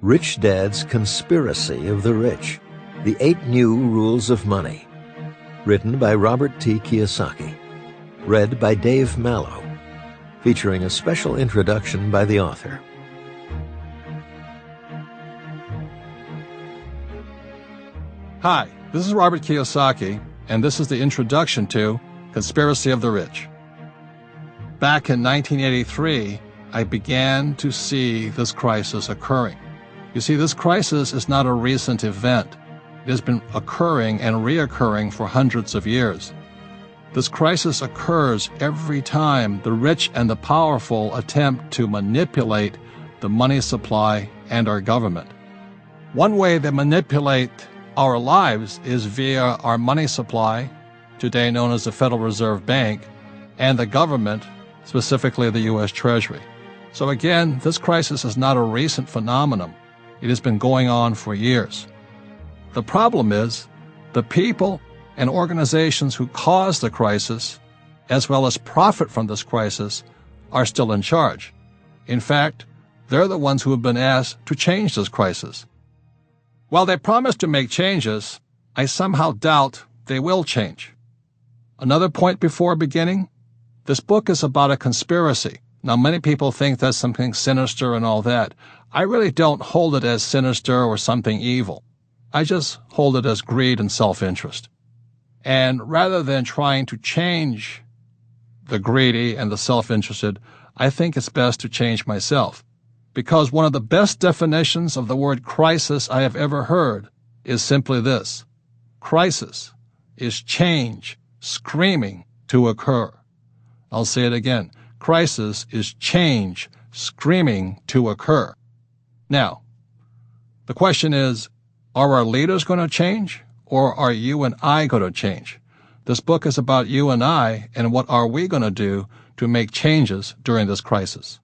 Rich Dad's Conspiracy of the Rich, The 8 New Rules of Money. Written by Robert T. Kiyosaki. Read by Dave Mallow. Featuring a special introduction by the author. Hi, this is Robert Kiyosaki, and this is the introduction to Conspiracy of the Rich. Back in 1983, I began to see this crisis occurring. You see, this crisis is not a recent event. It has been occurring and reoccurring for hundreds of years. This crisis occurs every time the rich and the powerful attempt to manipulate the money supply and our government. One way they manipulate our lives is via our money supply, today known as the Federal Reserve Bank, and the government, specifically the U.S. Treasury. So again, this crisis is not a recent phenomenon. It has been going on for years. The problem is the people and organizations who caused the crisis, as well as profit from this crisis, are still in charge. In fact, they're the ones who have been asked to change this crisis. While they promise to make changes, I somehow doubt they will change. Another point before beginning, this book is about a conspiracy. Now, many people think that's something sinister and all that. I really don't hold it as sinister or something evil. I just hold it as greed and self-interest. And rather than trying to change the greedy and the self-interested, I think it's best to change myself. Because one of the best definitions of the word crisis I have ever heard is simply this: crisis is change screaming to occur. I'll say it again. Crisis is change screaming to occur. Now, the question is, are our leaders going to change, or are you and I going to change? This book is about you and I, and what are we going to do to make changes during this crisis?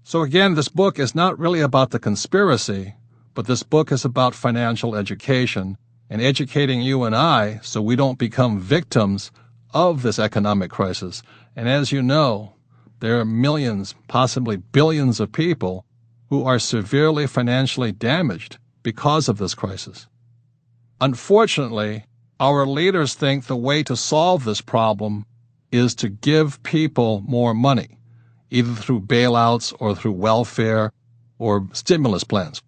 So again, this book is not really about the conspiracy, but this book is about financial education and educating you and I so we don't become victims of this economic crisis. And as you know, there are millions, possibly billions of people who are severely financially damaged because of this crisis. Unfortunately, our leaders think the way to solve this problem is to give people more money, either through bailouts or through welfare or stimulus plans.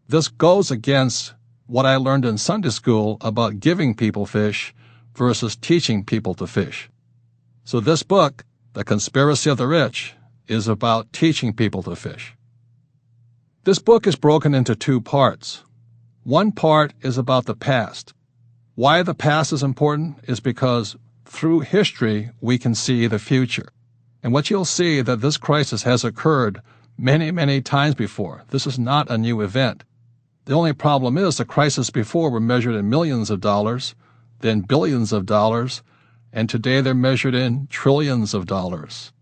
This goes against what I learned in Sunday school about giving people fish versus teaching people to fish. So this book, The Conspiracy of the Rich, is about teaching people to fish. This book is broken into 2 parts. One part is about the past. Why the past is important is because through history we can see the future. And what you'll see that this crisis has occurred many, many times before. This is not a new event. The only problem is the crises before were measured in millions of dollars, then billions of dollars, and today they're measured in trillions of dollars.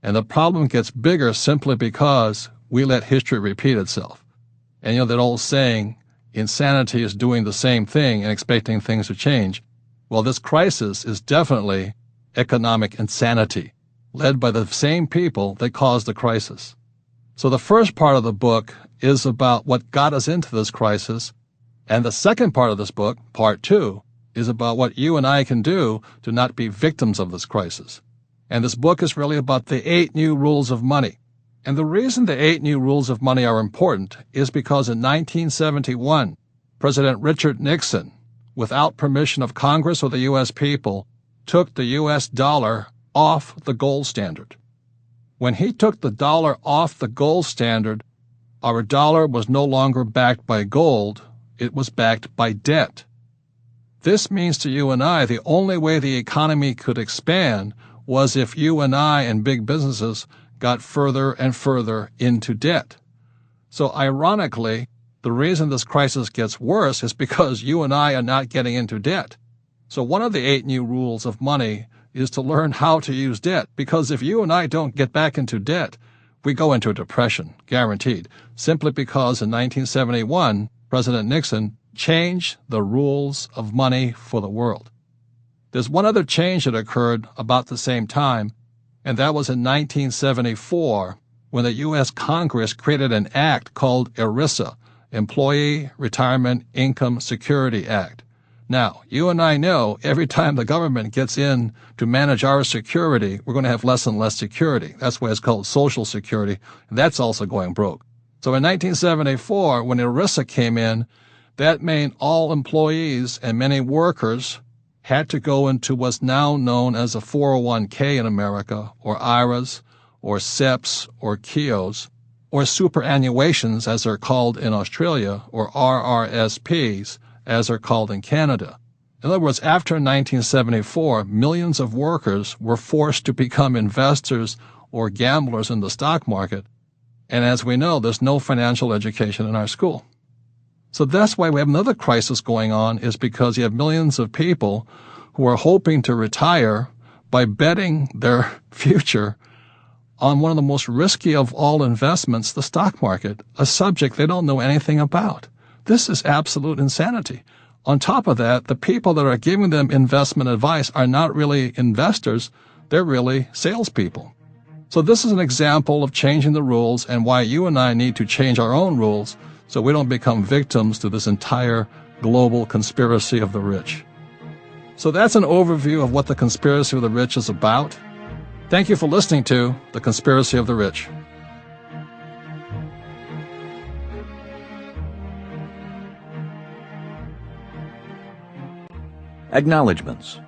And the problem gets bigger simply because we let history repeat itself. And you know that old saying, insanity is doing the same thing and expecting things to change. Well, this crisis is definitely economic insanity, led by the same people that caused the crisis. So the first part of the book is about what got us into this crisis, and the second part of this book, part 2, is about what you and I can do to not be victims of this crisis. And this book is really about the 8 new rules of money. And the reason the 8 new rules of money are important is because in 1971, President Richard Nixon, without permission of Congress or the U.S. people, took the U.S. dollar off the gold standard. When he took the dollar off the gold standard, our dollar was no longer backed by gold, it was backed by debt. This means to you and I the only way the economy could expand was if you and I and big businesses got further and further into debt. So ironically, the reason this crisis gets worse is because you and I are not getting into debt. So one of the 8 new rules of money is to learn how to use debt, because if you and I don't get back into debt, we go into a depression, guaranteed, simply because in 1971, President Nixon changed the rules of money for the world. There's one other change that occurred about the same time, and that was in 1974 when the U.S. Congress created an act called ERISA, Employee Retirement Income Security Act. Now, you and I know every time the government gets in to manage our security, we're going to have less and less security. That's why it's called Social Security, and that's also going broke. So in 1974, when ERISA came in, that meant all employees and many workers had to go into what's now known as a 401k in America, or IRAs, or SEPs, or KIOs, or superannuations, as they're called in Australia, or RRSPs, as they're called in Canada. In other words, after 1974, millions of workers were forced to become investors or gamblers in the stock market. And as we know, there's no financial education in our school. So that's why we have another crisis going on, is because you have millions of people who are hoping to retire by betting their future on one of the most risky of all investments, the stock market, a subject they don't know anything about. This is absolute insanity. On top of that, the people that are giving them investment advice are not really investors, they're really salespeople. So this is an example of changing the rules and why you and I need to change our own rules so we don't become victims to this entire global conspiracy of the rich. So that's an overview of what the conspiracy of the rich is about. Thank you for listening to The Conspiracy of the Rich. Acknowledgements.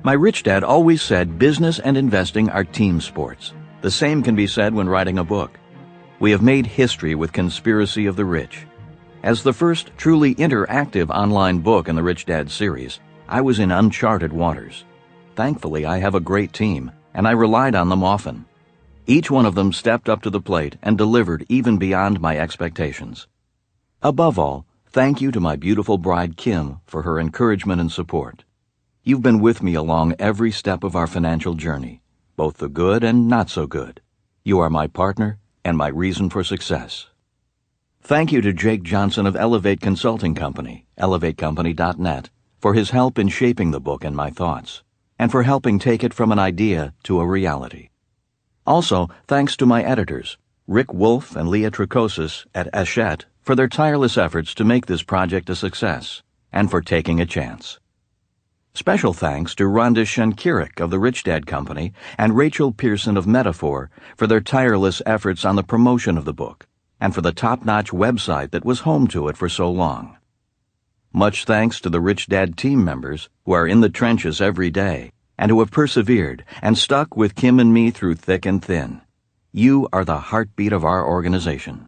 My rich dad always said business and investing are team sports. The same can be said when writing a book. We have made history with Conspiracy of the Rich. As the first truly interactive online book in the Rich Dad series, I was in uncharted waters. Thankfully, I have a great team, and I relied on them often. Each one of them stepped up to the plate and delivered even beyond my expectations. Above all, thank you to my beautiful bride, Kim, for her encouragement and support. You've been with me along every step of our financial journey, both the good and not so good. You are my partner and my reason for success. Thank you to Jake Johnson of Elevate Consulting Company, elevatecompany.net, for his help in shaping the book and my thoughts, and for helping take it from an idea to a reality. Also, thanks to my editors, Rick Wolf and Leah Tricosis at Hachette, for their tireless efforts to make this project a success, and for taking a chance. Special thanks to Rhonda Shenkirik of the Rich Dad Company and Rachel Pearson of Metaphor for their tireless efforts on the promotion of the book, and for the top-notch website that was home to it for so long. Much thanks to the Rich Dad team members who are in the trenches every day and who have persevered and stuck with Kim and me through thick and thin. You are the heartbeat of our organization.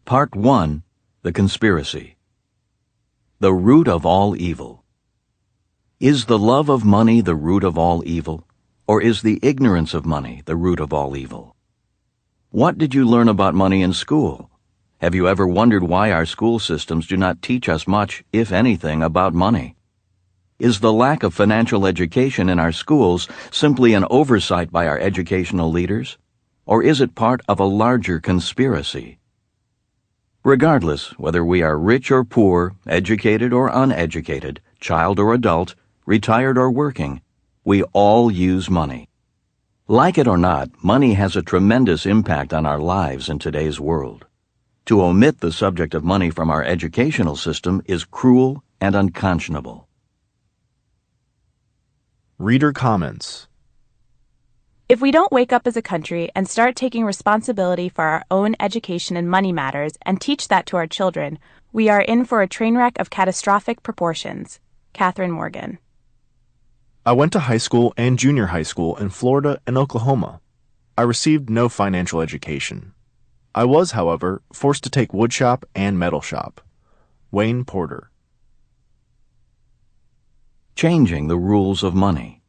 Part 1. The Conspiracy. The Root of All Evil. Is the love of money the root of all evil, or is the ignorance of money the root of all evil? What did you learn about money in school? Have you ever wondered why our school systems do not teach us much, if anything, about money? Is the lack of financial education in our schools simply an oversight by our educational leaders, or is it part of a larger conspiracy? Regardless, whether we are rich or poor, educated or uneducated, child or adult, retired or working, we all use money. Like it or not, money has a tremendous impact on our lives in today's world. To omit the subject of money from our educational system is cruel and unconscionable. Reader comments. If we don't wake up as a country and start taking responsibility for our own education and money matters and teach that to our children, we are in for a train wreck of catastrophic proportions. Catherine Morgan. I went to high school and junior high school in Florida and Oklahoma. I received no financial education. I was, however, forced to take woodshop and metal shop. Wayne Porter. Changing the rules of money.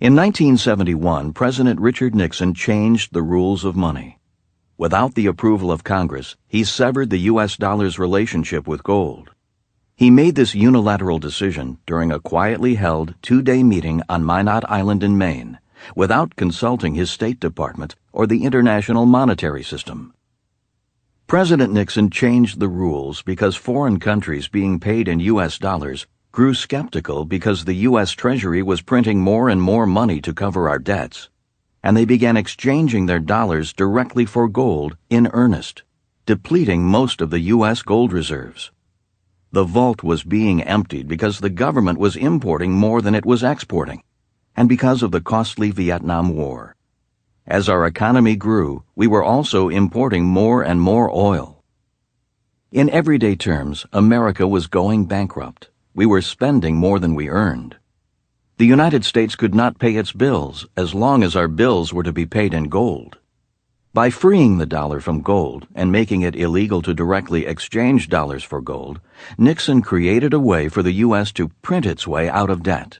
In 1971, President Richard Nixon changed the rules of money. Without the approval of Congress, he severed the U.S. dollar's relationship with gold. He made this unilateral decision during a quietly held 2-day meeting on Minot Island in Maine, without consulting his State Department or the international monetary system. President Nixon changed the rules because foreign countries being paid in U.S. dollars grew skeptical because the U.S. Treasury was printing more and more money to cover our debts. and they began exchanging their dollars directly for gold in earnest, depleting most of the U.S. gold reserves. The vault was being emptied because the government was importing more than it was exporting, and because of the costly Vietnam War. As our economy grew, we were also importing more and more oil. In everyday terms, America was going bankrupt. We were spending more than we earned. The United States could not pay its bills as long as our bills were to be paid in gold. By freeing the dollar from gold and making it illegal to directly exchange dollars for gold, Nixon created a way for the U.S. to print its way out of debt.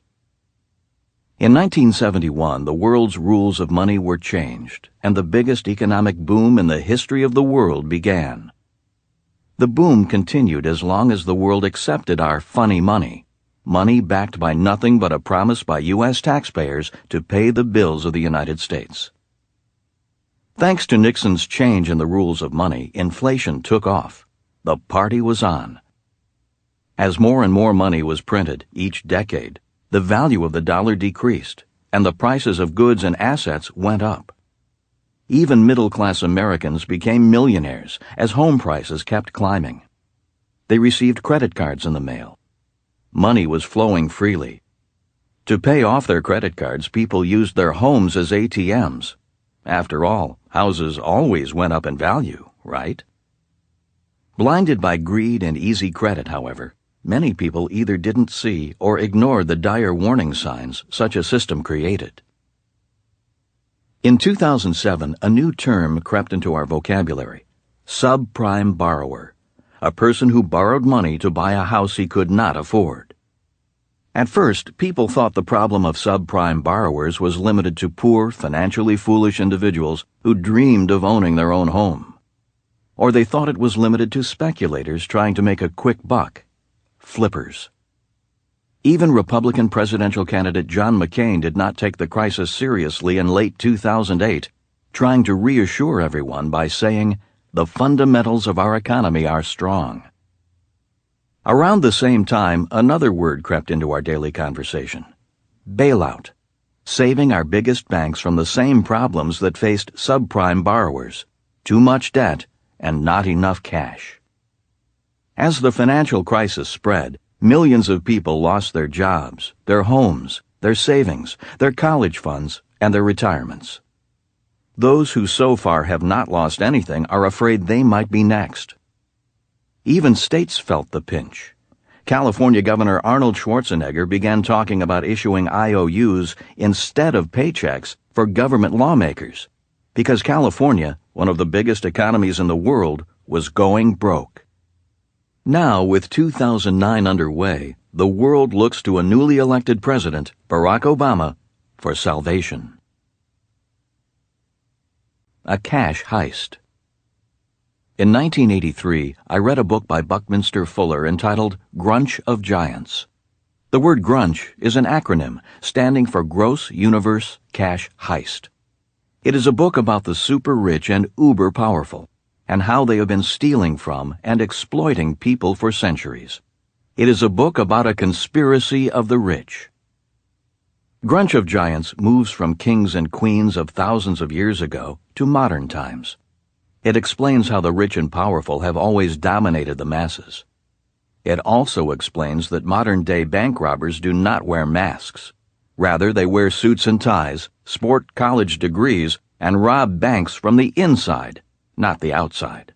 In 1971, the world's rules of money were changed, and the biggest economic boom in the history of the world began. The boom continued as long as the world accepted our funny money, money backed by nothing but a promise by U.S. taxpayers to pay the bills of the United States. Thanks to Nixon's change in the rules of money, inflation took off. The party was on. As more and more money was printed each decade, the value of the dollar decreased, and the prices of goods and assets went up. Even middle-class Americans became millionaires as home prices kept climbing. They received credit cards in the mail. Money was flowing freely. To pay off their credit cards, people used their homes as ATMs. After all, houses always went up in value, right? Blinded by greed and easy credit, however, many people either didn't see or ignored the dire warning signs such a system created. In 2007, a new term crept into our vocabulary: subprime borrower, a person who borrowed money to buy a house he could not afford. At first, people thought the problem of subprime borrowers was limited to poor, financially foolish individuals who dreamed of owning their own home. Or they thought it was limited to speculators trying to make a quick buck. Flippers. Even Republican presidential candidate John McCain did not take the crisis seriously in late 2008, trying to reassure everyone by saying, "The fundamentals of our economy are strong." Around the same time, another word crept into our daily conversation: bailout, saving our biggest banks from the same problems that faced subprime borrowers: too much debt and not enough cash. As the financial crisis spread, millions of people lost their jobs, their homes, their savings, their college funds, and their retirements. Those who so far have not lost anything are afraid they might be next. Even states felt the pinch. California Governor Arnold Schwarzenegger began talking about issuing IOUs instead of paychecks for government lawmakers, because California, one of the biggest economies in the world, was going broke. Now, with 2009 underway, the world looks to a newly elected president, Barack Obama, for salvation. A cash heist. In 1983, I read a book by Buckminster Fuller entitled Grunch of Giants. The word grunch is an acronym standing for Gross Universe Cash Heist. It is a book about the super rich and uber powerful, and how they have been stealing from and exploiting people for centuries. It is a book about a conspiracy of the rich. Grunch of Giants moves from kings and queens of thousands of years ago to modern times. It explains how the rich and powerful have always dominated the masses. It also explains that modern-day bank robbers do not wear masks. Rather, they wear suits and ties, sport college degrees, and rob banks from the inside, not the outside.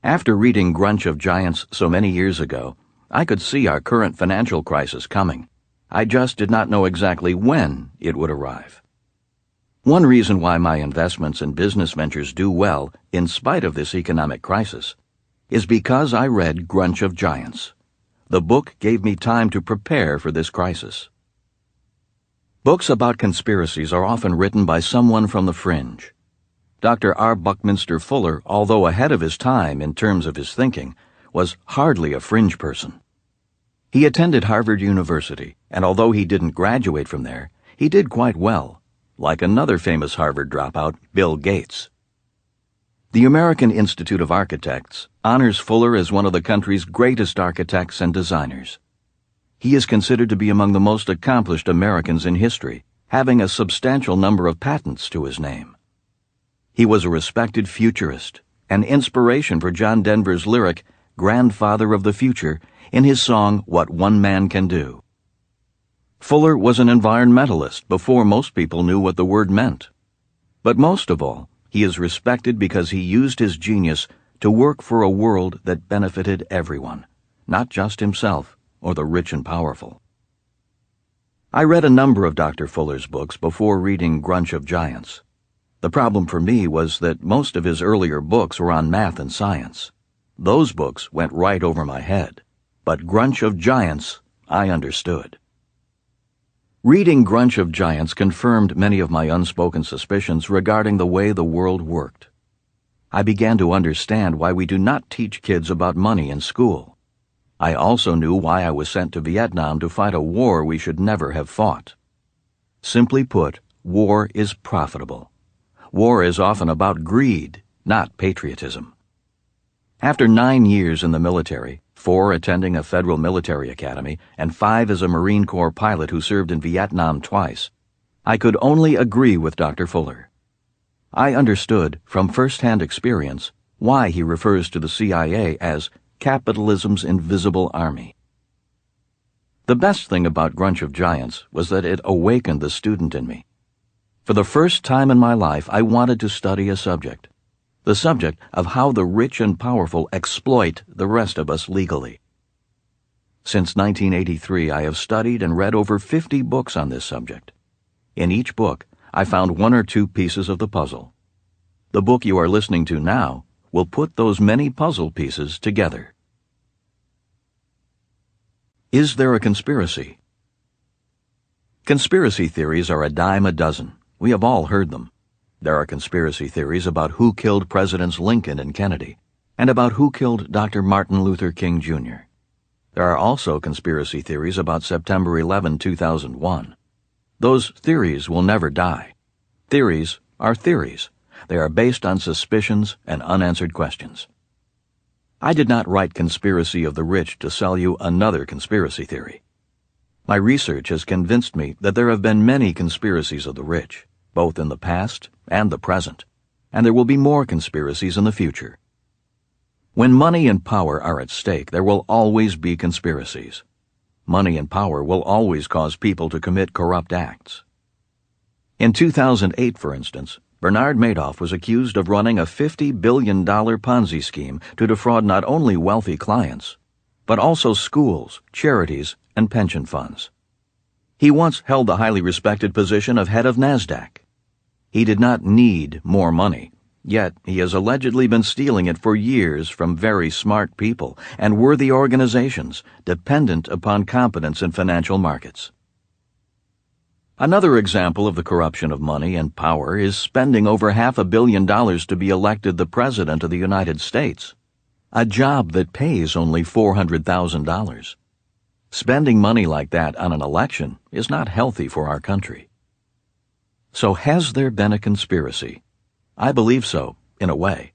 After reading Grunch of Giants so many years ago, I could see our current financial crisis coming. I just did not know exactly when it would arrive. One reason why my investments and business ventures do well in spite of this economic crisis is because I read Grunch of Giants. The book gave me time to prepare for this crisis. Books about conspiracies are often written by someone from the fringe. Dr. R. Buckminster Fuller, although ahead of his time in terms of his thinking, was hardly a fringe person. He attended Harvard University, and although he didn't graduate from there, he did quite well, like another famous Harvard dropout, Bill Gates. The American Institute of Architects honors Fuller as one of the country's greatest architects and designers. He is considered to be among the most accomplished Americans in history, having a substantial number of patents to his name. He was a respected futurist, an inspiration for John Denver's lyric, "Grandfather of the Future," in his song, "What One Man Can Do." Fuller was an environmentalist before most people knew what the word meant. But most of all, he is respected because he used his genius to work for a world that benefited everyone, not just himself or the rich and powerful. I read a number of Dr. Fuller's books before reading Grunch of Giants. The problem for me was that most of his earlier books were on math and science. Those books went right over my head. But Grunch of Giants, I understood. Reading Grunch of Giants confirmed many of my unspoken suspicions regarding the way the world worked. I began to understand why we do not teach kids about money in school. I also knew why I was sent to Vietnam to fight a war we should never have fought. Simply put, war is profitable. War is often about greed, not patriotism. After 9 years in the military, 4 attending a federal military academy, and 5 as a Marine Corps pilot who served in Vietnam twice, I could only agree with Dr. Fuller. I understood, from first-hand experience, why he refers to the CIA as capitalism's invisible army. The best thing about Grunch of Giants was that it awakened the student in me. For the first time in my life, I wanted to study a subject. The subject of how the rich and powerful exploit the rest of us legally. Since 1983, I have studied and read over 50 books on this subject. In each book, I found 1 or 2 pieces of the puzzle. The book you are listening to now will put those many puzzle pieces together. Is there a conspiracy? Conspiracy theories are a dime a dozen. We have all heard them. There are conspiracy theories about who killed Presidents Lincoln and Kennedy, and about who killed Dr. Martin Luther King, Jr. There are also conspiracy theories about September 11, 2001. Those theories will never die. Theories are theories. They are based on suspicions and unanswered questions. I did not write Conspiracy of the Rich to sell you another conspiracy theory. My research has convinced me that there have been many conspiracies of the rich, both in the past and the present, and there will be more conspiracies in the future. When money and power are at stake, there will always be conspiracies. Money and power will always cause people to commit corrupt acts. In 2008, for instance, Bernard Madoff was accused of running a $50 billion Ponzi scheme to defraud not only wealthy clients, but also schools, charities, and pension funds. He once held the highly respected position of head of NASDAQ. He did not need more money, yet he has allegedly been stealing it for years from very smart people and worthy organizations dependent upon competence in financial markets. Another example of the corruption of money and power is spending over $500 million to be elected the President of the United States, a job that pays only $400,000. Spending money like that on an election is not healthy for our country. So has there been a conspiracy? I believe so, in a way.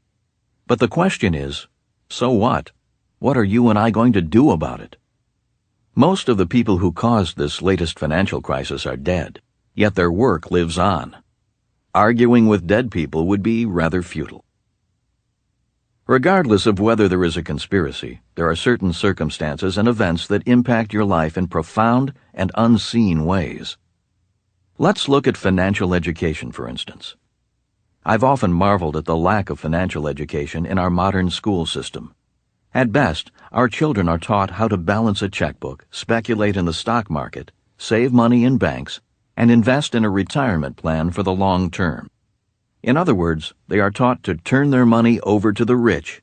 But the question is, so what? What are you and I going to do about it? Most of the people who caused this latest financial crisis are dead, yet their work lives on. Arguing with dead people would be rather futile. Regardless of whether there is a conspiracy, there are certain circumstances and events that impact your life in profound and unseen ways. Let's look at financial education, for instance. I've often marveled at the lack of financial education in our modern school system. At best, our children are taught how to balance a checkbook, speculate in the stock market, save money in banks, and invest in a retirement plan for the long term. In other words, they are taught to turn their money over to the rich,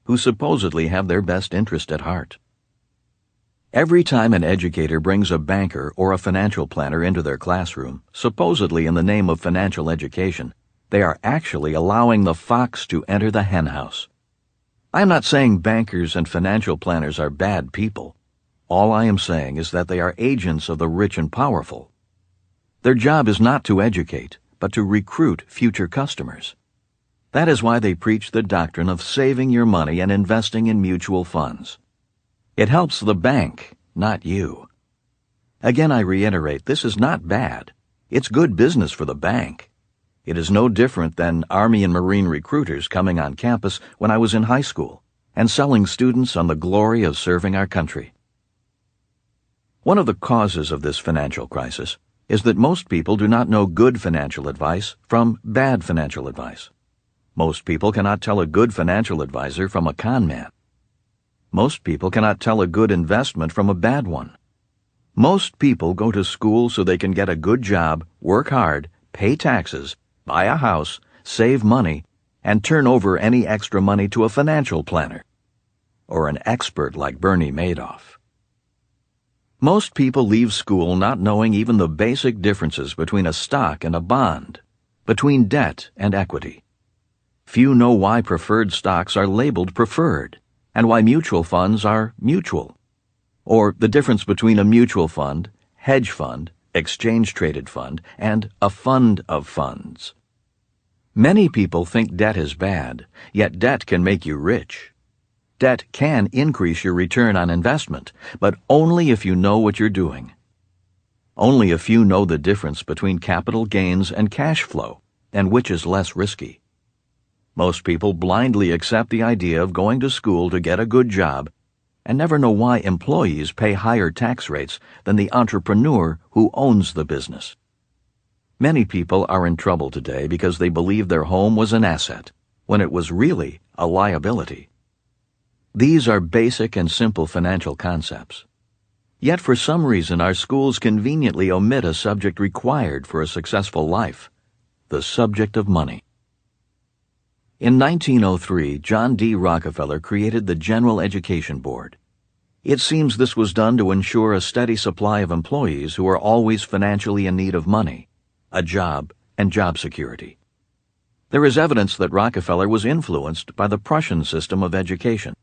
who supposedly have their best interest at heart. Every time an educator brings a banker or a financial planner into their classroom, supposedly in the name of financial education, they are actually allowing the fox to enter the henhouse. I'm not saying bankers and financial planners are bad people. All I am saying is that they are agents of the rich and powerful. Their job is not to educate, but to recruit future customers. That is why they preach the doctrine of saving your money and investing in mutual funds. It helps the bank, not you. Again, I reiterate, this is not bad. It's good business for the bank. It is no different than Army and Marine recruiters coming on campus when I was in high school and selling students on the glory of serving our country. One of the causes of this financial crisis is that most people do not know good financial advice from bad financial advice. Most people cannot tell a good financial advisor from a con man. Most people cannot tell a good investment from a bad one. Most people go to school so they can get a good job, work hard, pay taxes, buy a house, save money, and turn over any extra money to a financial planner or an expert like Bernie Madoff. Most people leave school not knowing even the basic differences between a stock and a bond, between debt and equity. Few know why preferred stocks are labeled preferred and why mutual funds are mutual, or the difference between a mutual fund, hedge fund, exchange-traded fund, and a fund of funds. Many people think debt is bad, yet debt can make you rich. Debt can increase your return on investment, but only if you know what you're doing. Only a few know the difference between capital gains and cash flow, and which is less risky. Most people blindly accept the idea of going to school to get a good job and never know why employees pay higher tax rates than the entrepreneur who owns the business. Many people are in trouble today because they believe their home was an asset, when it was really a liability. These are basic and simple financial concepts. Yet for some reason our schools conveniently omit a subject required for a successful life, the subject of money. In 1903, John D. Rockefeller created the General Education Board. It seems this was done to ensure a steady supply of employees who are always financially in need of money, a job, and job security. There is evidence that Rockefeller was influenced by the Prussian system of education,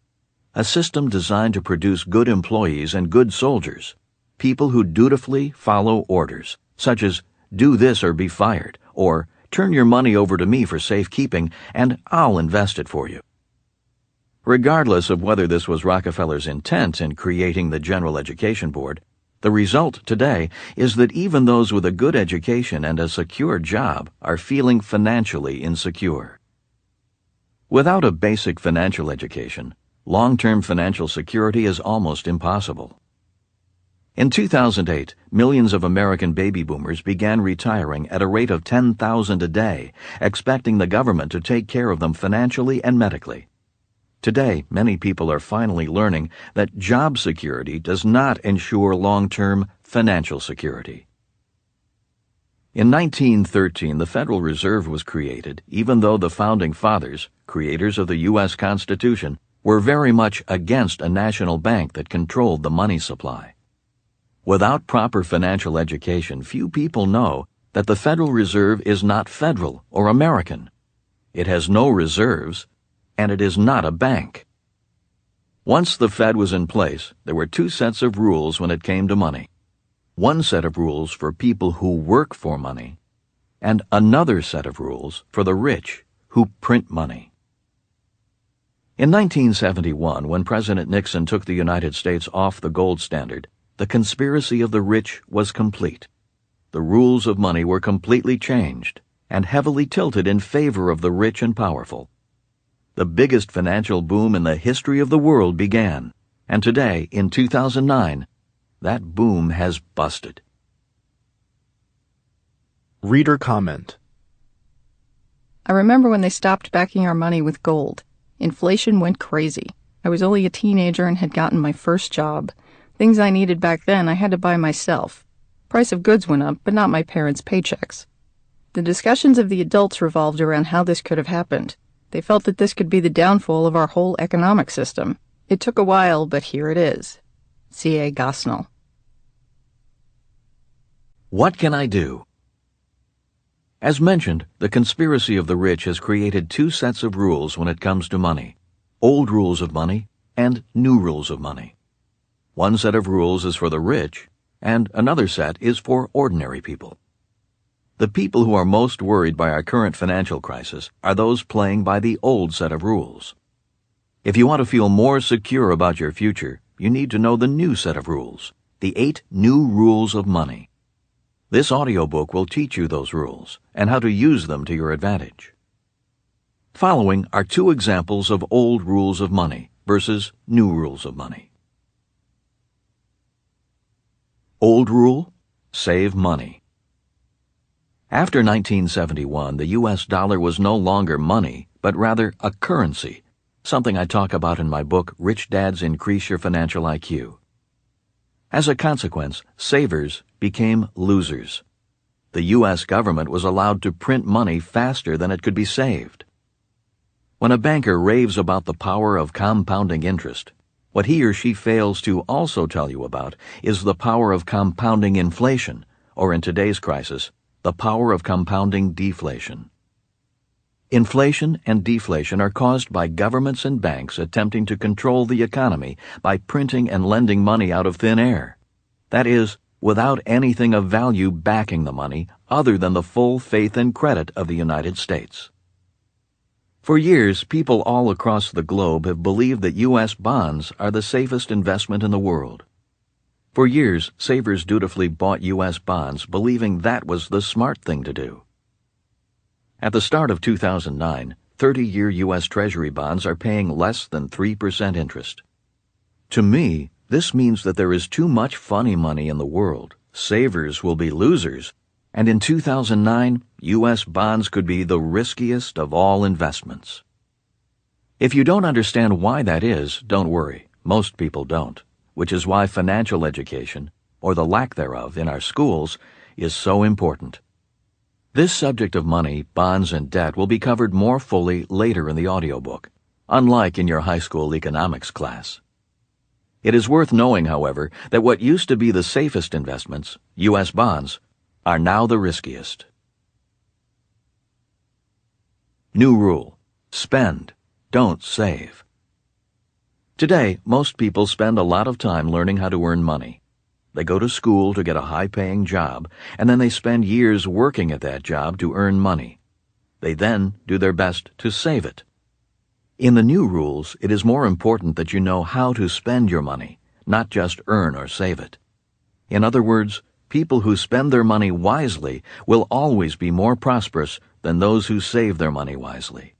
a system designed to produce good employees and good soldiers, people who dutifully follow orders, such as do this or be fired, or turn your money over to me for safekeeping and I'll invest it for you. Regardless of whether this was Rockefeller's intent in creating the General Education Board, the result today is that even those with a good education and a secure job are feeling financially insecure. Without a basic financial education, long-term financial security is almost impossible. In 2008, millions of American baby boomers began retiring at a rate of 10,000 a day, expecting the government to take care of them financially and medically. Today, many people are finally learning that job security does not ensure long-term financial security. In 1913, the Federal Reserve was created, even though the Founding Fathers, creators of the U.S. Constitution, were very much against a national bank that controlled the money supply. Without proper financial education, few people know that the Federal Reserve is not federal or American. It has no reserves, and it is not a bank. Once the Fed was in place, there were two sets of rules when it came to money. One set of rules for people who work for money, and another set of rules for the rich who print money. In 1971, when President Nixon took the United States off the gold standard, the conspiracy of the rich was complete. The rules of money were completely changed and heavily tilted in favor of the rich and powerful. The biggest financial boom in the history of the world began, and today, in 2009, that boom has busted. Reader comment. I remember when they stopped backing our money with gold. Inflation went crazy. I was only a teenager and had gotten my first job. Things I needed back then I had to buy myself. Price of goods went up, but not my parents' paychecks. The discussions of the adults revolved around how this could have happened. They felt that this could be the downfall of our whole economic system. It took a while, but here it is. C.A. Gosnell. What can I do? As mentioned, the conspiracy of the rich has created two sets of rules when it comes to money: old rules of money and new rules of money. One set of rules is for the rich, and another set is for ordinary people. The people who are most worried by our current financial crisis are those playing by the old set of rules. If you want to feel more secure about your future, you need to know the new set of rules, the 8 new rules of money. This audiobook will teach you those rules and how to use them to your advantage. Following are 2 examples of old rules of money versus new rules of money. Old rule: save money. After 1971, the U.S. dollar was no longer money, but rather a currency, something I talk about in my book, Rich Dads Increase Your Financial IQ. As a consequence, savers became losers. The U.S. government was allowed to print money faster than it could be saved. When a banker raves about the power of compounding interest, what he or she fails to also tell you about is the power of compounding inflation, or in today's crisis, the power of compounding deflation. Inflation and deflation are caused by governments and banks attempting to control the economy by printing and lending money out of thin air. That is, without anything of value backing the money other than the full faith and credit of the United States. For years, people all across the globe have believed that U.S. bonds are the safest investment in the world. For years, savers dutifully bought U.S. bonds, believing that was the smart thing to do. At the start of 2009, 30-year U.S. Treasury bonds are paying less than 3% interest. To me, this means that there is too much funny money in the world, savers will be losers, and in 2009, U.S. bonds could be the riskiest of all investments. If you don't understand why that is, don't worry. Most people don't, which is why financial education, or the lack thereof, in our schools is so important. This subject of money, bonds, and debt will be covered more fully later in the audiobook, unlike in your high school economics class. It is worth knowing, however, that what used to be the safest investments, U.S. bonds, are now the riskiest. New rule: spend, don't save. Today, most people spend a lot of time learning how to earn money. They go to school to get a high-paying job, and then they spend years working at that job to earn money. They then do their best to save it. In the new rules, it is more important that you know how to spend your money, not just earn or save it. In other words, people who spend their money wisely will always be more prosperous than those who save their money wisely.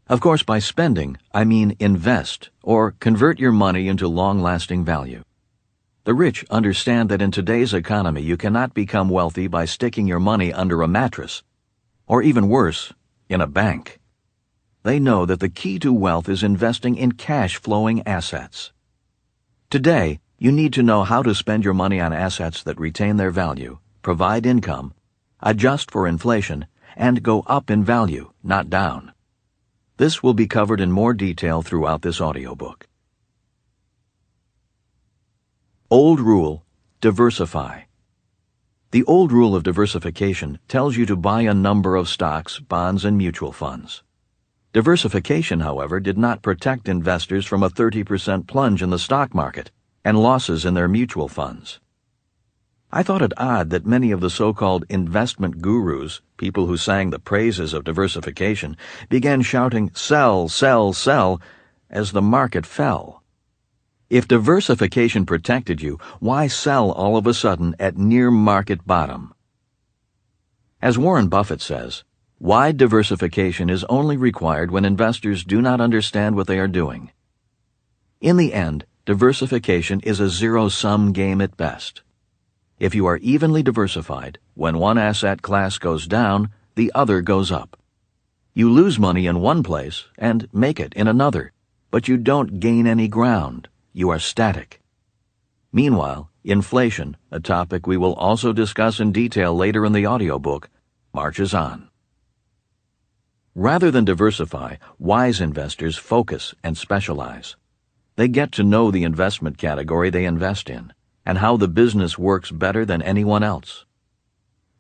Of course, by spending, I mean invest or convert your money into long-lasting value. The rich understand that in today's economy you cannot become wealthy by sticking your money under a mattress, or even worse, in a bank. They know that the key to wealth is investing in cash-flowing assets. Today, you need to know how to spend your money on assets that retain their value, provide income, adjust for inflation, and go up in value, not down. This will be covered in more detail throughout this audiobook. Old rule: diversify. The old rule of diversification tells you to buy a number of stocks, bonds, and mutual funds. Diversification, however, did not protect investors from a 30% plunge in the stock market and losses in their mutual funds. I thought it odd that many of the so-called investment gurus, people who sang the praises of diversification, began shouting, "Sell, sell, sell," as the market fell. If diversification protected you, why sell all of a sudden at near market bottom? As Warren Buffett says, wide diversification is only required when investors do not understand what they are doing. In the end, diversification is a zero-sum game at best. If you are evenly diversified, when one asset class goes down, the other goes up. You lose money in one place and make it in another, but you don't gain any ground. You are static. Meanwhile, inflation, a topic we will also discuss in detail later in the audiobook, marches on. Rather than diversify, wise investors focus and specialize. They get to know the investment category they invest in and how the business works better than anyone else.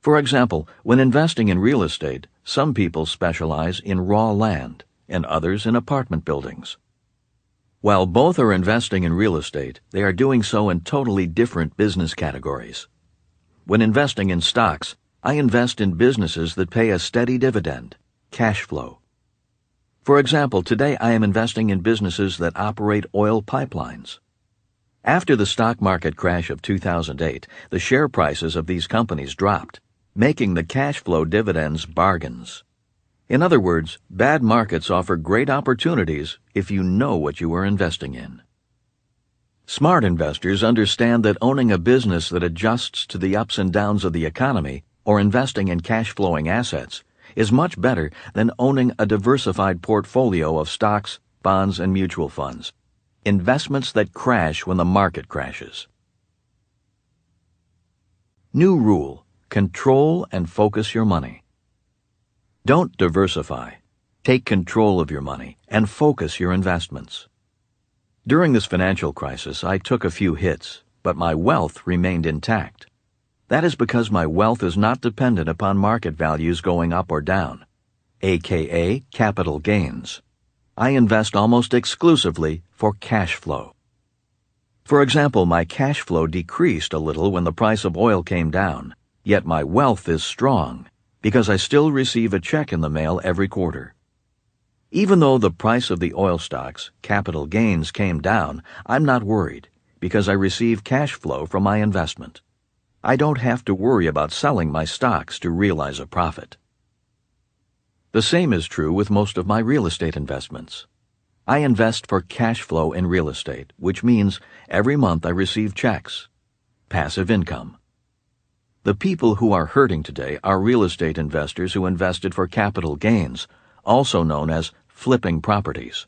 For example, when investing in real estate, some people specialize in raw land and others in apartment buildings. While both are investing in real estate, they are doing so in totally different business categories. When investing in stocks, I invest in businesses that pay a steady dividend, cash flow. For example, today I am investing in businesses that operate oil pipelines. After the stock market crash of 2008, the share prices of these companies dropped, making the cash flow dividends bargains. In other words, bad markets offer great opportunities if you know what you are investing in. Smart investors understand that owning a business that adjusts to the ups and downs of the economy or investing in cash-flowing assets is much better than owning a diversified portfolio of stocks, bonds, and mutual funds, investments that crash when the market crashes. New rule: control and focus your money. Don't diversify. Take control of your money and focus your investments. During this financial crisis, I took a few hits, but my wealth remained intact. That is because my wealth is not dependent upon market values going up or down, aka capital gains. I invest almost exclusively for cash flow. For example, my cash flow decreased a little when the price of oil came down, yet my wealth is strong because I still receive a check in the mail every quarter. Even though the price of the oil stocks, capital gains, came down, I'm not worried because I receive cash flow from my investment. I don't have to worry about selling my stocks to realize a profit. The same is true with most of my real estate investments. I invest for cash flow in real estate, which means every month I receive checks. Passive income. The people who are hurting today are real estate investors who invested for capital gains, also known as flipping properties.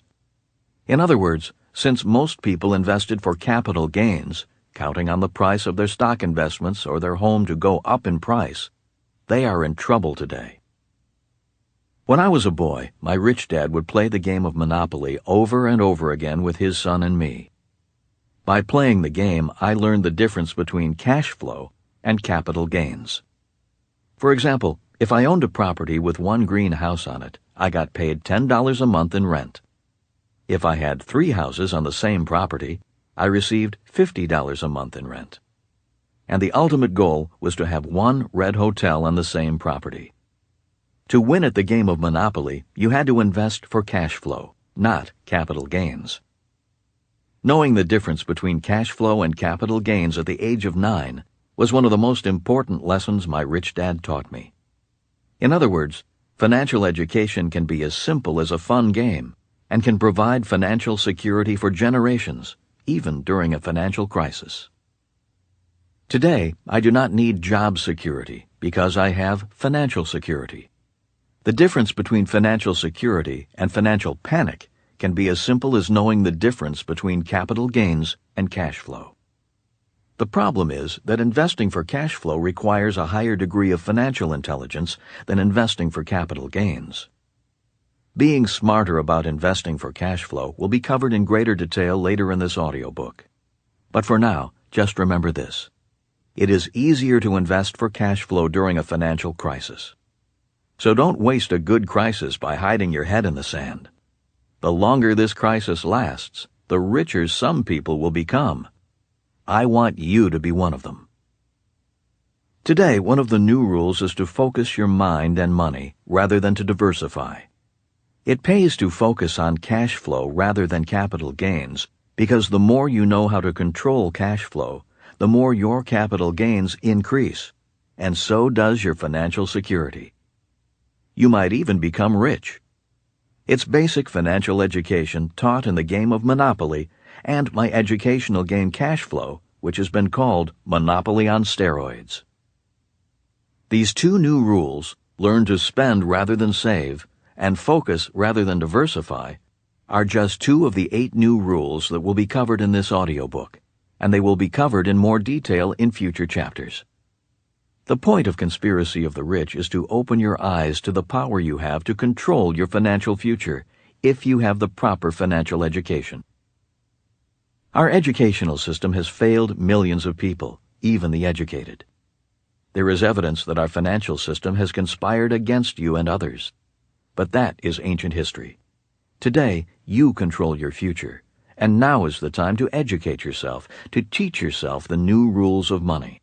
In other words, since most people invested for capital gains, counting on the price of their stock investments or their home to go up in price, they are in trouble today. When I was a boy, my rich dad would play the game of Monopoly over and over again with his son and me. By playing the game, I learned the difference between cash flow and capital gains. For example, if I owned a property with one green house on it, I got paid $10 a month in rent. If I had 3 houses on the same property, I received $50 a month in rent. And the ultimate goal was to have one red hotel on the same property. To win at the game of Monopoly, you had to invest for cash flow, not capital gains. Knowing the difference between cash flow and capital gains at the age of 9 was one of the most important lessons my rich dad taught me. In other words, financial education can be as simple as a fun game and can provide financial security for generations, even during a financial crisis. Today, I do not need job security because I have financial security. The difference between financial security and financial panic can be as simple as knowing the difference between capital gains and cash flow. The problem is that investing for cash flow requires a higher degree of financial intelligence than investing for capital gains. Being smarter about investing for cash flow will be covered in greater detail later in this audiobook. But for now, just remember this. It is easier to invest for cash flow during a financial crisis. So don't waste a good crisis by hiding your head in the sand. The longer this crisis lasts, the richer some people will become. I want you to be one of them. Today, one of the new rules is to focus your mind and money rather than to diversify. It pays to focus on cash flow rather than capital gains because the more you know how to control cash flow, the more your capital gains increase, and so does your financial security. You might even become rich. It's basic financial education taught in the game of Monopoly and my educational game Cash Flow, which has been called Monopoly on steroids. These 2 new rules, learn to spend rather than save and focus rather than diversify, are just 2 of the 8 new rules that will be covered in this audiobook, and they will be covered in more detail in future chapters. The point of Conspiracy of the Rich is to open your eyes to the power you have to control your financial future if you have the proper financial education. Our educational system has failed millions of people, even the educated. There is evidence that our financial system has conspired against you and others. But that is ancient history. Today, you control your future, and now is the time to educate yourself, to teach yourself the new rules of money.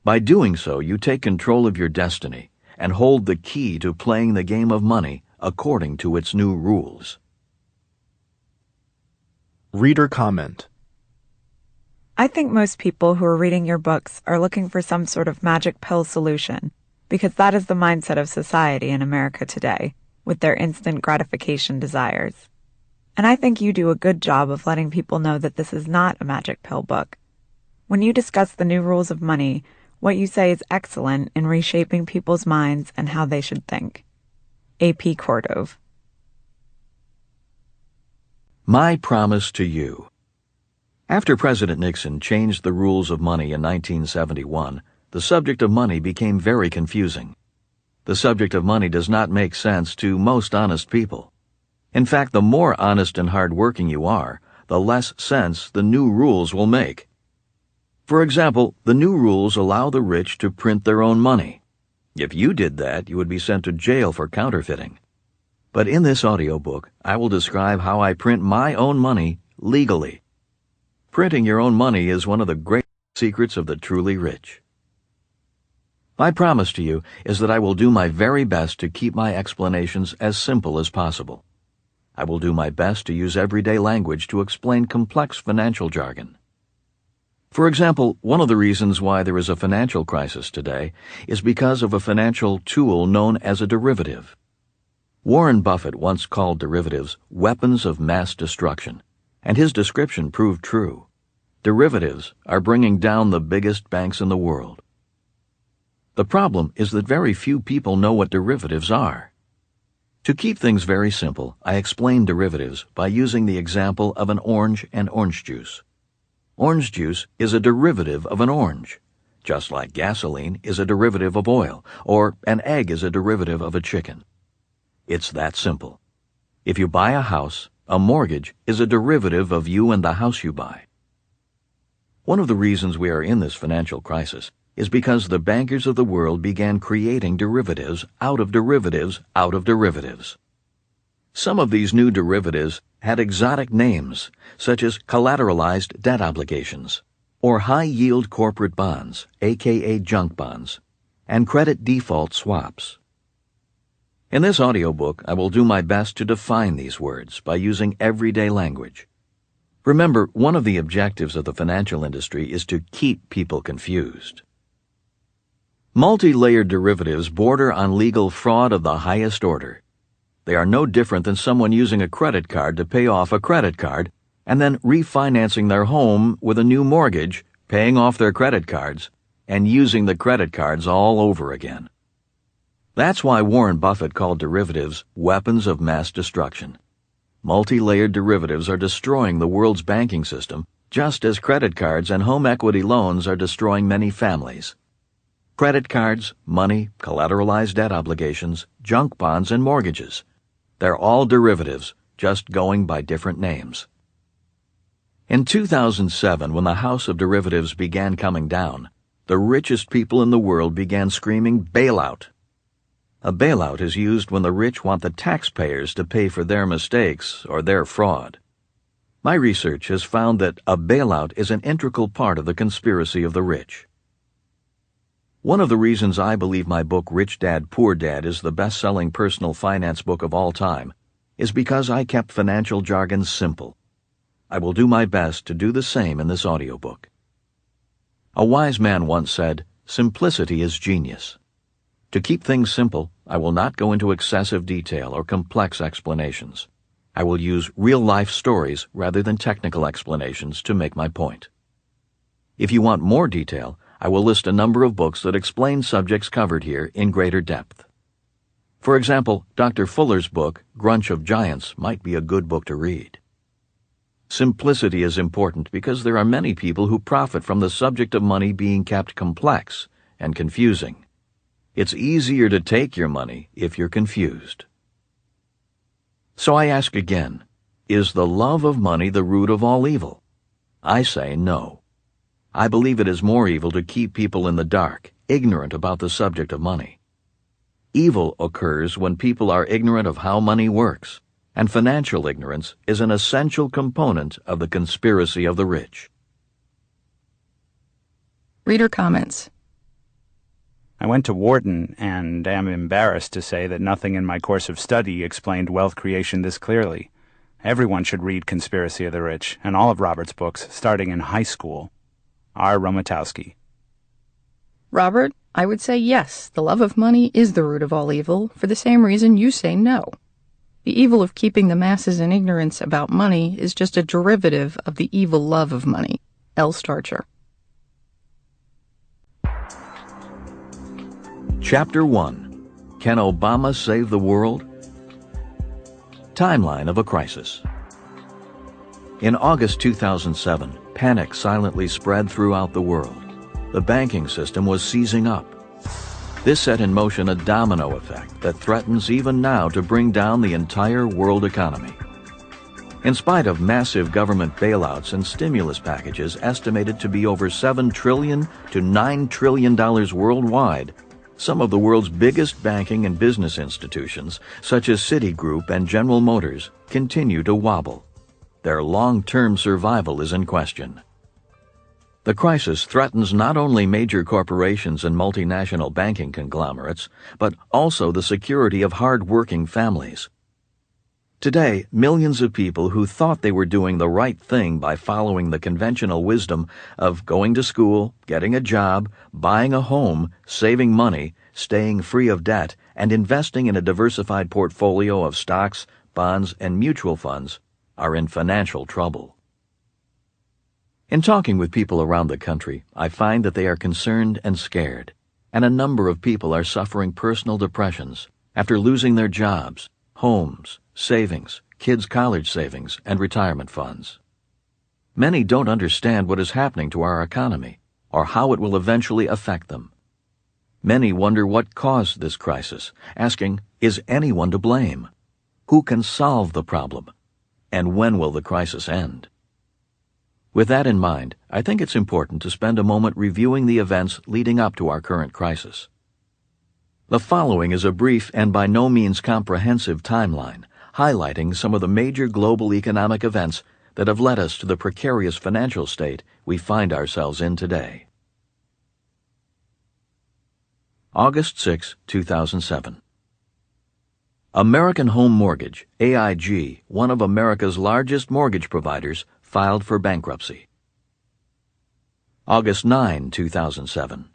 By doing so, you take control of your destiny and hold the key to playing the game of money according to its new rules. Reader comment. I think most people who are reading your books are looking for some sort of magic pill solution, because that is the mindset of society in America today, with their instant gratification desires. And I think you do a good job of letting people know that this is not a magic pill book. When you discuss the new rules of money, what you say is excellent in reshaping people's minds and how they should think. A.P. Cordove. My promise to you. After President Nixon changed the rules of money in 1971, the subject of money became very confusing. The subject of money does not make sense to most honest people. In fact, the more honest and hard-working you are, the less sense the new rules will make. For example, the new rules allow the rich to print their own money. If you did that, you would be sent to jail for counterfeiting. But in this audiobook, I will describe how I print my own money legally. Printing your own money is one of the great secrets of the truly rich. My promise to you is that I will do my very best to keep my explanations as simple as possible. I will do my best to use everyday language to explain complex financial jargon. For example, one of the reasons why there is a financial crisis today is because of a financial tool known as a derivative. Warren Buffett once called derivatives weapons of mass destruction, and his description proved true. Derivatives are bringing down the biggest banks in the world. The problem is that very few people know what derivatives are. To keep things very simple, I explain derivatives by using the example of an orange and orange juice. Orange juice is a derivative of an orange, just like gasoline is a derivative of oil, or an egg is a derivative of a chicken. It's that simple. If you buy a house, a mortgage is a derivative of you and the house you buy. One of the reasons we are in this financial crisis is because the bankers of the world began creating derivatives out of derivatives out of derivatives. Some of these new derivatives had exotic names, such as collateralized debt obligations, or high-yield corporate bonds, aka junk bonds, and credit default swaps. In this audiobook, I will do my best to define these words by using everyday language. Remember, one of the objectives of the financial industry is to keep people confused. Multi-layered derivatives border on legal fraud of the highest order. They are no different than someone using a credit card to pay off a credit card and then refinancing their home with a new mortgage, paying off their credit cards, and using the credit cards all over again. That's why Warren Buffett called derivatives weapons of mass destruction. Multi-layered derivatives are destroying the world's banking system, just as credit cards and home equity loans are destroying many families. Credit cards, money, collateralized debt obligations, junk bonds, and mortgages. They're all derivatives, just going by different names. In 2007, when the house of derivatives began coming down, the richest people in the world began screaming bailout. A bailout is used when the rich want the taxpayers to pay for their mistakes or their fraud. My research has found that a bailout is an integral part of the conspiracy of the rich. One of the reasons I believe my book Rich Dad, Poor Dad is the best-selling personal finance book of all time is because I kept financial jargon simple. I will do my best to do the same in this audiobook. A wise man once said, "Simplicity is genius." To keep things simple, I will not go into excessive detail or complex explanations. I will use real-life stories rather than technical explanations to make my point. If you want more detail, I will list a number of books that explain subjects covered here in greater depth. For example, Dr. Fuller's book, Grunch of Giants, might be a good book to read. Simplicity is important because there are many people who profit from the subject of money being kept complex and confusing. It's easier to take your money if you're confused. So I ask again, is the love of money the root of all evil? I say no. I believe it is more evil to keep people in the dark, ignorant about the subject of money. Evil occurs when people are ignorant of how money works, and financial ignorance is an essential component of the conspiracy of the rich. Reader comments. I went to Wharton and am embarrassed to say that nothing in my course of study explained wealth creation this clearly. Everyone should read Conspiracy of the Rich and all of Robert's books starting in high school. R. Romatowski. Robert, I would say yes, the love of money is the root of all evil, for the same reason you say no. The evil of keeping the masses in ignorance about money is just a derivative of the evil love of money. L. Starcher. Chapter 1. Can Obama Save the World? Timeline of a Crisis. In August 2007, panic silently spread throughout the world. The banking system was seizing up. This set in motion a domino effect that threatens even now to bring down the entire world economy. In spite of massive government bailouts and stimulus packages estimated to be over $7 trillion to $9 trillion worldwide, some of the world's biggest banking and business institutions, such as Citigroup and General Motors, continue to wobble. Their long-term survival is in question. The crisis threatens not only major corporations and multinational banking conglomerates, but also the security of hard-working families. Today, millions of people who thought they were doing the right thing by following the conventional wisdom of going to school, getting a job, buying a home, saving money, staying free of debt, and investing in a diversified portfolio of stocks, bonds, and mutual funds, are in financial trouble. In talking with people around the country, I find that they are concerned and scared, and a number of people are suffering personal depressions after losing their jobs, homes, savings, kids' college savings, and retirement funds. Many don't understand what is happening to our economy or how it will eventually affect them. Many wonder what caused this crisis, asking, is anyone to blame? Who can solve the problem? And when will the crisis end? With that in mind, I think it's important to spend a moment reviewing the events leading up to our current crisis. The following is a brief and by no means comprehensive timeline, highlighting some of the major global economic events that have led us to the precarious financial state we find ourselves in today. August 6, 2007. American Home Mortgage, AIG, one of America's largest mortgage providers, filed for bankruptcy. August 9, 2007.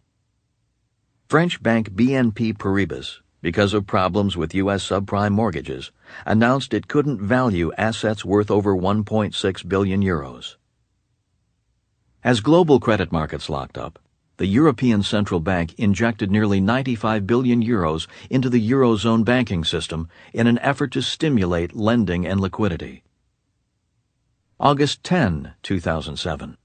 French bank BNP Paribas, because of problems with U.S. subprime mortgages, announced it couldn't value assets worth over 1.6 billion euros. As global credit markets locked up, the European Central Bank injected nearly 95 billion euros into the Eurozone banking system in an effort to stimulate lending and liquidity. August 10, 2007.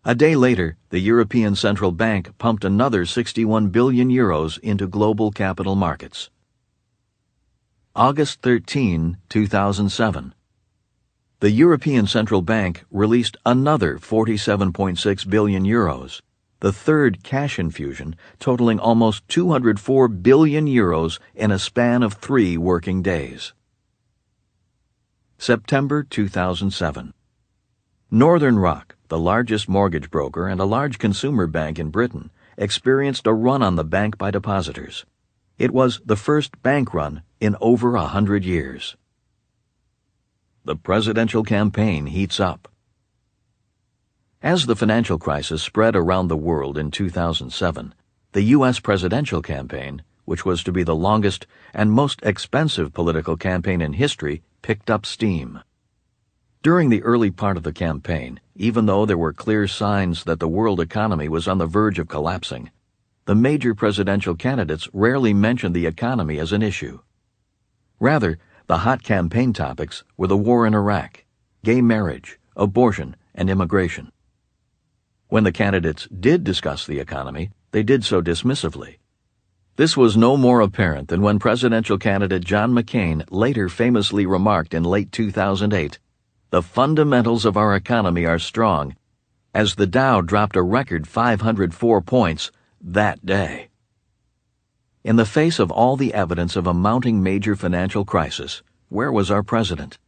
A day later, the European Central Bank pumped another 61 billion euros into global capital markets. August 13, 2007. The European Central Bank released another 47.6 billion euros, the third cash infusion totaling almost 204 billion euros in a span of 3 working days. September 2007. Northern Rock, the largest mortgage broker and a large consumer bank in Britain, experienced a run on the bank by depositors. It was the first bank run in over 100 years. The presidential campaign heats up. As the financial crisis spread around the world in 2007, the U.S. presidential campaign, which was to be the longest and most expensive political campaign in history, picked up steam. During the early part of the campaign, even though there were clear signs that the world economy was on the verge of collapsing, the major presidential candidates rarely mentioned the economy as an issue. Rather, the hot campaign topics were the war in Iraq, gay marriage, abortion, and immigration. When the candidates did discuss the economy, they did so dismissively. This was no more apparent than when presidential candidate John McCain later famously remarked in late 2008, "The fundamentals of our economy are strong," as the Dow dropped a record 504 points that day. In the face of all the evidence of a mounting major financial crisis, where was our president?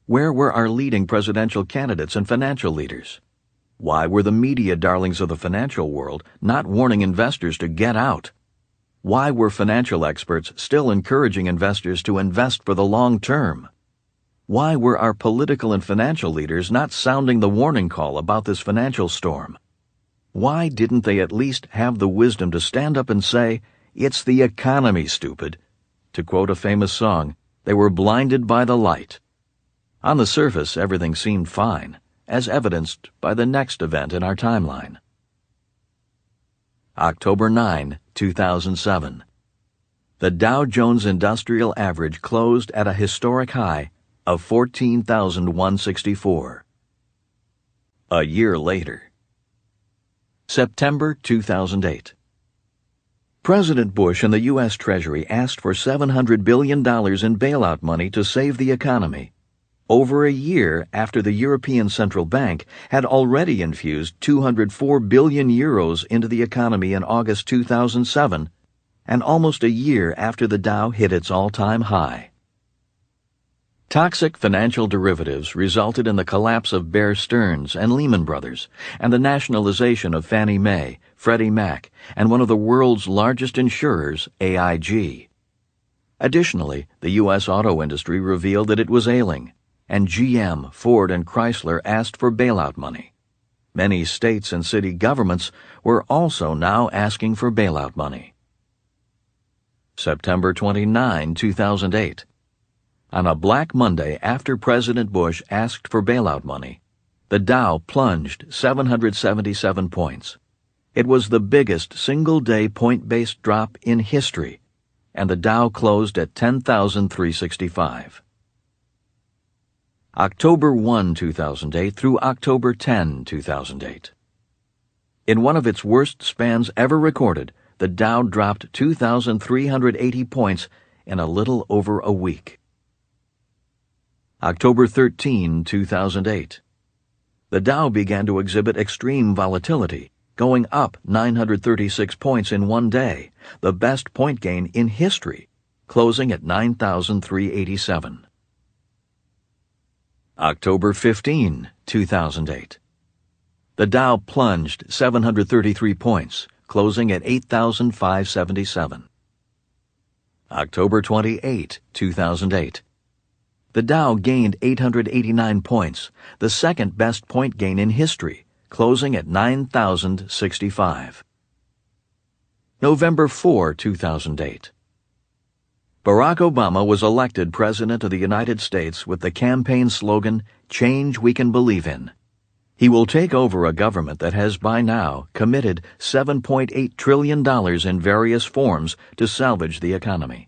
Where were our leading presidential candidates and financial leaders? Why were the media darlings of the financial world not warning investors to get out? Why were financial experts still encouraging investors to invest for the long term? Why were our political and financial leaders not sounding the warning call about this financial storm? Why didn't they at least have the wisdom to stand up and say, "It's the economy, stupid"? To quote a famous song, they were blinded by the light. On the surface, everything seemed fine, as evidenced by the next event in our timeline. October 9, 2007. The Dow Jones Industrial Average closed at a historic high of 14,164. A year later. September 2008. President Bush and the U.S. Treasury asked for $700 billion in bailout money to save the economy, over a year after the European Central Bank had already infused 204 billion euros into the economy in August 2007, and almost a year after the Dow hit its all-time high. Toxic financial derivatives resulted in the collapse of Bear Stearns and Lehman Brothers, and the nationalization of Fannie Mae, Freddie Mac, and one of the world's largest insurers, AIG. Additionally, the U.S. auto industry revealed that it was ailing, and GM, Ford, and Chrysler asked for bailout money. Many states and city governments were also now asking for bailout money. September 29, 2008. On a Black Monday after President Bush asked for bailout money, the Dow plunged 777 points. It was the biggest single-day point-based drop in history, and the Dow closed at 10,365. October 1, 2008 through October 10, 2008. In one of its worst spans ever recorded, the Dow dropped 2,380 points in a little over a week. October 13, 2008. The Dow began to exhibit extreme volatility, going up 936 points in one day, the best point gain in history, closing at 9,387. October 15, 2008. The Dow plunged 733 points, closing at 8,577. October 28, 2008. The Dow gained 889 points, the second best point gain in history, closing at 9,065. November 4, 2008. Barack Obama was elected President of the United States with the campaign slogan, "Change We Can Believe In." He will take over a government that has by now committed $7.8 trillion in various forms to salvage the economy.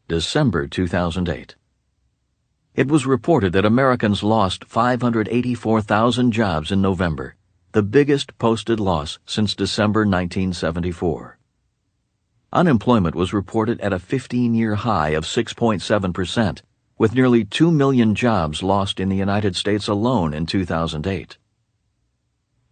December 2008. It was reported that Americans lost 584,000 jobs in November, the biggest posted loss since December 1974. Unemployment was reported at a 15-year high of 6.7%, with nearly 2 million jobs lost in the United States alone in 2008.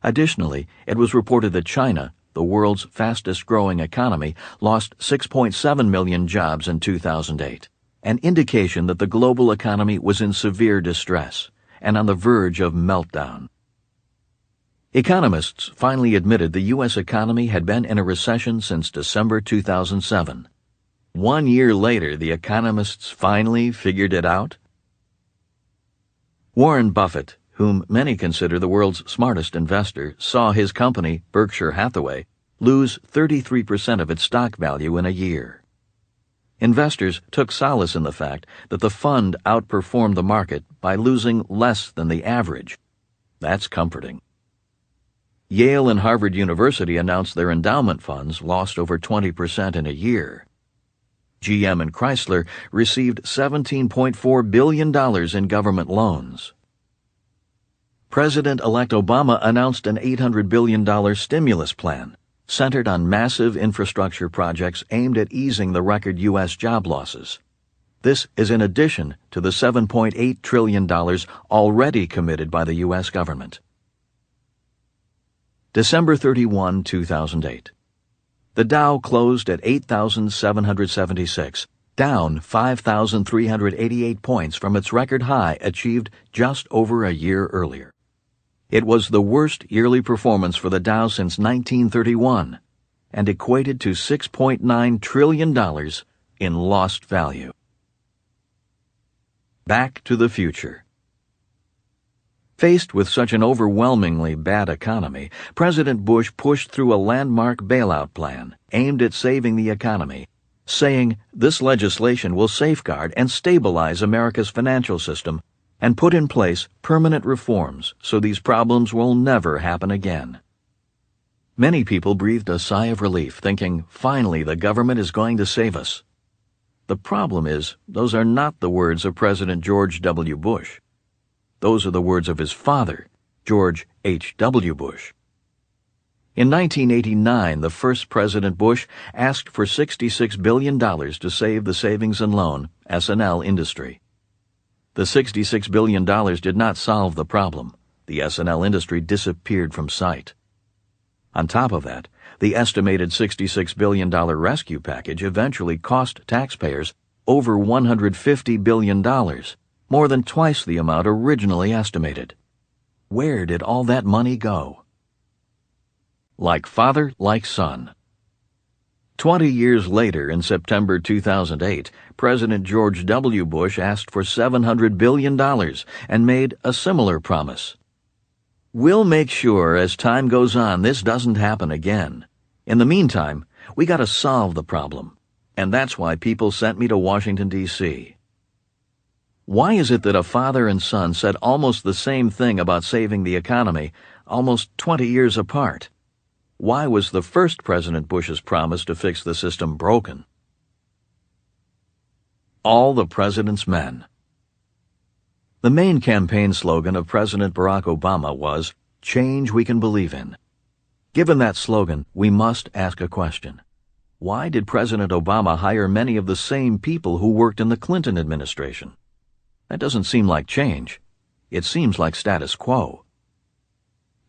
Additionally, it was reported that China, the world's fastest-growing economy, lost 6.7 million jobs in 2008, an indication that the global economy was in severe distress and on the verge of meltdown. Economists finally admitted the U.S. economy had been in a recession since December 2007. 1 year later, the economists finally figured it out. Warren Buffett, whom many consider the world's smartest investor, saw his company, Berkshire Hathaway, lose 33% of its stock value in a year. Investors took solace in the fact that the fund outperformed the market by losing less than the average. That's comforting. Yale and Harvard University announced their endowment funds lost over 20% in a year. GM and Chrysler received $17.4 billion in government loans. President-elect Obama announced an $800 billion stimulus plan centered on massive infrastructure projects aimed at easing the record U.S. job losses. This is in addition to the $7.8 trillion already committed by the U.S. government. December 31, 2008. The Dow closed at 8,776, down 5,388 points from its record high achieved just over a year earlier. It was the worst yearly performance for the Dow since 1931 and equated to $6.9 trillion in lost value. Back to the future. Faced with such an overwhelmingly bad economy, President Bush pushed through a landmark bailout plan aimed at saving the economy, saying this legislation will safeguard and stabilize America's financial system and put in place permanent reforms so these problems will never happen again. Many people breathed a sigh of relief, thinking, finally, the government is going to save us. The problem is, those are not the words of President George W. Bush. Those are the words of his father, George H.W. Bush. In 1989, the first President Bush asked for $66 billion to save the savings and loan, S&L, industry. The $66 billion did not solve the problem. The S&L industry disappeared from sight. On top of that, the estimated $66 billion rescue package eventually cost taxpayers over $150 billion, more than twice the amount originally estimated. Where did all that money go? Like father, like son. 20 years later, in September 2008, President George W. Bush asked for $700 billion and made a similar promise. We'll make sure as time goes on this doesn't happen again. In the meantime, we gotta solve the problem. And that's why people sent me to Washington, D.C. Why is it that a father and son said almost the same thing about saving the economy, almost 20 years apart? Why was the first President Bush's promise to fix the system broken? All the President's Men. The main campaign slogan of President Barack Obama was, "Change we can believe in." Given that slogan, we must ask a question. Why did President Obama hire many of the same people who worked in the Clinton administration? That doesn't seem like change. It seems like status quo.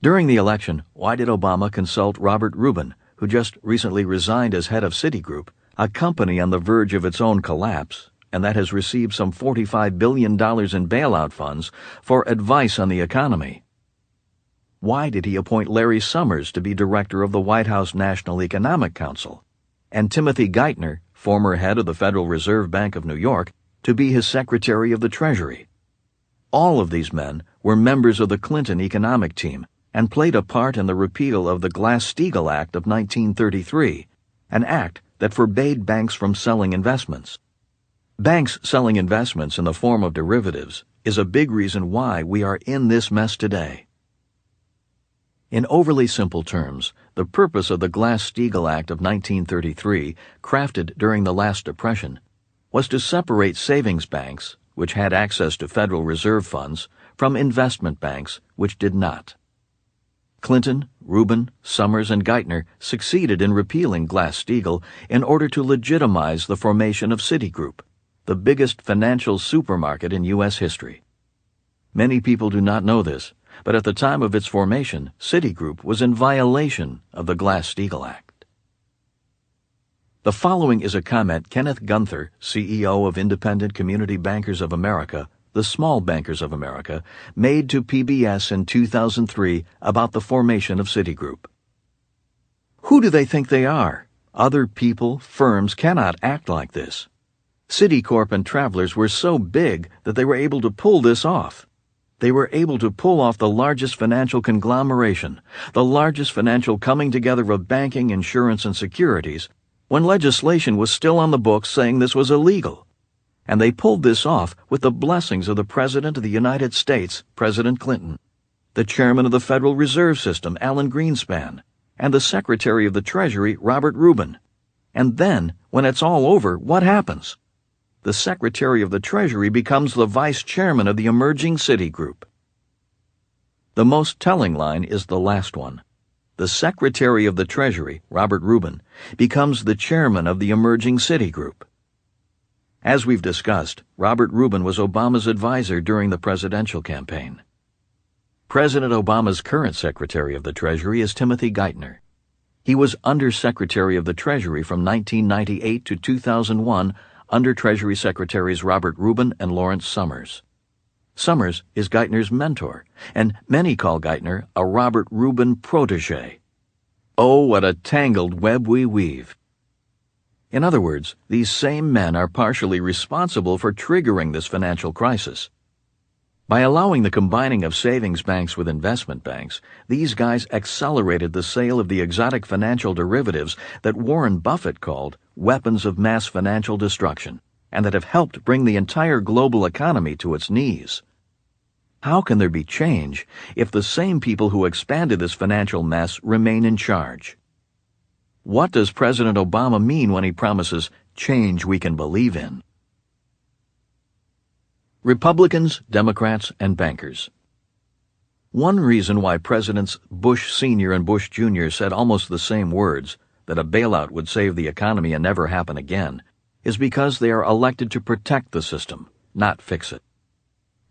During the election, why did Obama consult Robert Rubin, who just recently resigned as head of Citigroup, a company on the verge of its own collapse, and that has received some $45 billion in bailout funds, for advice on the economy? Why did he appoint Larry Summers to be director of the White House National Economic Council, and Timothy Geithner, former head of the Federal Reserve Bank of New York, to be his Secretary of the Treasury? All of these men were members of the Clinton economic team and played a part in the repeal of the Glass-Steagall Act of 1933, an act that forbade banks from selling investments. Banks selling investments in the form of derivatives is a big reason why we are in this mess today. In overly simple terms, the purpose of the Glass-Steagall Act of 1933, crafted during the last Depression, was to separate savings banks, which had access to Federal Reserve funds, from investment banks, which did not. Clinton, Rubin, Summers, and Geithner succeeded in repealing Glass-Steagall in order to legitimize the formation of Citigroup, the biggest financial supermarket in U.S. history. Many people do not know this, but at the time of its formation, Citigroup was in violation of the Glass-Steagall Act. The following is a comment Kenneth Gunther, CEO of Independent Community Bankers of America, the Small Bankers of America, made to PBS in 2003 about the formation of Citigroup. Who do they think they are? Other people, firms cannot act like this. Citicorp and Travelers were so big that they were able to pull this off. They were able to pull off the largest financial conglomeration, the largest financial coming together of banking, insurance, and securities, when legislation was still on the books saying this was illegal. And they pulled this off with the blessings of the President of the United States, President Clinton, the Chairman of the Federal Reserve System, Alan Greenspan, and the Secretary of the Treasury, Robert Rubin. And then, when it's all over, what happens? The Secretary of the Treasury becomes the Vice Chairman of the emerging Citigroup. The most telling line is the last one. The Secretary of the Treasury, Robert Rubin, becomes the Chairman of the emerging Citigroup. As we've discussed, Robert Rubin was Obama's advisor during the presidential campaign. President Obama's current Secretary of the Treasury is Timothy Geithner. He was Under-Secretary of the Treasury from 1998 to 2001 under Treasury Secretaries Robert Rubin and Lawrence Summers. Summers is Geithner's mentor, and many call Geithner a Robert Rubin protege. Oh, what a tangled web we weave. In other words, these same men are partially responsible for triggering this financial crisis. By allowing the combining of savings banks with investment banks, these guys accelerated the sale of the exotic financial derivatives that Warren Buffett called weapons of mass financial destruction, and that have helped bring the entire global economy to its knees. How can there be change if the same people who expanded this financial mess remain in charge? What does President Obama mean when he promises change we can believe in? Republicans, Democrats, and bankers. One reason why Presidents Bush Sr. and Bush Jr. said almost the same words, that a bailout would save the economy and never happen again, is because they are elected to protect the system, not fix it.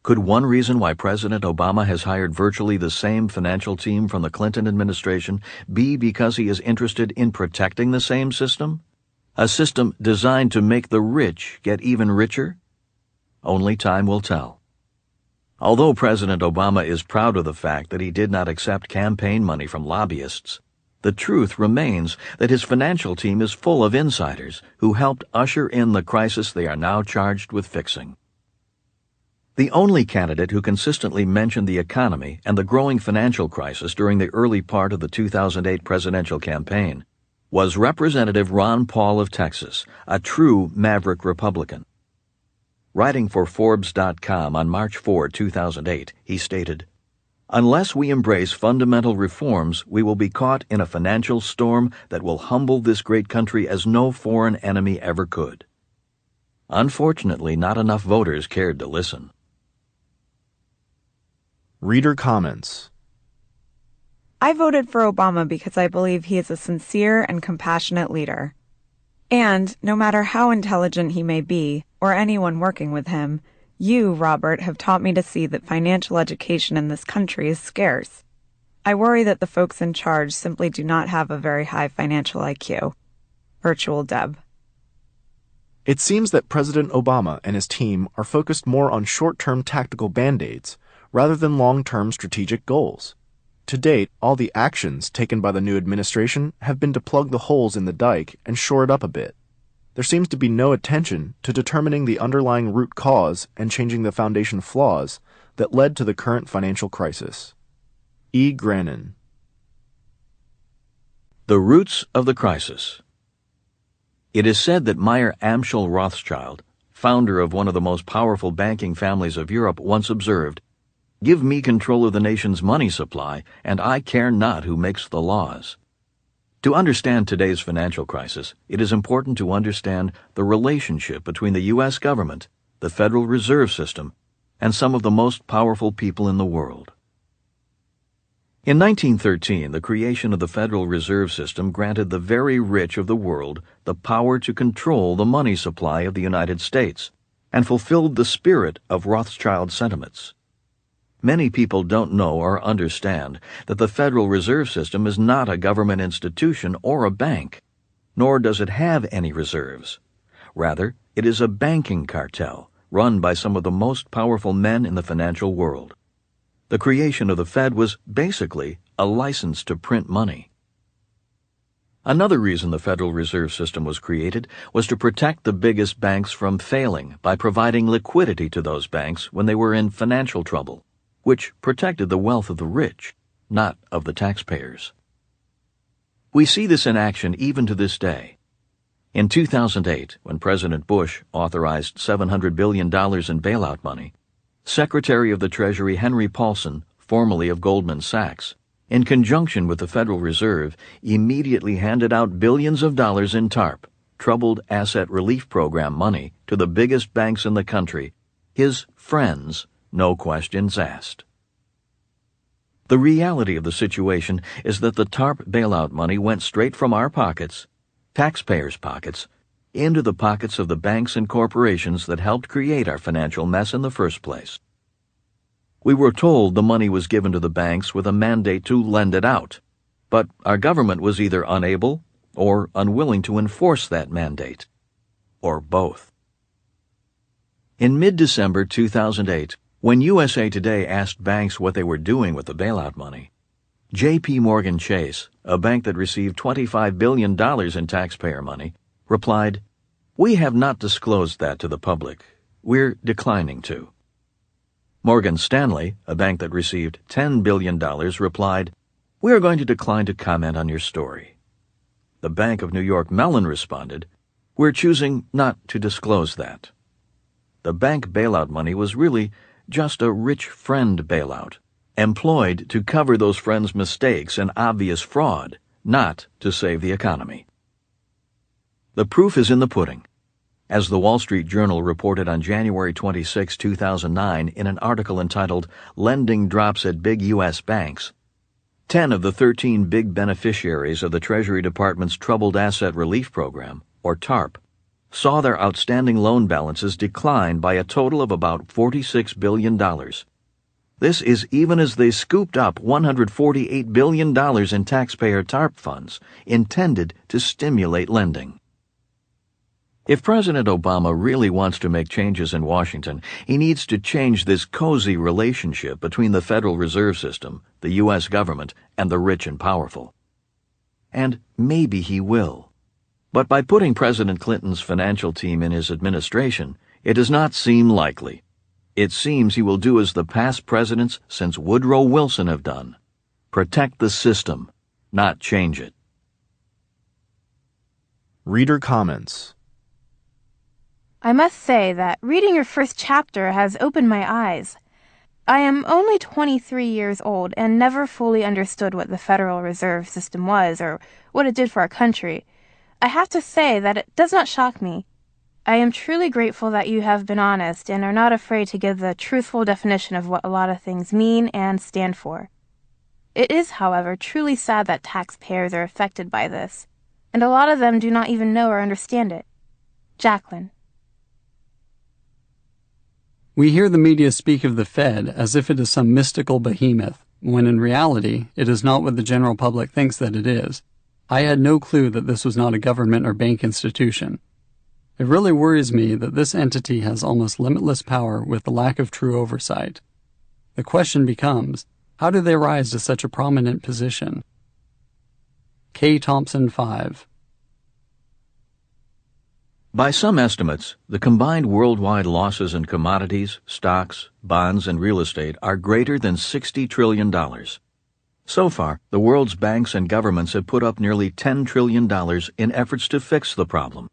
Could one reason why President Obama has hired virtually the same financial team from the Clinton administration be because he is interested in protecting the same system? A system designed to make the rich get even richer? Only time will tell. Although President Obama is proud of the fact that he did not accept campaign money from lobbyists, the truth remains that his financial team is full of insiders who helped usher in the crisis they are now charged with fixing. The only candidate who consistently mentioned the economy and the growing financial crisis during the early part of the 2008 presidential campaign was Representative Ron Paul of Texas, a true maverick Republican. Writing for Forbes.com on March 4, 2008, he stated, "Unless we embrace fundamental reforms, we will be caught in a financial storm that will humble this great country as no foreign enemy ever could." Unfortunately, not enough voters cared to listen. Reader comments. I voted for Obama because I believe he is a sincere and compassionate leader. And, no matter how intelligent he may be, or anyone working with him, you, Robert, have taught me to see that financial education in this country is scarce. I worry that the folks in charge simply do not have a very high financial IQ. Virtual Deb. It seems that President Obama and his team are focused more on short-term tactical band-aids rather than long-term strategic goals. To date, all the actions taken by the new administration have been to plug the holes in the dike and shore it up a bit. There seems to be no attention to determining the underlying root cause and changing the foundation flaws that led to the current financial crisis. E. Grannon. The roots of the crisis. It is said that Meyer Amschel Rothschild, founder of one of the most powerful banking families of Europe, once observed, "Give me control of the nation's money supply, and I care not who makes the laws." To understand today's financial crisis, it is important to understand the relationship between the U.S. government, the Federal Reserve System, and some of the most powerful people in the world. In 1913, the creation of the Federal Reserve System granted the very rich of the world the power to control the money supply of the United States, and fulfilled the spirit of Rothschild sentiments. Many people don't know or understand that the Federal Reserve System is not a government institution or a bank, nor does it have any reserves. Rather, it is a banking cartel run by some of the most powerful men in the financial world. The creation of the Fed was basically a license to print money. Another reason the Federal Reserve System was created was to protect the biggest banks from failing by providing liquidity to those banks when they were in financial trouble, which protected the wealth of the rich, not of the taxpayers. We see this in action even to this day. In 2008, when President Bush authorized $700 billion in bailout money, Secretary of the Treasury Henry Paulson, formerly of Goldman Sachs, in conjunction with the Federal Reserve, immediately handed out billions of dollars in TARP, Troubled Asset Relief Program money, to the biggest banks in the country, his friends, no questions asked. The reality of the situation is that the TARP bailout money went straight from our pockets, taxpayers' pockets, into the pockets of the banks and corporations that helped create our financial mess in the first place. We were told the money was given to the banks with a mandate to lend it out, but our government was either unable or unwilling to enforce that mandate, or both. In mid-December 2008, when USA Today asked banks what they were doing with the bailout money, J.P. Morgan Chase, a bank that received $25 billion in taxpayer money, replied, "We have not disclosed that to the public. We're declining to." Morgan Stanley, a bank that received $10 billion, replied, "We are going to decline to comment on your story." The Bank of New York Mellon responded, "We're choosing not to disclose that." The bank bailout money was really just a rich friend bailout, employed to cover those friends' mistakes and obvious fraud, not to save the economy. The proof is in the pudding. As the Wall Street Journal reported on January 26, 2009 in an article entitled "Lending Drops at Big U.S. Banks," 10 of the 13 big beneficiaries of the Treasury Department's Troubled Asset Relief Program, or TARP, saw their outstanding loan balances decline by a total of about $46 billion. This is even as they scooped up $148 billion in taxpayer TARP funds intended to stimulate lending. If President Obama really wants to make changes in Washington, he needs to change this cozy relationship between the Federal Reserve System, the U.S. government, and the rich and powerful. And maybe he will. But by putting President Clinton's financial team in his administration, it does not seem likely. It seems he will do as the past presidents since Woodrow Wilson have done: protect the system, not change it. Reader comments. I must say that reading your first chapter has opened my eyes. I am only 23 years old and never fully understood what the Federal Reserve System was or what it did for our country. I have to say that it does not shock me. I am truly grateful that you have been honest and are not afraid to give the truthful definition of what a lot of things mean and stand for. It is, however, truly sad that taxpayers are affected by this, and a lot of them do not even know or understand it. Jacqueline. We hear the media speak of the Fed as if it is some mystical behemoth, when in reality it is not what the general public thinks that it is. I had no clue that this was not a government or bank institution. It really worries me that this entity has almost limitless power with the lack of true oversight. The question becomes, how do they rise to such a prominent position? K. Thompson 5. By some estimates, the combined worldwide losses in commodities, stocks, bonds, and real estate are greater than $60 trillion. So far, the world's banks and governments have put up nearly $10 trillion in efforts to fix the problem.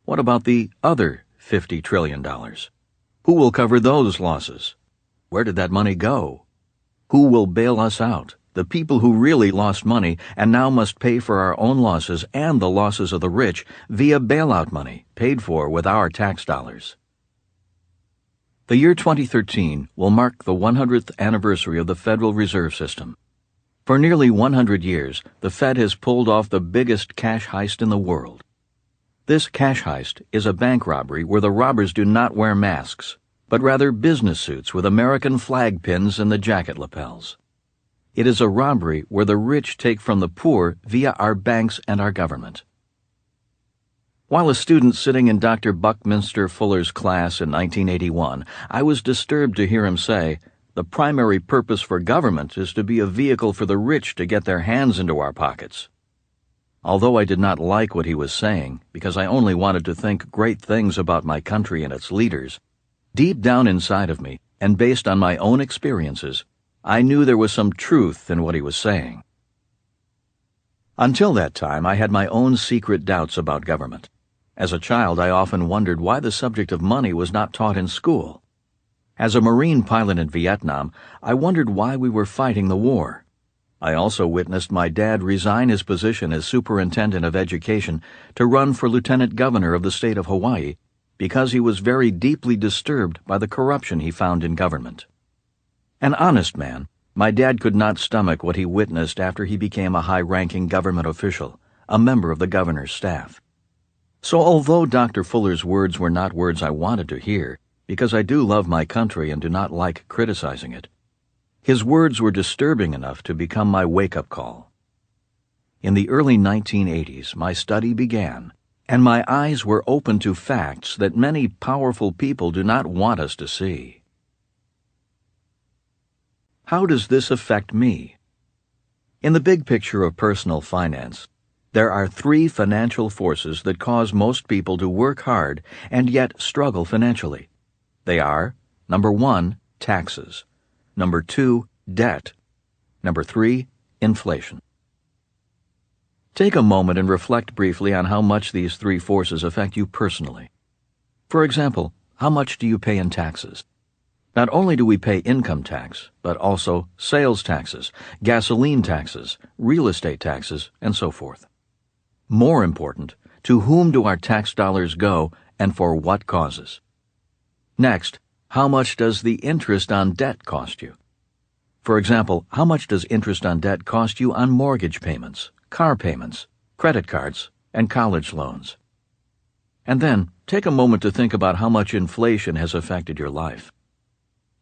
What about the other $50 trillion? Who will cover those losses? Where did that money go? Who will bail us out, the people who really lost money and now must pay for our own losses and the losses of the rich via bailout money paid for with our tax dollars? The year 2013 will mark the 100th anniversary of the Federal Reserve System. For nearly 100 years, the Fed has pulled off the biggest cash heist in the world. This cash heist is a bank robbery where the robbers do not wear masks, but rather business suits with American flag pins in the jacket lapels. It is a robbery where the rich take from the poor via our banks and our government. While a student sitting in Dr. Buckminster Fuller's class in 1981, I was disturbed to hear him say, "The primary purpose for government is to be a vehicle for the rich to get their hands into our pockets." Although I did not like what he was saying, because I only wanted to think great things about my country and its leaders, deep down inside of me, and based on my own experiences, I knew there was some truth in what he was saying. Until that time, I had my own secret doubts about government. As a child, I often wondered why the subject of money was not taught in school. As a Marine pilot in Vietnam, I wondered why we were fighting the war. I also witnessed my dad resign his position as superintendent of education to run for lieutenant governor of the state of Hawaii because he was very deeply disturbed by the corruption he found in government. An honest man, my dad could not stomach what he witnessed after he became a high-ranking government official, a member of the governor's staff. So although Dr. Fuller's words were not words I wanted to hear, because I do love my country and do not like criticizing it, his words were disturbing enough to become my wake-up call. In the early 1980s, my study began, and my eyes were open to facts that many powerful people do not want us to see. How does this affect me? In the big picture of personal finance, there are three financial forces that cause most people to work hard and yet struggle financially. They are, number one, taxes. Number 2, debt. Number 3, inflation. Take a moment and reflect briefly on how much these three forces affect you personally. For example, how much do you pay in taxes? Not only do we pay income tax, but also sales taxes, gasoline taxes, real estate taxes, and so forth. More important, to whom do our tax dollars go and for what causes? Next, how much does the interest on debt cost you? For example, how much does interest on debt cost you on mortgage payments, car payments, credit cards, and college loans? And then, take a moment to think about how much inflation has affected your life.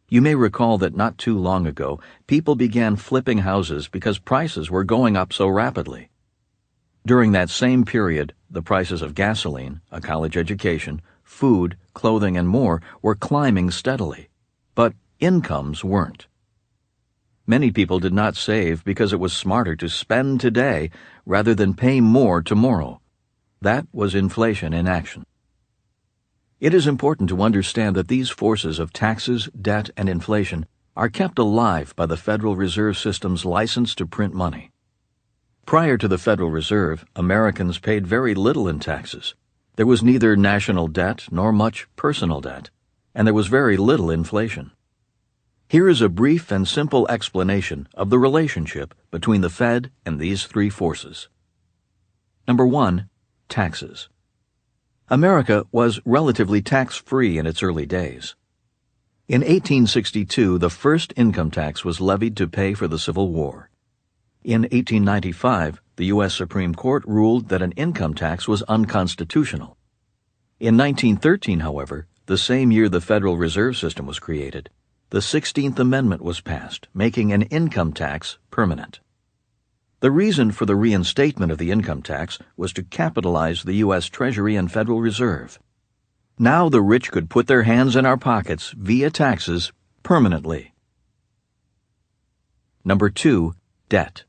You may recall that not too long ago, people began flipping houses because prices were going up so rapidly. During that same period, the prices of gasoline, a college education, food, clothing, and more were climbing steadily, but incomes weren't. Many people did not save because it was smarter to spend today rather than pay more tomorrow. That was inflation in action. It is important to understand that these forces of taxes, debt, and inflation are kept alive by the Federal Reserve System's license to print money. Prior to the Federal Reserve, Americans paid very little in taxes. There was neither national debt nor much personal debt, and there was very little inflation. Here is a brief and simple explanation of the relationship between the Fed and these three forces. Number 1, taxes. America was relatively tax-free in its early days. In 1862, the first income tax was levied to pay for the Civil War. In 1895, the U.S. Supreme Court ruled that an income tax was unconstitutional. In 1913, however, the same year the Federal Reserve System was created, the 16th Amendment was passed, making an income tax permanent. The reason for the reinstatement of the income tax was to capitalize the U.S. Treasury and Federal Reserve. Now the rich could put their hands in our pockets via taxes permanently. Number 2, debt.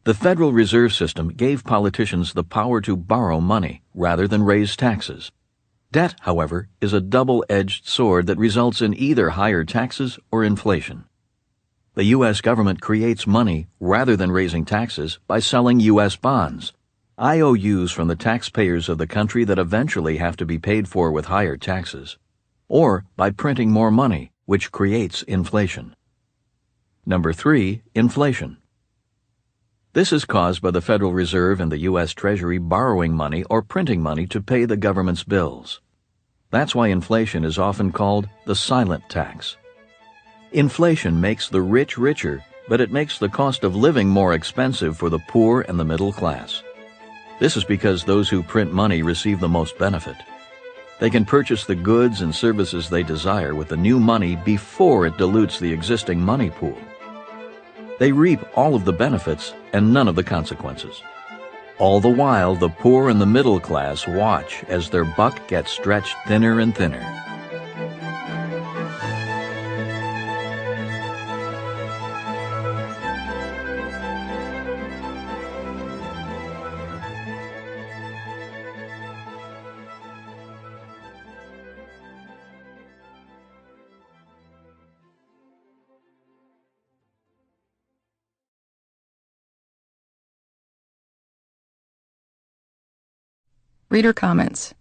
The Federal Reserve System gave politicians the power to borrow money rather than raise taxes. Debt, however, is a double-edged sword that results in either higher taxes or inflation. The U.S. government creates money rather than raising taxes by selling U.S. bonds, IOUs from the taxpayers of the country that eventually have to be paid for with higher taxes, or by printing more money, which creates inflation. Number 3, inflation. This is caused by the Federal Reserve and the U.S. Treasury borrowing money or printing money to pay the government's bills. That's why inflation is often called the silent tax. Inflation makes the rich richer, but it makes the cost of living more expensive for the poor and the middle class. This is because those who print money receive the most benefit. They can purchase the goods and services they desire with the new money before it dilutes the existing money pool. They reap all of the benefits and none of the consequences. All the while, the poor and the middle class watch as their buck gets stretched thinner and thinner. Reader comments.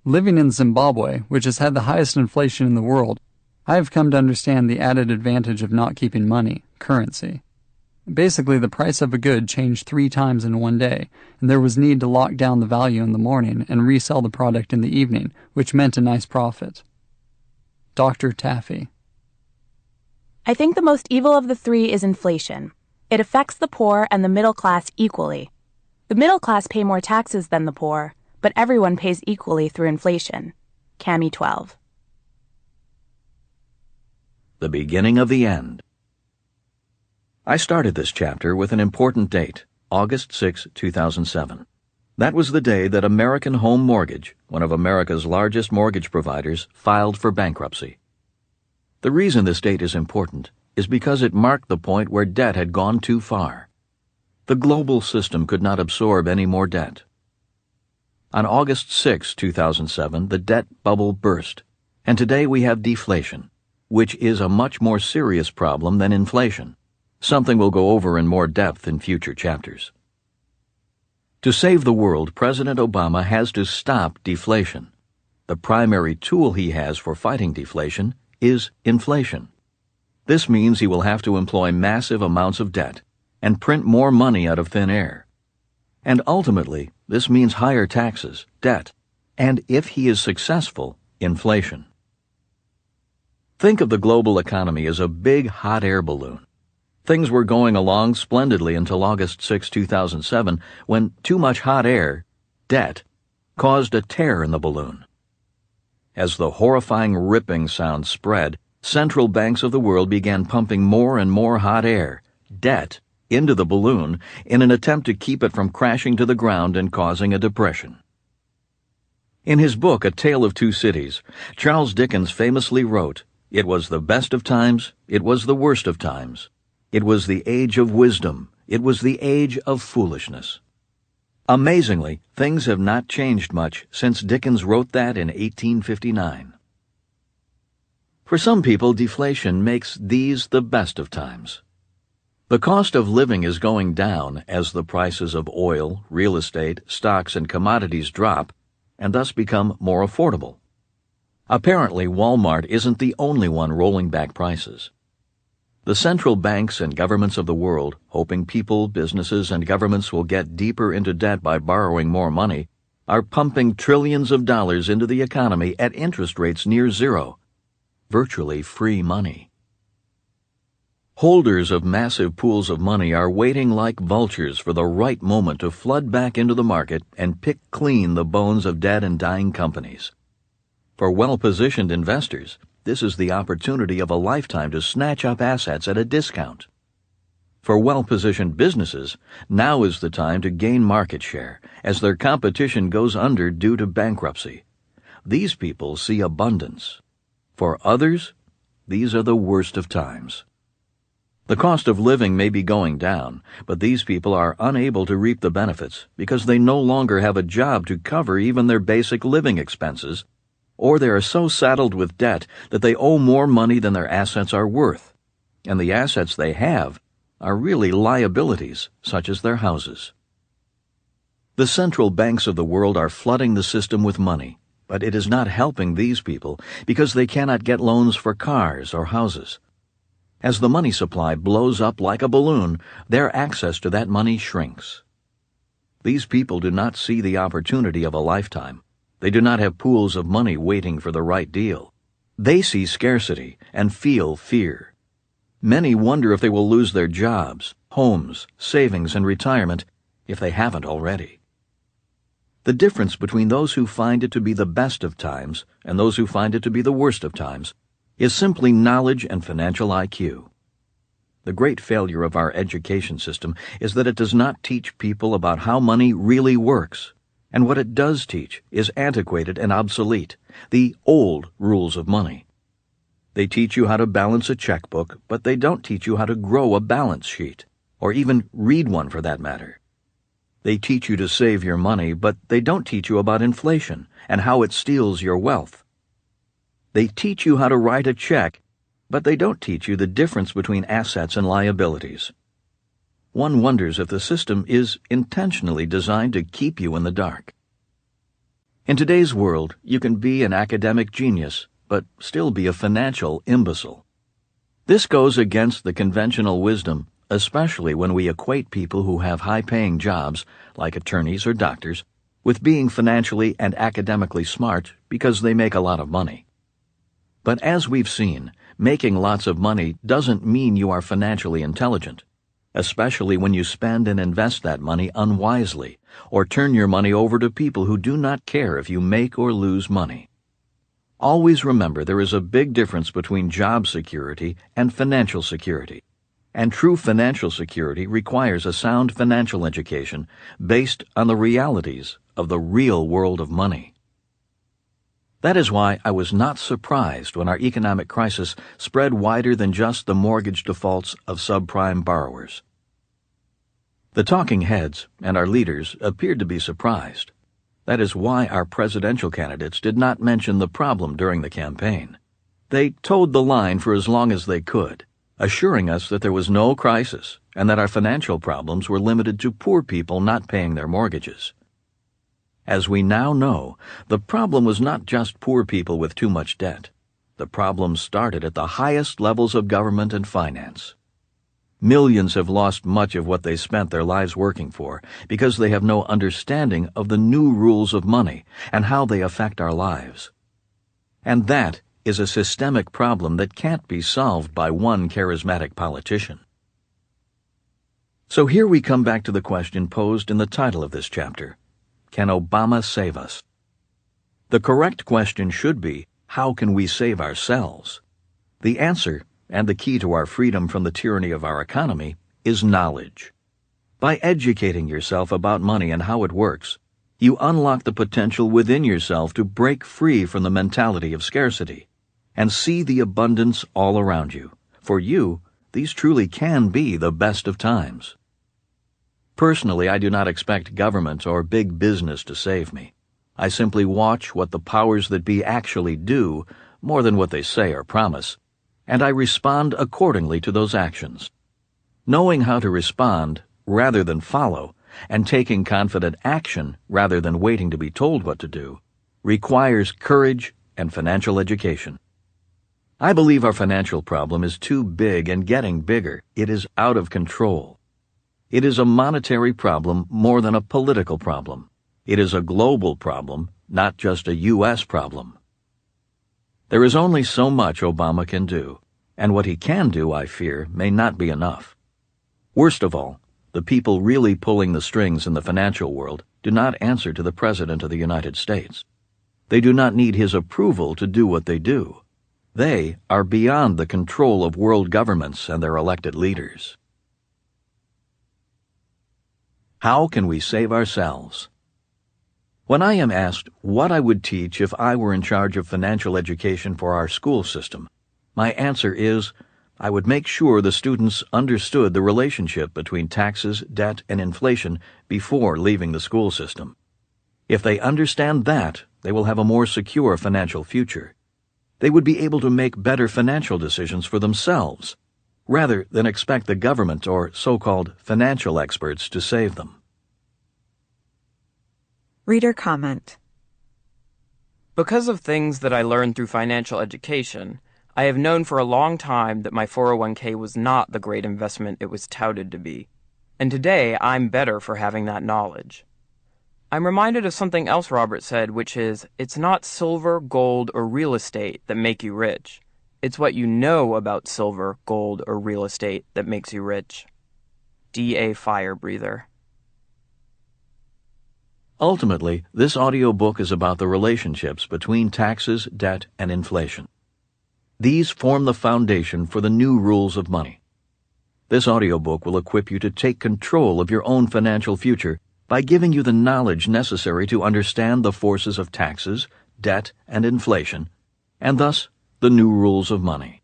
Living in Zimbabwe, which has had the highest inflation in the world, I have come to understand the added advantage of not keeping money, currency. Basically, the price of a good changed 3 times in one day, and there was need to lock down the value in the morning and resell the product in the evening, which meant a nice profit. Dr. Taffy. I think the most evil of the three is inflation. It affects the poor and the middle class equally. The middle class pay more taxes than the poor, but everyone pays equally through inflation. Cami 12. The beginning of the end. I started this chapter with an important date, August 6, 2007. That was the day that American Home Mortgage, one of America's largest mortgage providers, filed for bankruptcy. The reason this date is important is because it marked the point where debt had gone too far. The global system could not absorb any more debt. On August 6, 2007, the debt bubble burst, and today we have deflation. which is a much more serious problem than inflation, something we'll go over in more depth in future chapters. To save the world, President Obama has to stop deflation. The primary tool he has for fighting deflation is inflation. This means he will have to employ massive amounts of debt and print more money out of thin air. And ultimately, this means higher taxes, debt, and if he is successful, inflation. Think of the global economy as a big hot air balloon. Things were going along splendidly until August 6, 2007, when too much hot air, debt, caused a tear in the balloon. As the horrifying ripping sound spread, central banks of the world began pumping more and more hot air, debt, into the balloon in an attempt to keep it from crashing to the ground and causing a depression. In his book, A Tale of Two Cities, Charles Dickens famously wrote, "It was the best of times, it was the worst of times. It was the age of wisdom, it was the age of foolishness." Amazingly, things have not changed much since Dickens wrote that in 1859. For some people, deflation makes these the best of times. The cost of living is going down as the prices of oil, real estate, stocks, and commodities drop, and thus become more affordable. Apparently, Walmart isn't the only one rolling back prices. The central banks and governments of the world, hoping people, businesses, and governments will get deeper into debt by borrowing more money, are pumping trillions of dollars into the economy at interest rates near zero, virtually free money. Holders of massive pools of money are waiting like vultures for the right moment to flood back into the market and pick clean the bones of dead and dying companies. For well-positioned investors, this is the opportunity of a lifetime to snatch up assets at a discount. For well-positioned businesses, now is the time to gain market share as their competition goes under due to bankruptcy. These people see abundance. For others, these are the worst of times. The cost of living may be going down, but these people are unable to reap the benefits because they no longer have a job to cover even their basic living expenses, or they are so saddled with debt that they owe more money than their assets are worth, and the assets they have are really liabilities, such as their houses. The central banks of the world are flooding the system with money, but it is not helping these people because they cannot get loans for cars or houses. As the money supply blows up like a balloon, their access to that money shrinks. These people do not see the opportunity of a lifetime. They do not have pools of money waiting for the right deal. They see scarcity and feel fear. Many wonder if they will lose their jobs, homes, savings, and retirement if they haven't already. The difference between those who find it to be the best of times and those who find it to be the worst of times is simply knowledge and financial IQ. The great failure of our education system is that it does not teach people about how money really works, and what it does teach is antiquated and obsolete, the old rules of money. They teach you how to balance a checkbook, but they don't teach you how to grow a balance sheet, or even read one for that matter. They teach you to save your money, but they don't teach you about inflation and how it steals your wealth. They teach you how to write a check, but they don't teach you the difference between assets and liabilities. One wonders if the system is intentionally designed to keep you in the dark. In today's world, you can be an academic genius, but still be a financial imbecile. This goes against the conventional wisdom, especially when we equate people who have high-paying jobs, like attorneys or doctors, with being financially and academically smart because they make a lot of money. But as we've seen, making lots of money doesn't mean you are financially intelligent, especially when you spend and invest that money unwisely or turn your money over to people who do not care if you make or lose money. Always remember there is a big difference between job security and financial security, and true financial security requires a sound financial education based on the realities of the real world of money. That is why I was not surprised when our economic crisis spread wider than just the mortgage defaults of subprime borrowers. The talking heads and our leaders appeared to be surprised. That is why our presidential candidates did not mention the problem during the campaign. They towed the line for as long as they could, assuring us that there was no crisis and that our financial problems were limited to poor people not paying their mortgages. As we now know, the problem was not just poor people with too much debt. The problem started at the highest levels of government and finance. Millions have lost much of what they spent their lives working for because they have no understanding of the new rules of money and how they affect our lives. And that is a systemic problem that can't be solved by one charismatic politician. So here we come back to the question posed in the title of this chapter: Can Obama save us? The correct question should be, how can we save ourselves? The answer, and the key to our freedom from the tyranny of our economy, is knowledge. By educating yourself about money and how it works, you unlock the potential within yourself to break free from the mentality of scarcity and see the abundance all around you. For you, these truly can be the best of times. Personally, I do not expect government or big business to save me. I simply watch what the powers that be actually do, more than what they say or promise, and I respond accordingly to those actions. Knowing how to respond rather than follow, and taking confident action rather than waiting to be told what to do, requires courage and financial education. I believe our financial problem is too big and getting bigger. It is out of control. It is a monetary problem more than a political problem. It is a global problem, not just a U.S. problem. There is only so much Obama can do, and what he can do, I fear, may not be enough. Worst of all, the people really pulling the strings in the financial world do not answer to the President of the United States. They do not need his approval to do what they do. They are beyond the control of world governments and their elected leaders. How can we save ourselves? When I am asked what I would teach if I were in charge of financial education for our school system, my answer is, I would make sure the students understood the relationship between taxes, debt, and inflation before leaving the school system. If they understand that, they will have a more secure financial future. They would be able to make better financial decisions for themselves, rather than expect the government or so-called financial experts to save them. Reader comment. Because of things that I learned through financial education, I have known for a long time that my 401k was not the great investment it was touted to be, and today I'm better for having that knowledge. I'm reminded of something else Robert said, which is, it's not silver, gold, or real estate that make you rich. It's what you know about silver, gold, or real estate that makes you rich. D.A. Firebreather. Ultimately, this audiobook is about the relationships between taxes, debt, and inflation. These form the foundation for the new rules of money. This audiobook will equip you to take control of your own financial future by giving you the knowledge necessary to understand the forces of taxes, debt, and inflation, and thus the new rules of money.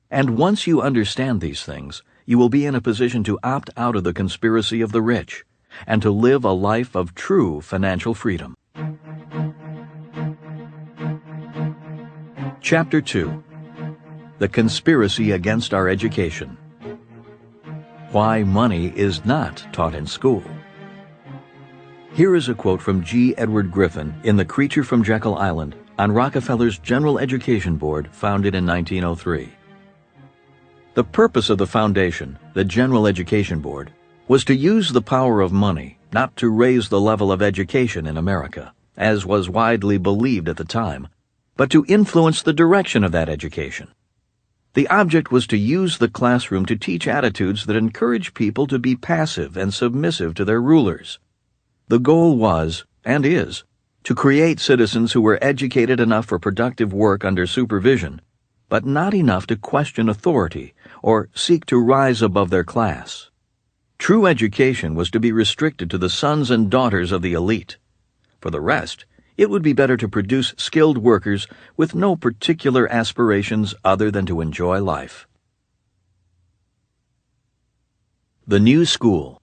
And once you understand these things, you will be in a position to opt out of the conspiracy of the rich and to live a life of true financial freedom. Chapter 2: The Conspiracy Against Our Education. Why Money is Not Taught in School. Here is a quote from G. Edward Griffin in The Creature from Jekyll Island on Rockefeller's General Education Board, founded in 1903. The purpose of the foundation, the General Education Board, was to use the power of money not to raise the level of education in America, as was widely believed at the time, but to influence the direction of that education. The object was to use the classroom to teach attitudes that encourage people to be passive and submissive to their rulers. The goal was, and is, to create citizens who were educated enough for productive work under supervision, but not enough to question authority or seek to rise above their class. True education was to be restricted to the sons and daughters of the elite. For the rest, it would be better to produce skilled workers with no particular aspirations other than to enjoy life. The New School.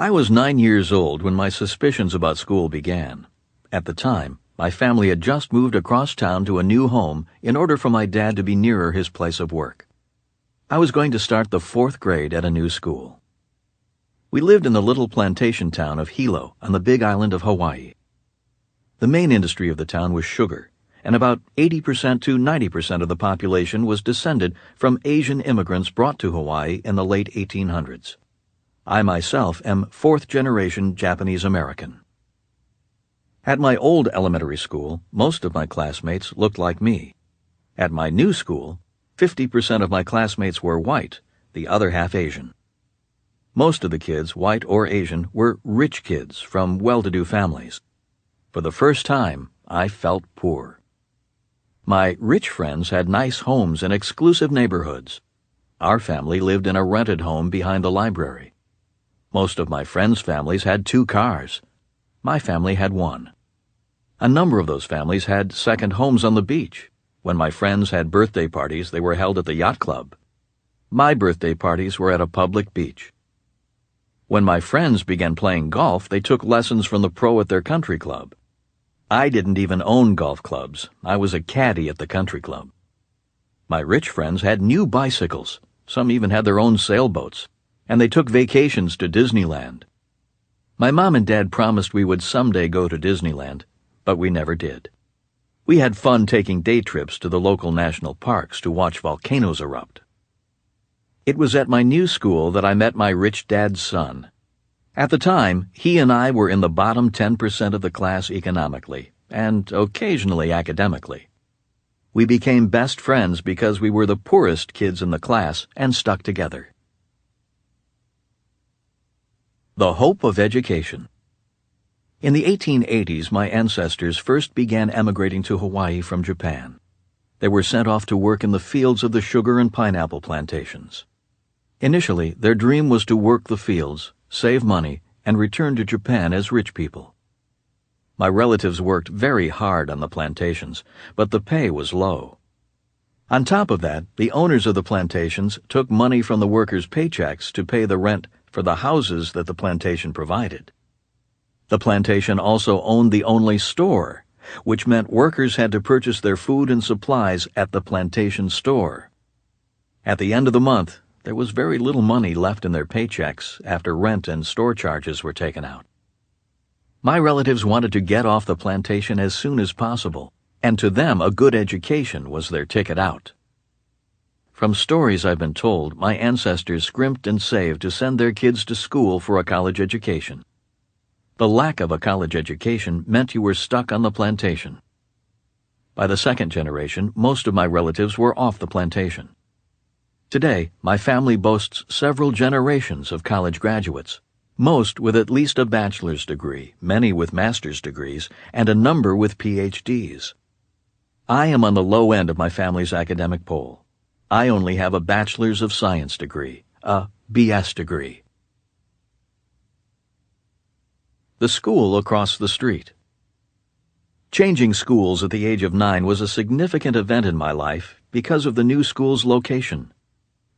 I was 9 years old when my suspicions about school began. At the time, My family had just moved across town to a new home in order for my dad to be nearer his place of work. I was going to start the 4th grade at a new school. We lived in the little plantation town of Hilo on the Big Island of Hawaii. The main industry of the town was sugar, and about 80% to 90% of the population was descended from Asian immigrants brought to Hawaii in the late 1800s. I myself am 4th-generation Japanese American. At my old elementary school, most of my classmates looked like me. At my new school, 50% of my classmates were white, the other half Asian. Most of the kids, white or Asian, were rich kids from well-to-do families. For the first time, I felt poor. My rich friends had nice homes in exclusive neighborhoods. Our family lived in a rented home behind the library. Most of my friends' families had 2 cars. My family had 1. A number of those families had second homes on the beach. When my friends had birthday parties, they were held at the yacht club. My birthday parties were at a public beach. When my friends began playing golf, they took lessons from the pro at their country club. I didn't even own golf clubs. I was a caddy at the country club. My rich friends had new bicycles. Some even had their own sailboats. And they took vacations to Disneyland. My mom and dad promised we would someday go to Disneyland, but we never did. We had fun taking day trips to the local national parks to watch volcanoes erupt. It was at my new school that I met my rich dad's son. At the time, he and I were in the bottom 10% of the class economically, and occasionally academically. We became best friends because we were the poorest kids in the class and stuck together. The Hope of Education. In the 1880s, my ancestors first began emigrating to Hawaii from Japan. They were sent off to work in the fields of the sugar and pineapple plantations. Initially, their dream was to work the fields, save money, and return to Japan as rich people. My relatives worked very hard on the plantations, but the pay was low. On top of that, the owners of the plantations took money from the workers' paychecks to pay the rent for the houses that the plantation provided. The plantation also owned the only store, which meant workers had to purchase their food and supplies at the plantation store. At the end of the month, there was very little money left in their paychecks after rent and store charges were taken out. My relatives wanted to get off the plantation as soon as possible, and to them a good education was their ticket out. From stories I've been told, my ancestors scrimped and saved to send their kids to school for a college education. The lack of a college education meant you were stuck on the plantation. By the 2nd generation, most of my relatives were off the plantation. Today, my family boasts several generations of college graduates, most with at least a bachelor's degree, many with master's degrees, and a number with PhDs. I am on the low end of my family's academic poll. I only have a bachelor's of science degree, a BS degree. The school across the street. Changing schools at the age of 9 was a significant event in my life because of the new school's location.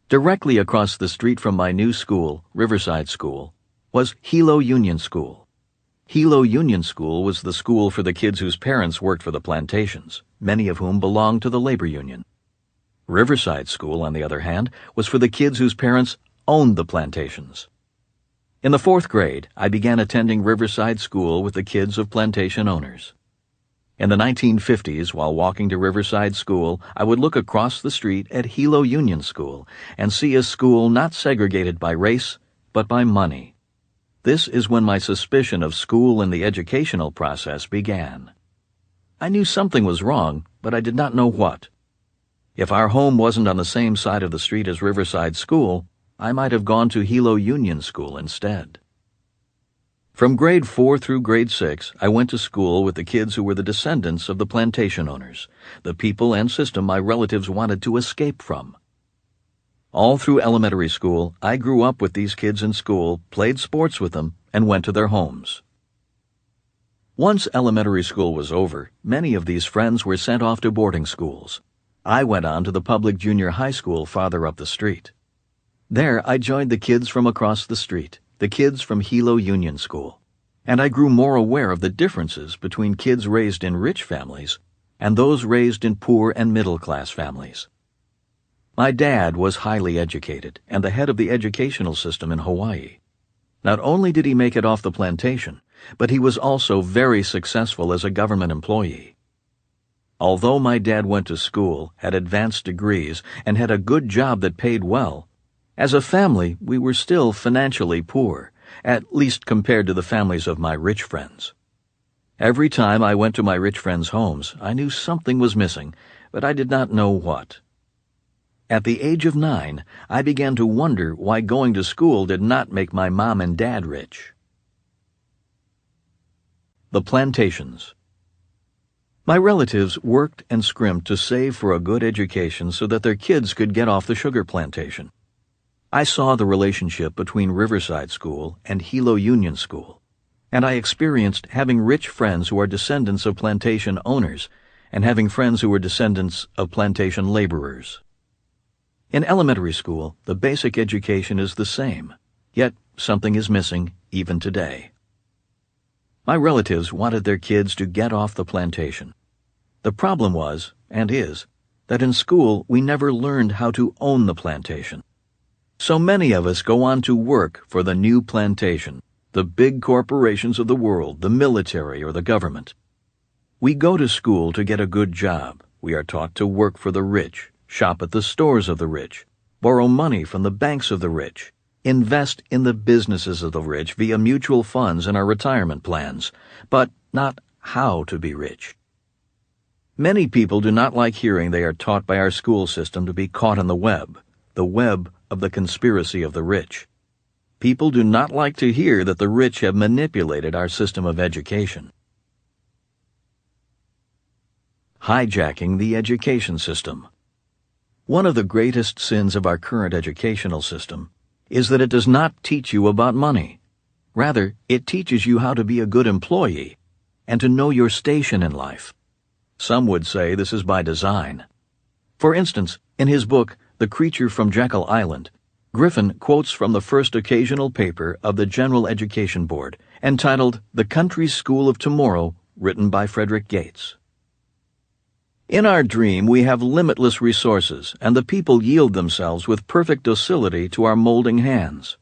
Directly across the street from my new school, Riverside School, was Hilo Union School. Hilo Union School was the school for the kids whose parents worked for the plantations, many of whom belonged to the labor union. Riverside School, on the other hand, was for the kids whose parents owned the plantations. In the 4th grade, I began attending Riverside School with the kids of plantation owners. In the 1950s, while walking to Riverside School, I would look across the street at Hilo Union School and see a school not segregated by race, but by money. This is when my suspicion of school and the educational process began. I knew something was wrong, but I did not know what. If our home wasn't on the same side of the street as Riverside School, I might have gone to Hilo Union School instead. From grade 4 through grade 6, I went to school with the kids who were the descendants of the plantation owners, the people and system my relatives wanted to escape from. All through elementary school, I grew up with these kids in school, played sports with them, and went to their homes. Once elementary school was over, many of these friends were sent off to boarding schools. I went on to the public junior high school farther up the street. There, I joined the kids from across the street, the kids from Hilo Union School. and I grew more aware of the differences between kids raised in rich families and those raised in poor and middle-class families. My dad was highly educated and the head of the educational system in Hawaii. Not only did he make it off the plantation, but he was also very successful as a government employee. Although my dad went to school, had advanced degrees, and had a good job that paid well, as a family we were still financially poor, at least compared to the families of my rich friends. Every time I went to my rich friends' homes, I knew something was missing, but I did not know what. At the age of 9, I began to wonder why going to school did not make my mom and dad rich. The plantations. My relatives worked and scrimped to save for a good education so that their kids could get off the sugar plantation. I saw the relationship between Riverside School and Hilo Union School, and I experienced having rich friends who are descendants of plantation owners and having friends who were descendants of plantation laborers. In elementary school, the basic education is the same, yet something is missing even today. My relatives wanted their kids to get off the plantation. The problem was, and is, that in school we never learned how to own the plantation. So many of us go on to work for the new plantation, the big corporations of the world, the military, or the government. We go to school to get a good job. We are taught to work for the rich, shop at the stores of the rich, borrow money from the banks of the rich, invest in the businesses of the rich via mutual funds and our retirement plans, but not how to be rich. Many people do not like hearing they are taught by our school system to be caught in the web of the conspiracy of the rich. People do not like to hear that the rich have manipulated our system of education. Hijacking the education system. One of the greatest sins of our current educational system is that it does not teach you about money. Rather, it teaches you how to be a good employee and to know your station in life. Some would say this is by design. For instance, in his book, The Creature from Jekyll Island, Griffin quotes from the first occasional paper of the General Education Board, entitled The Country's School of Tomorrow, written by Frederick Gates. In our dream, we have limitless resources, and the people yield themselves with perfect docility to our molding hands.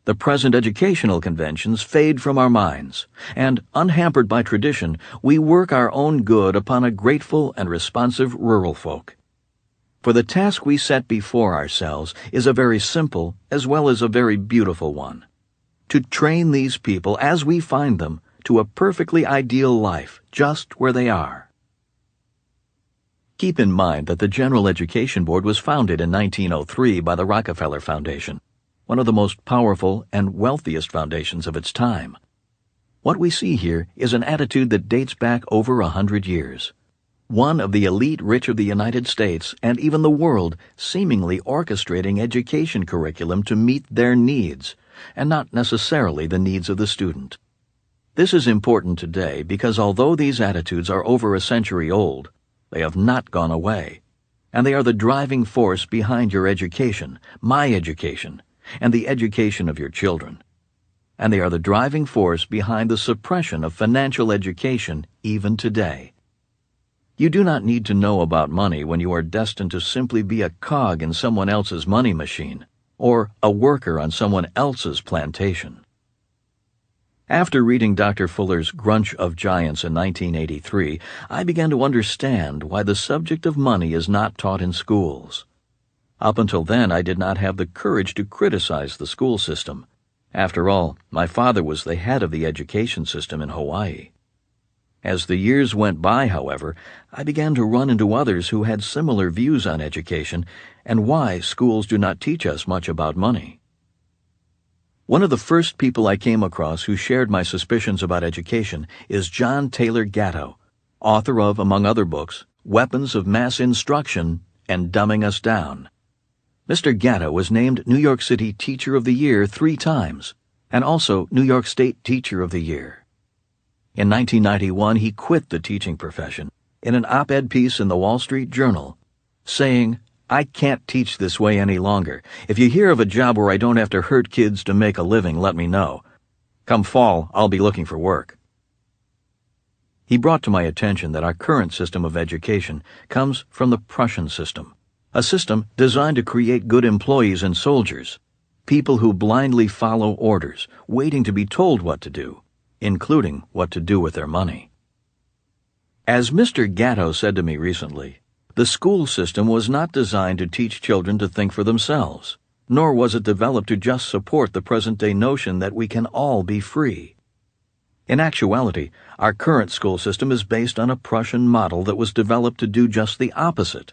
The present educational conventions fade from our minds, and, unhampered by tradition, we work our own good upon a grateful and responsive rural folk. For the task we set before ourselves is a very simple as well as a very beautiful one: to train these people as we find them to a perfectly ideal life just where they are. Keep in mind that the General Education Board was founded in 1903 by the Rockefeller Foundation, one of the most powerful and wealthiest foundations of its time. What we see here is an attitude that dates back over 100 years. One of the elite rich of the United States and even the world seemingly orchestrating education curriculum to meet their needs, and not necessarily the needs of the student. This is important today because although these attitudes are over a century old, they have not gone away, and they are the driving force behind your education, my education, and the education of your children. And they are the driving force behind the suppression of financial education even today. You do not need to know about money when you are destined to simply be a cog in someone else's money machine, or a worker on someone else's plantation. After reading Dr. Fuller's Grunch of Giants in 1983, I began to understand why the subject of money is not taught in schools. Up until then, I did not have the courage to criticize the school system. After all, my father was the head of the education system in Hawaii. As the years went by, however, I began to run into others who had similar views on education and why schools do not teach us much about money. One of the first people I came across who shared my suspicions about education is John Taylor Gatto, author of, among other books, Weapons of Mass Instruction and Dumbing Us Down. Mr. Gatto was named New York City Teacher of the Year 3 times, and also New York State Teacher of the Year. In 1991, he quit the teaching profession in an op-ed piece in the Wall Street Journal, saying, "I can't teach this way any longer. If you hear of a job where I don't have to hurt kids to make a living, let me know. Come fall, I'll be looking for work. He brought to my attention that our current system of education comes from the Prussian system, a system designed to create good employees and soldiers, people who blindly follow orders, waiting to be told what to do, including what to do with their money. As Mr. Gatto said to me recently, the school system was not designed to teach children to think for themselves, nor was it developed to just support the present-day notion that we can all be free. In actuality, our current school system is based on a Prussian model that was developed to do just the opposite,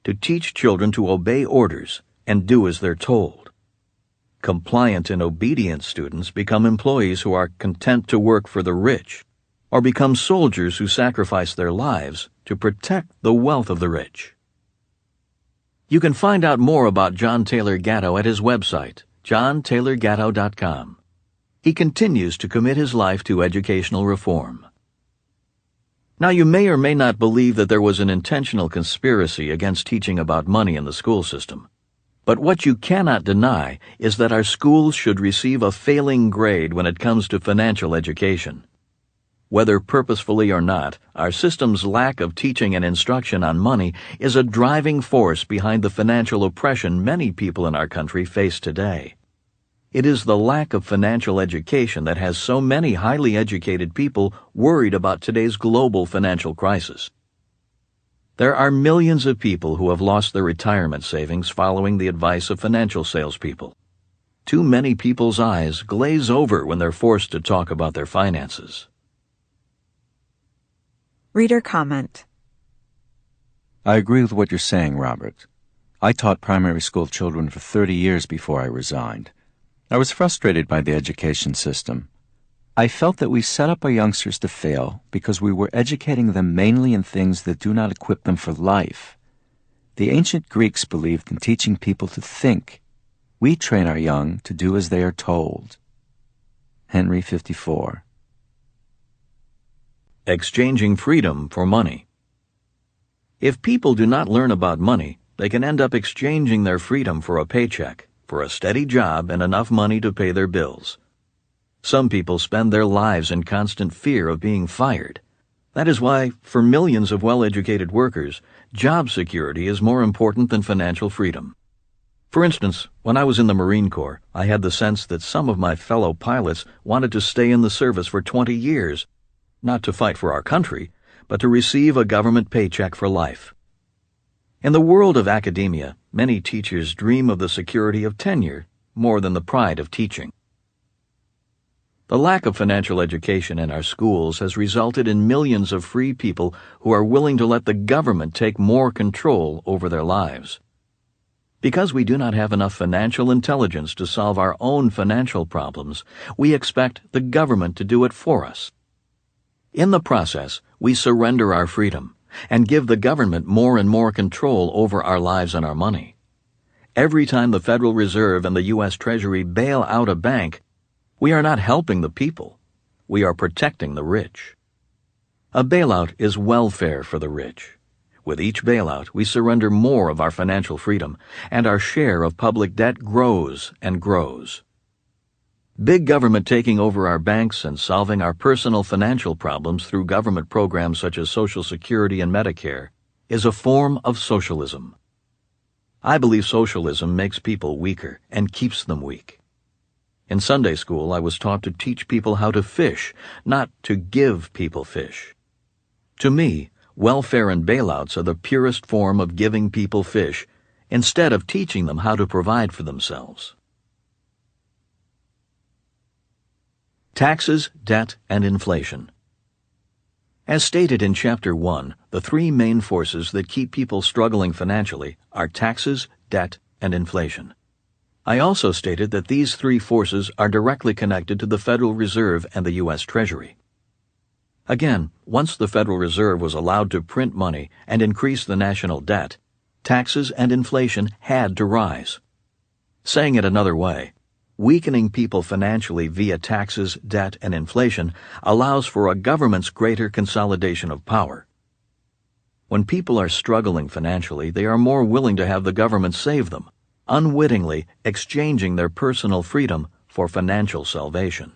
to teach children to obey orders and do as they're told. Compliant and obedient students become employees who are content to work for the rich, or become soldiers who sacrifice their lives to protect the wealth of the rich. You can find out more about John Taylor Gatto at his website, johntaylorgatto.com. He continues to commit his life to educational reform. Now, you may or may not believe that there was an intentional conspiracy against teaching about money in the school system. But what you cannot deny is that our schools should receive a failing grade when it comes to financial education. Whether purposefully or not, our system's lack of teaching and instruction on money is a driving force behind the financial oppression many people in our country face today. It is the lack of financial education that has so many highly educated people worried about today's global financial crisis. There are millions of people who have lost their retirement savings following the advice of financial salespeople. Too many people's eyes glaze over when they're forced to talk about their finances. Reader comment. I agree with what you're saying, Robert. I taught primary school children for 30 years before I resigned. I was frustrated by the education system. I felt that we set up our youngsters to fail because we were educating them mainly in things that do not equip them for life. The ancient Greeks believed in teaching people to think. We train our young to do as they are told. Henry 54. Exchanging freedom for money. If people do not learn about money, they can end up exchanging their freedom for a paycheck, for a steady job and enough money to pay their bills. Some people spend their lives in constant fear of being fired. That is why, for millions of well-educated workers, job security is more important than financial freedom. For instance, when I was in the Marine Corps, I had the sense that some of my fellow pilots wanted to stay in the service for 20 years, not to fight for our country, but to receive a government paycheck for life. In the world of academia, many teachers dream of the security of tenure more than the pride of teaching. The lack of financial education in our schools has resulted in millions of free people who are willing to let the government take more control over their lives. Because we do not have enough financial intelligence to solve our own financial problems, we expect the government to do it for us. In the process, we surrender our freedom and give the government more and more control over our lives and our money. Every time the Federal Reserve and the U.S. Treasury bail out a bank, we are not helping the people. We are protecting the rich. A bailout is welfare for the rich. With each bailout, we surrender more of our financial freedom, and our share of public debt grows and grows. Big government taking over our banks and solving our personal financial problems through government programs such as Social Security and Medicare is a form of socialism. I believe socialism makes people weaker and keeps them weak. In Sunday school, I was taught to teach people how to fish, not to give people fish. To me, welfare and bailouts are the purest form of giving people fish, instead of teaching them how to provide for themselves. Taxes, debt, and inflation. As stated in Chapter 1, the three main forces that keep people struggling financially are taxes, debt, and inflation. I also stated that these three forces are directly connected to the Federal Reserve and the U.S. Treasury. Again, once the Federal Reserve was allowed to print money and increase the national debt, taxes and inflation had to rise. Saying it another way, weakening people financially via taxes, debt, and inflation allows for a government's greater consolidation of power. When people are struggling financially, they are more willing to have the government save them, unwittingly exchanging their personal freedom for financial salvation.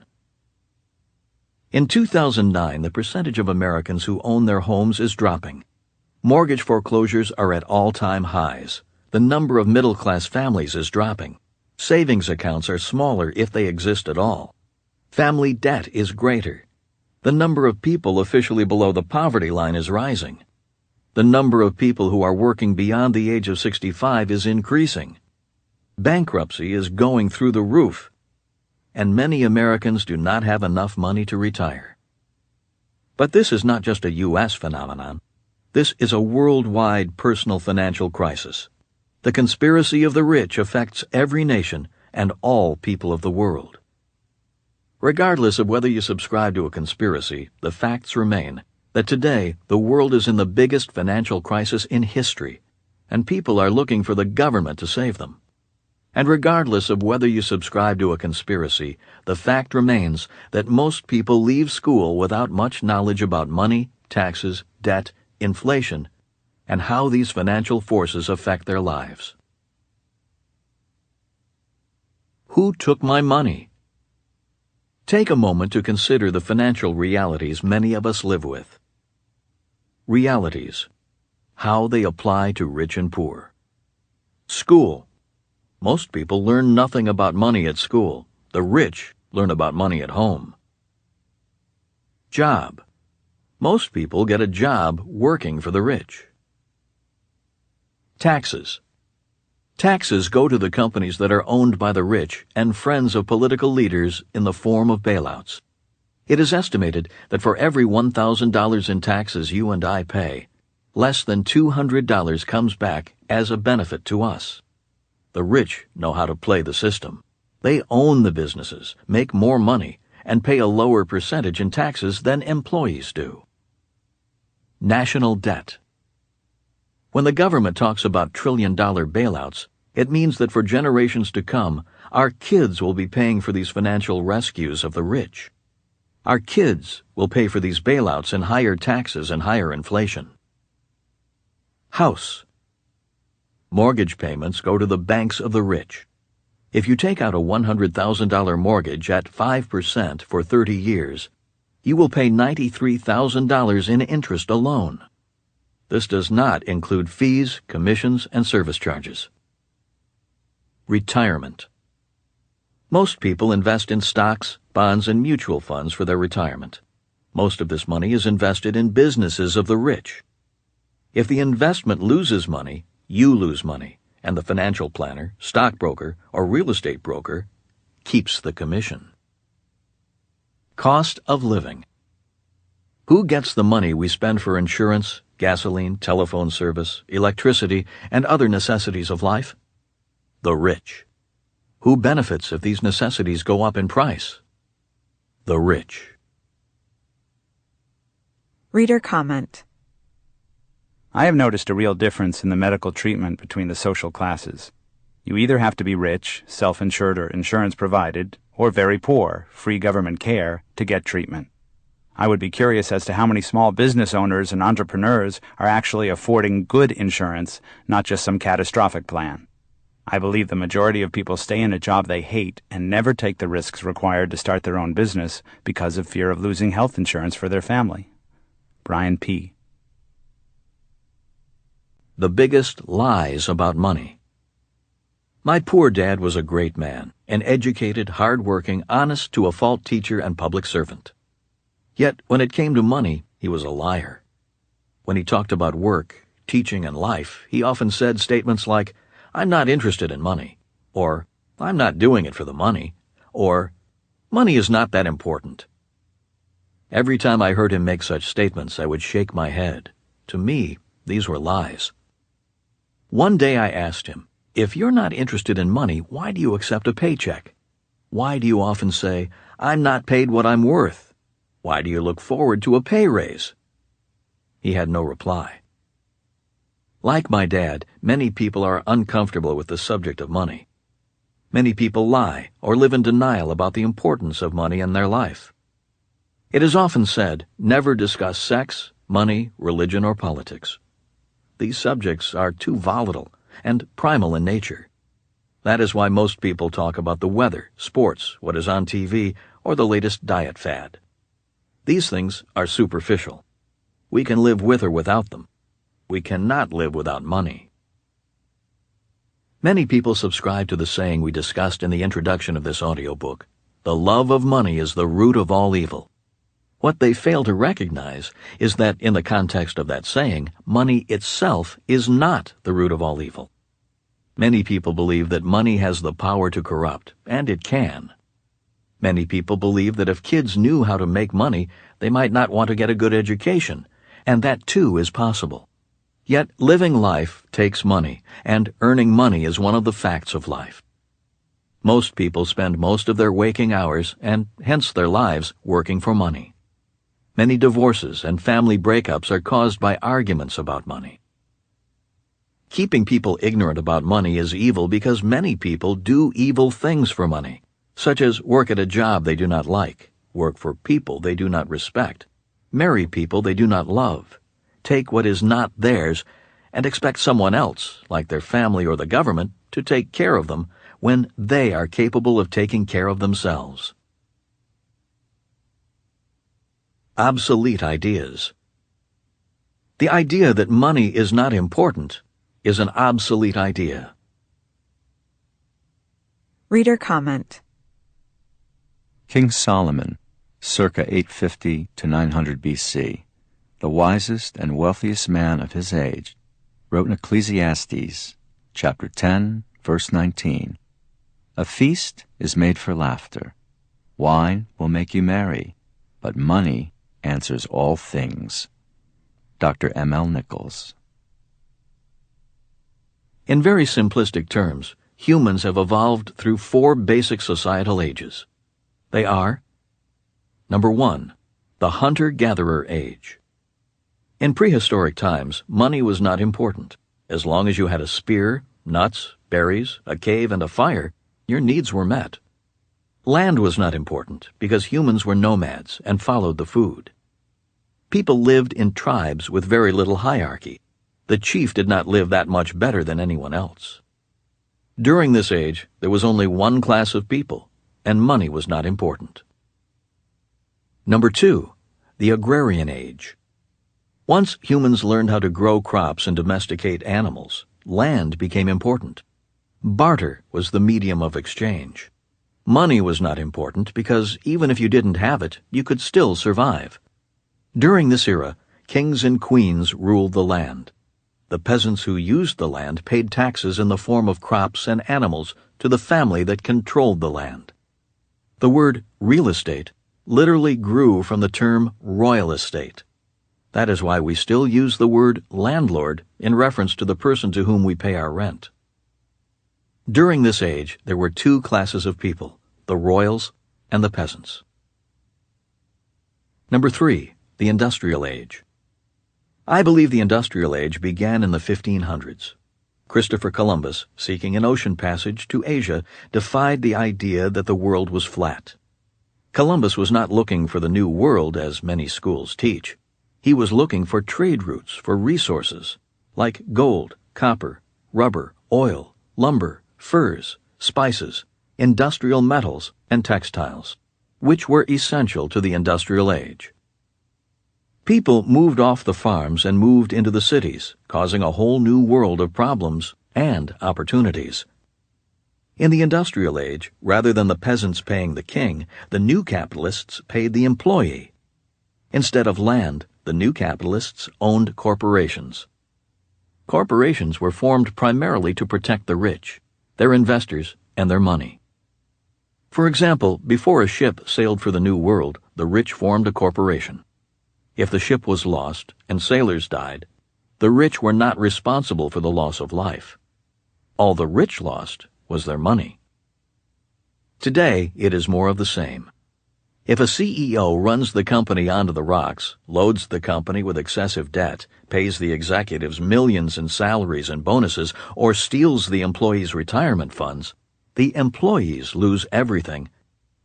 In 2009, the percentage of Americans who own their homes is dropping. Mortgage foreclosures are at all-time highs. The number of middle-class families is dropping. Savings accounts are smaller if they exist at all. Family debt is greater. The number of people officially below the poverty line is rising. The number of people who are working beyond the age of 65 is increasing. Bankruptcy is going through the roof. And many Americans do not have enough money to retire. But this is not just a U.S. phenomenon. This is a worldwide personal financial crisis. The conspiracy of the rich affects every nation and all people of the world. Regardless of whether you subscribe to a conspiracy, the facts remain that today the world is in the biggest financial crisis in history, and people are looking for the government to save them. And regardless of whether you subscribe to a conspiracy, the fact remains that most people leave school without much knowledge about money, taxes, debt, inflation, and how these financial forces affect their lives. Who took my money? Take a moment to consider the financial realities many of us live with. Realities. How they apply to rich and poor. School. Most people learn nothing about money at school. The rich learn about money at home. Job. Most people get a job working for the rich. Taxes. Taxes go to the companies that are owned by the rich and friends of political leaders in the form of bailouts. It is estimated that for every $1,000 in taxes you and I pay, less than $200 comes back as a benefit to us. The rich know how to play the system. They own the businesses, make more money, and pay a lower percentage in taxes than employees do. National debt. When the government talks about trillion-dollar bailouts, it means that for generations to come, our kids will be paying for these financial rescues of the rich. Our kids will pay for these bailouts in higher taxes and higher inflation. House. Mortgage payments go to the banks of the rich. If you take out a $100,000 mortgage at 5% for 30 years, you will pay $93,000 in interest alone. This does not include fees, commissions, and service charges. Retirement. Most people invest in stocks, bonds, and mutual funds for their retirement. Most of this money is invested in businesses of the rich. If the investment loses money, you lose money, and the financial planner, stockbroker, or real estate broker keeps the commission. Cost of living. Who gets the money we spend for insurance, gasoline, telephone service, electricity, and other necessities of life? The rich. Who benefits if these necessities go up in price? The rich. Reader comment. I have noticed a real difference in the medical treatment between the social classes. You either have to be rich, self-insured or insurance provided, or very poor, free government care, to get treatment. I would be curious as to how many small business owners and entrepreneurs are actually affording good insurance, not just some catastrophic plan. I believe the majority of people stay in a job they hate and never take the risks required to start their own business because of fear of losing health insurance for their family. Brian P. The biggest lies about money. My poor dad was a great man, an educated, hard-working, honest-to-a-fault teacher and public servant. Yet, when it came to money, he was a liar. When he talked about work, teaching, and life, he often said statements like, "I'm not interested in money," or "I'm not doing it for the money," or "Money is not that important." Every time I heard him make such statements, I would shake my head. To me, these were lies. One day I asked him, "If you're not interested in money, why do you accept a paycheck? Why do you often say, 'I'm not paid what I'm worth'? Why do you look forward to a pay raise?" He had no reply. Like my dad, many people are uncomfortable with the subject of money. Many people lie or live in denial about the importance of money in their life. It is often said, never discuss sex, money, religion, or politics. These subjects are too volatile and primal in nature. That is why most people talk about the weather, sports, what is on TV, or the latest diet fad. These things are superficial. We can live with or without them. We cannot live without money. Many people subscribe to the saying we discussed in the introduction of this audiobook: the love of money is the root of all evil. What they fail to recognize is that in the context of that saying, money itself is not the root of all evil. Many people believe that money has the power to corrupt, and it can. Many people believe that if kids knew how to make money, they might not want to get a good education, and that too is possible. Yet living life takes money, and earning money is one of the facts of life. Most people spend most of their waking hours, and hence their lives, working for money. Many divorces and family breakups are caused by arguments about money. Keeping people ignorant about money is evil because many people do evil things for money, such as work at a job they do not like, work for people they do not respect, marry people they do not love, take what is not theirs, and expect someone else, like their family or the government, to take care of them when they are capable of taking care of themselves. Obsolete ideas. The idea that money is not important is an obsolete idea. Reader comment. King Solomon, circa 850 to 900 BC, the wisest and wealthiest man of his age, wrote in Ecclesiastes, chapter 10, verse 19, "A feast is made for laughter. Wine will make you merry, but money answers all things." Dr. M.L. Nichols. In very simplistic terms, humans have evolved through 4 basic societal ages. They are: Number 1, the hunter-gatherer age. In prehistoric times, money was not important. As long as you had a spear, nuts, berries, a cave, and a fire, your needs were met. Land was not important because humans were nomads and followed the food. People lived in tribes with very little hierarchy. The chief did not live that much better than anyone else. During this age, there was only one class of people, and money was not important. Number 2, the agrarian age. Once humans learned how to grow crops and domesticate animals, land became important. Barter was the medium of exchange. Money was not important because even if you didn't have it, you could still survive. During this era, kings and queens ruled the land. The peasants who used the land paid taxes in the form of crops and animals to the family that controlled the land. The word real estate literally grew from the term royal estate. That is why we still use the word landlord in reference to the person to whom we pay our rent. During this age, there were 2 classes of people, the royals and the peasants. Number 3, the industrial age. I believe the industrial age began in the 1500s. Christopher Columbus, seeking an ocean passage to Asia, defied the idea that the world was flat. Columbus was not looking for the new world as many schools teach. He was looking for trade routes for resources like gold, copper, rubber, oil, lumber, furs, spices, industrial metals, and textiles, which were essential to the industrial age. People moved off the farms and moved into the cities, causing a whole new world of problems and opportunities. In the industrial age, rather than the peasants paying the king, the new capitalists paid the employee. Instead of land, the new capitalists owned corporations. Corporations were formed primarily to protect the rich, their investors, and their money. For example, before a ship sailed for the New World, the rich formed a corporation. If the ship was lost and sailors died, the rich were not responsible for the loss of life. All the rich lost was their money. Today, it is more of the same. If a CEO runs the company onto the rocks, loads the company with excessive debt, pays the executives millions in salaries and bonuses, or steals the employees' retirement funds, the employees lose everything,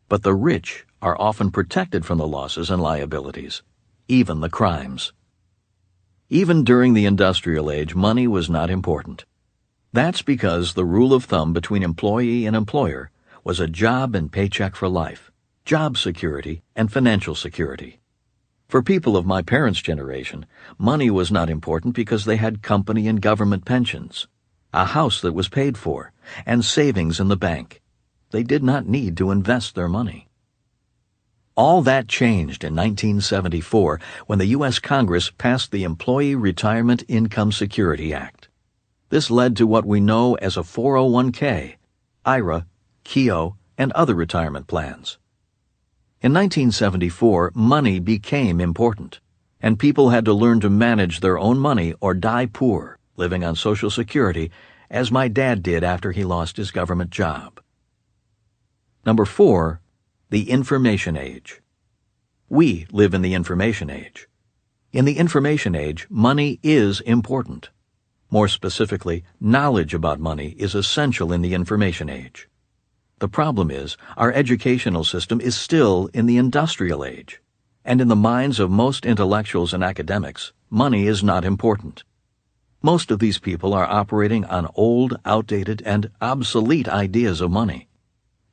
but the rich are often protected from the losses and liabilities, even the crimes. Even during the industrial age, money was not important. That's because the rule of thumb between employee and employer was a job and paycheck for life, job security and financial security. For people of my parents' generation, money was not important because they had company and government pensions, a house that was paid for, and savings in the bank. They did not need to invest their money. All that changed in 1974 when the U.S. Congress passed the Employee Retirement Income Security Act. This led to what we know as a 401k, IRA, KIO, and other retirement plans. In 1974, money became important, and people had to learn to manage their own money or die poor, living on Social Security, as my dad did after he lost his government job. Number 4, the information age. We live in the information age. In the information age, money is important. More specifically, knowledge about money is essential in the information age. The problem is, our educational system is still in the industrial age, and in the minds of most intellectuals and academics, money is not important. Most of these people are operating on old, outdated, and obsolete ideas of money.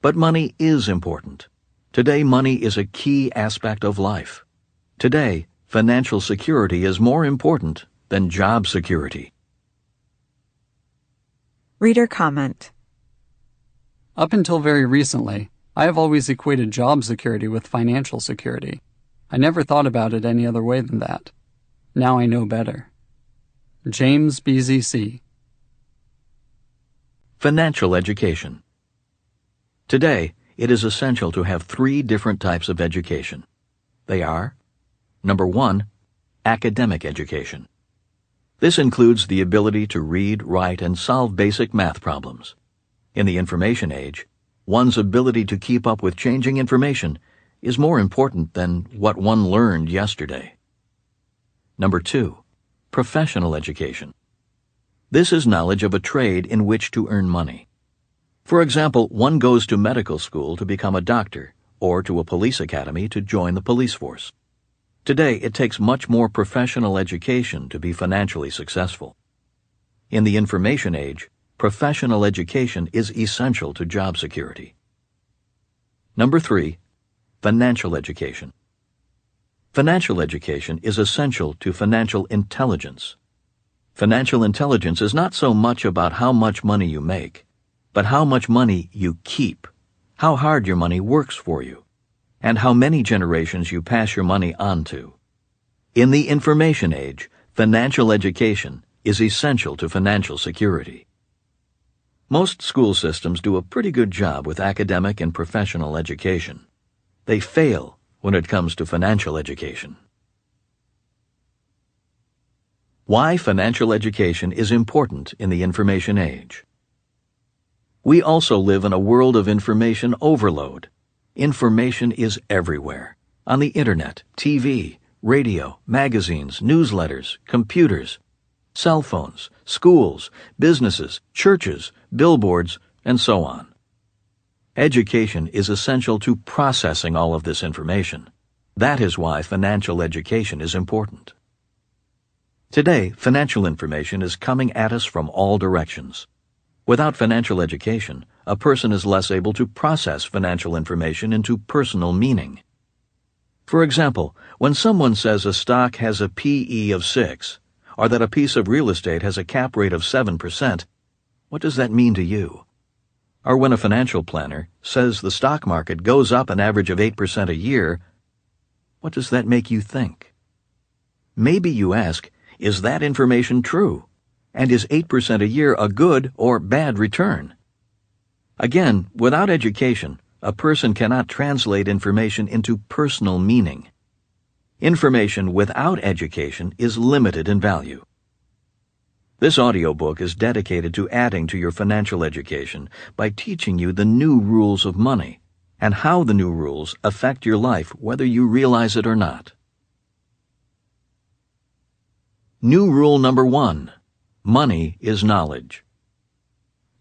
But money is important. Today, money is a key aspect of life. Today, financial security is more important than job security. Reader comment. Up until very recently, I have always equated job security with financial security. I never thought about it any other way than that. Now I know better. James BZC. Financial education. Today, it is essential to have 3 different types of education. They are: number 1, academic education. This includes the ability to read, write, and solve basic math problems. In the information age, one's ability to keep up with changing information is more important than what one learned yesterday. Number 2, professional education. This is knowledge of a trade in which to earn money. For example, one goes to medical school to become a doctor, or to a police academy to join the police force. Today, it takes much more professional education to be financially successful. In the information age, professional education is essential to job security. Number 3, financial education. Financial education is essential to financial intelligence. Financial intelligence is not so much about how much money you make, but how much money you keep, how hard your money works for you, and how many generations you pass your money on to. In the information age, financial education is essential to financial security. Most school systems do a pretty good job with academic and professional education. They fail when it comes to financial education. Why financial education is important in the information age. We also live in a world of information overload. Information is everywhere. On the internet, TV, radio, magazines, newsletters, computers, cell phones, schools, businesses, churches, billboards, and so on. Education is essential to processing all of this information. That is why financial education is important. Today, financial information is coming at us from all directions. Without financial education, a person is less able to process financial information into personal meaning. For example, when someone says a stock has a PE of 6, or that a piece of real estate has a cap rate of 7%, what does that mean to you? Or when a financial planner says the stock market goes up an average of 8% a year, what does that make you think? Maybe you ask, is that information true? And is 8% a year a good or bad return? Again, without education, a person cannot translate information into personal meaning. Information without education is limited in value. This audiobook is dedicated to adding to your financial education by teaching you the new rules of money and how the new rules affect your life whether you realize it or not. New rule number 1. Money is knowledge.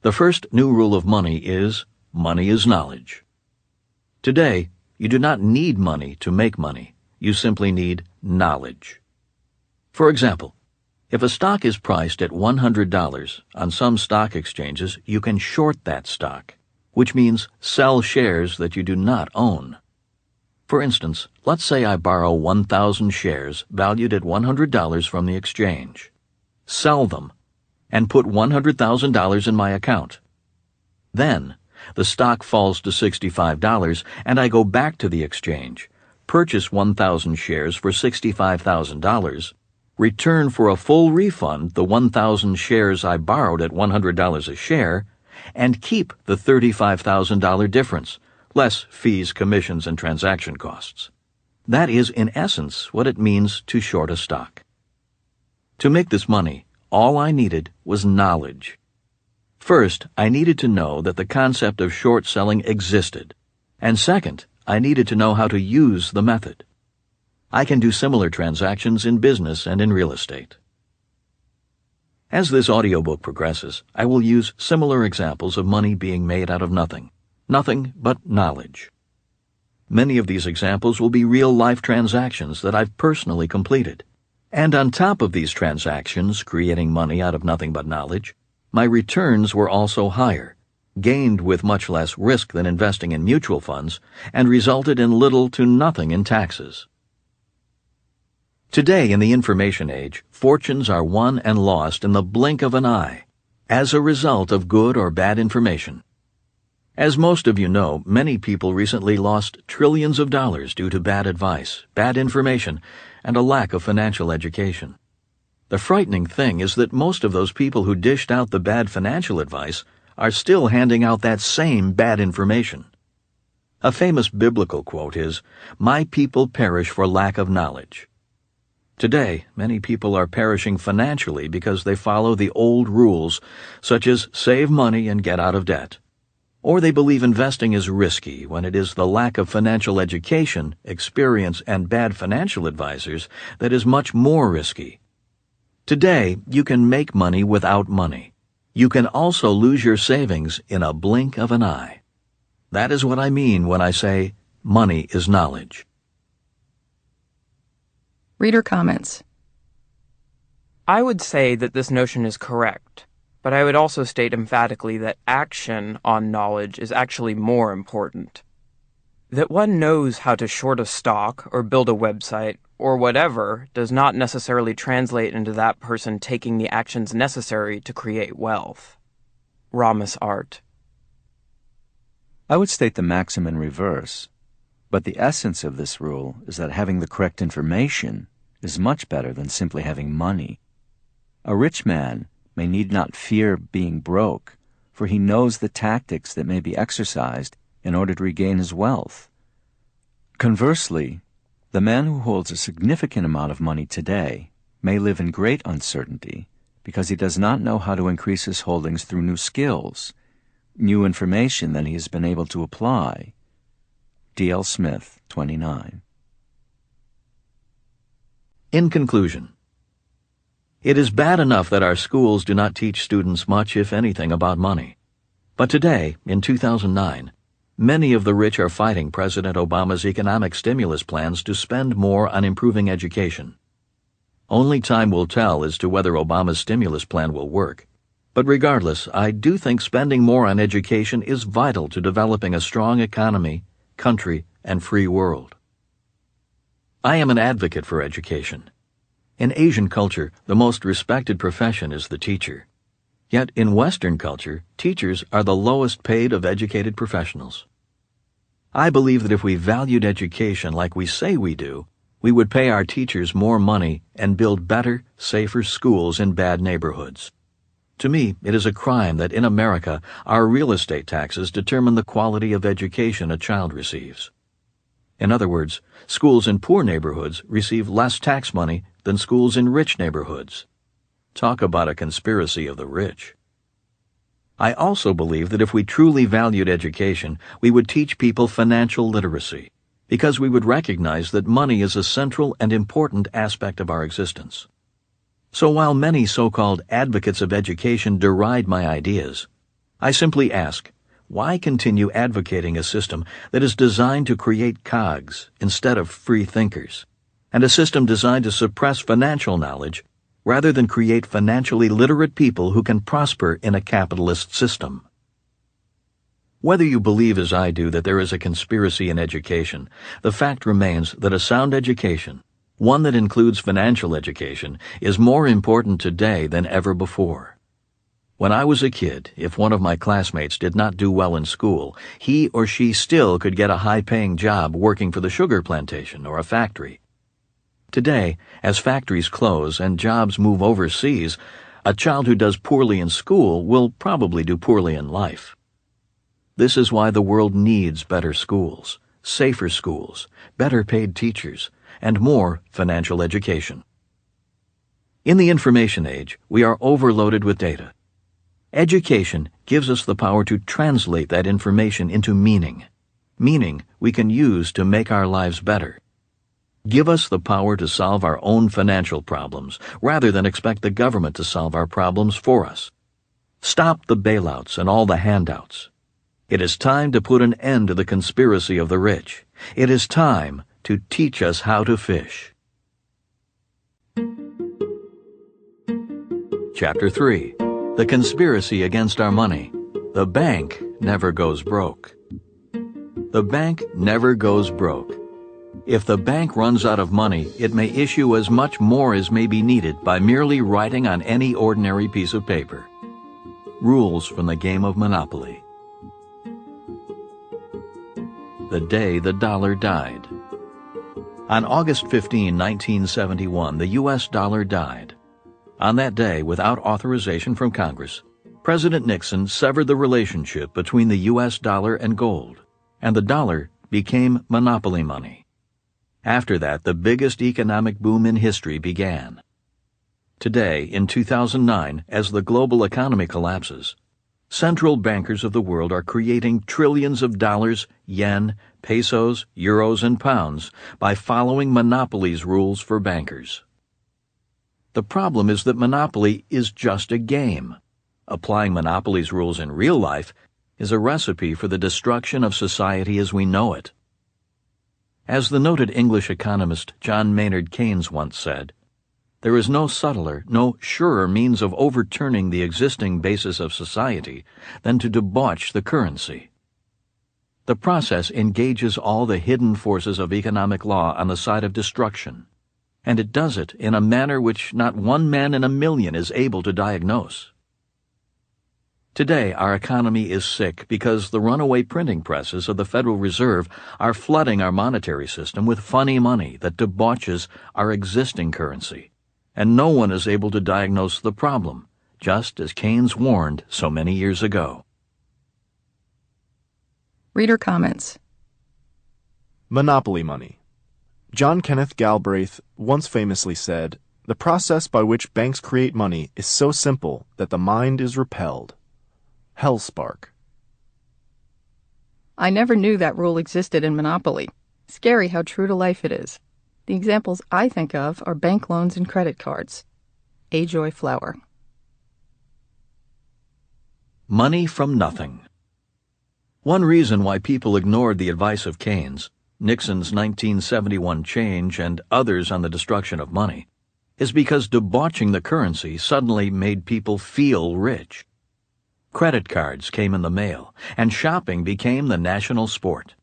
The first new rule of money is knowledge. Today, you do not need money to make money. You simply need knowledge. For example, if a stock is priced at $100 on some stock exchanges, you can short that stock, which means sell shares that you do not own. For instance, let's say I borrow 1,000 shares valued at $100 from the exchange, sell them, and put $100,000 in my account. Then, the stock falls to $65 and I go back to the exchange, purchase 1,000 shares for $65,000, return for a full refund the 1,000 shares I borrowed at $100 a share, and keep the $35,000 difference, less fees, commissions, and transaction costs. That is, in essence, what it means to short a stock. To make this money, all I needed was knowledge. First, I needed to know that the concept of short selling existed, and second, I needed to know how to use the method. I can do similar transactions in business and in real estate. As this audiobook progresses, I will use similar examples of money being made out of nothing but knowledge. Many of these examples will be real-life transactions that I've personally completed. And on top of these transactions, creating money out of nothing but knowledge, my returns were also higher, gained with much less risk than investing in mutual funds, and resulted in little to nothing in taxes. Today, in the information age, fortunes are won and lost in the blink of an eye, as a result of good or bad information. As most of you know, many people recently lost trillions of dollars due to bad advice, bad information, and a lack of financial education. The frightening thing is that most of those people who dished out the bad financial advice are still handing out that same bad information. A famous biblical quote is, "My people perish for lack of knowledge." Today, many people are perishing financially because they follow the old rules, such as save money and get out of debt. Or they believe investing is risky when it is the lack of financial education, experience, and bad financial advisors that is much more risky. Today, you can make money without money. You can also lose your savings in a blink of an eye. That is what I mean when I say money is knowledge. Reader comments. I would say that this notion is correct, but I would also state emphatically that action on knowledge is actually more important. That one knows how to short a stock or build a website or whatever does not necessarily translate into that person taking the actions necessary to create wealth. Ramas Art. I would state the maxim in reverse, but the essence of this rule is that having the correct information is much better than simply having money. A rich man may need not fear being broke, for he knows the tactics that may be exercised in order to regain his wealth. Conversely, the man who holds a significant amount of money today may live in great uncertainty because he does not know how to increase his holdings through new skills, new information that he has been able to apply. D.L. Smith, 29. In conclusion, it is bad enough that our schools do not teach students much, if anything, about money. But today, in 2009, many of the rich are fighting President Obama's economic stimulus plans to spend more on improving education. Only time will tell as to whether Obama's stimulus plan will work. But regardless, I do think spending more on education is vital to developing a strong economy, country, and free world. I am an advocate for education. In Asian culture, the most respected profession is the teacher. Yet in Western culture, teachers are the lowest paid of educated professionals. I believe that if we valued education like we say we do, we would pay our teachers more money and build better, safer schools in bad neighborhoods. To me, it is a crime that in America, our real estate taxes determine the quality of education a child receives. In other words, schools in poor neighborhoods receive less tax money than schools in rich neighborhoods. Talk about a conspiracy of the rich. I also believe that if we truly valued education, we would teach people financial literacy, because we would recognize that money is a central and important aspect of our existence. So while many so-called advocates of education deride my ideas, I simply ask, why continue advocating a system that is designed to create cogs instead of free thinkers, and a system designed to suppress financial knowledge rather than create financially literate people who can prosper in a capitalist system? Whether you believe as I do that there is a conspiracy in education, the fact remains that a sound education, one that includes financial education, is more important today than ever before. When I was a kid, if one of my classmates did not do well in school, he or she still could get a high-paying job working for the sugar plantation or a factory. Today, as factories close and jobs move overseas, a child who does poorly in school will probably do poorly in life. This is why the world needs better schools, safer schools, better paid teachers, and more financial education. In the information age, we are overloaded with data. Education gives us the power to translate that information into meaning we can use to make our lives better. Give us the power to solve our own financial problems rather than expect the government to solve our problems for us. Stop the bailouts and all the handouts. It is time to put an end to the conspiracy of the rich. It is time to teach us how to fish. Chapter 3. The Conspiracy Against Our Money. The bank never goes broke. The bank never goes broke. If the bank runs out of money, it may issue as much more as may be needed by merely writing on any ordinary piece of paper. Rules from the game of Monopoly. The day the dollar died. On August 15, 1971, the U.S. dollar died. On that day, without authorization from Congress, President Nixon severed the relationship between the U.S. dollar and gold, and the dollar became monopoly money. After that, the biggest economic boom in history began. Today, in 2009, as the global economy collapses, central bankers of the world are creating trillions of dollars, yen, pesos, euros, and pounds by following monopoly's rules for bankers. The problem is that monopoly is just a game. Applying monopoly's rules in real life is a recipe for the destruction of society as we know it. As the noted English economist John Maynard Keynes once said, there is no subtler, no surer means of overturning the existing basis of society than to debauch the currency. The process engages all the hidden forces of economic law on the side of destruction, and it does it in a manner which not one man in a million is able to diagnose. Today, our economy is sick because the runaway printing presses of the Federal Reserve are flooding our monetary system with funny money that debauches our existing currency. And no one is able to diagnose the problem, just as Keynes warned so many years ago. Reader comments. Monopoly money. John Kenneth Galbraith once famously said, "The process by which banks create money is so simple that the mind is repelled." Hellspark. I never knew that rule existed in Monopoly. Scary how true to life it is. The examples I think of are bank loans and credit cards. A. Joy Flower. Money from nothing. One reason why people ignored the advice of Keynes, Nixon's 1971 change, and others on the destruction of money, is because debauching the currency suddenly made people feel rich. Credit cards came in the mail, and shopping became the national sport.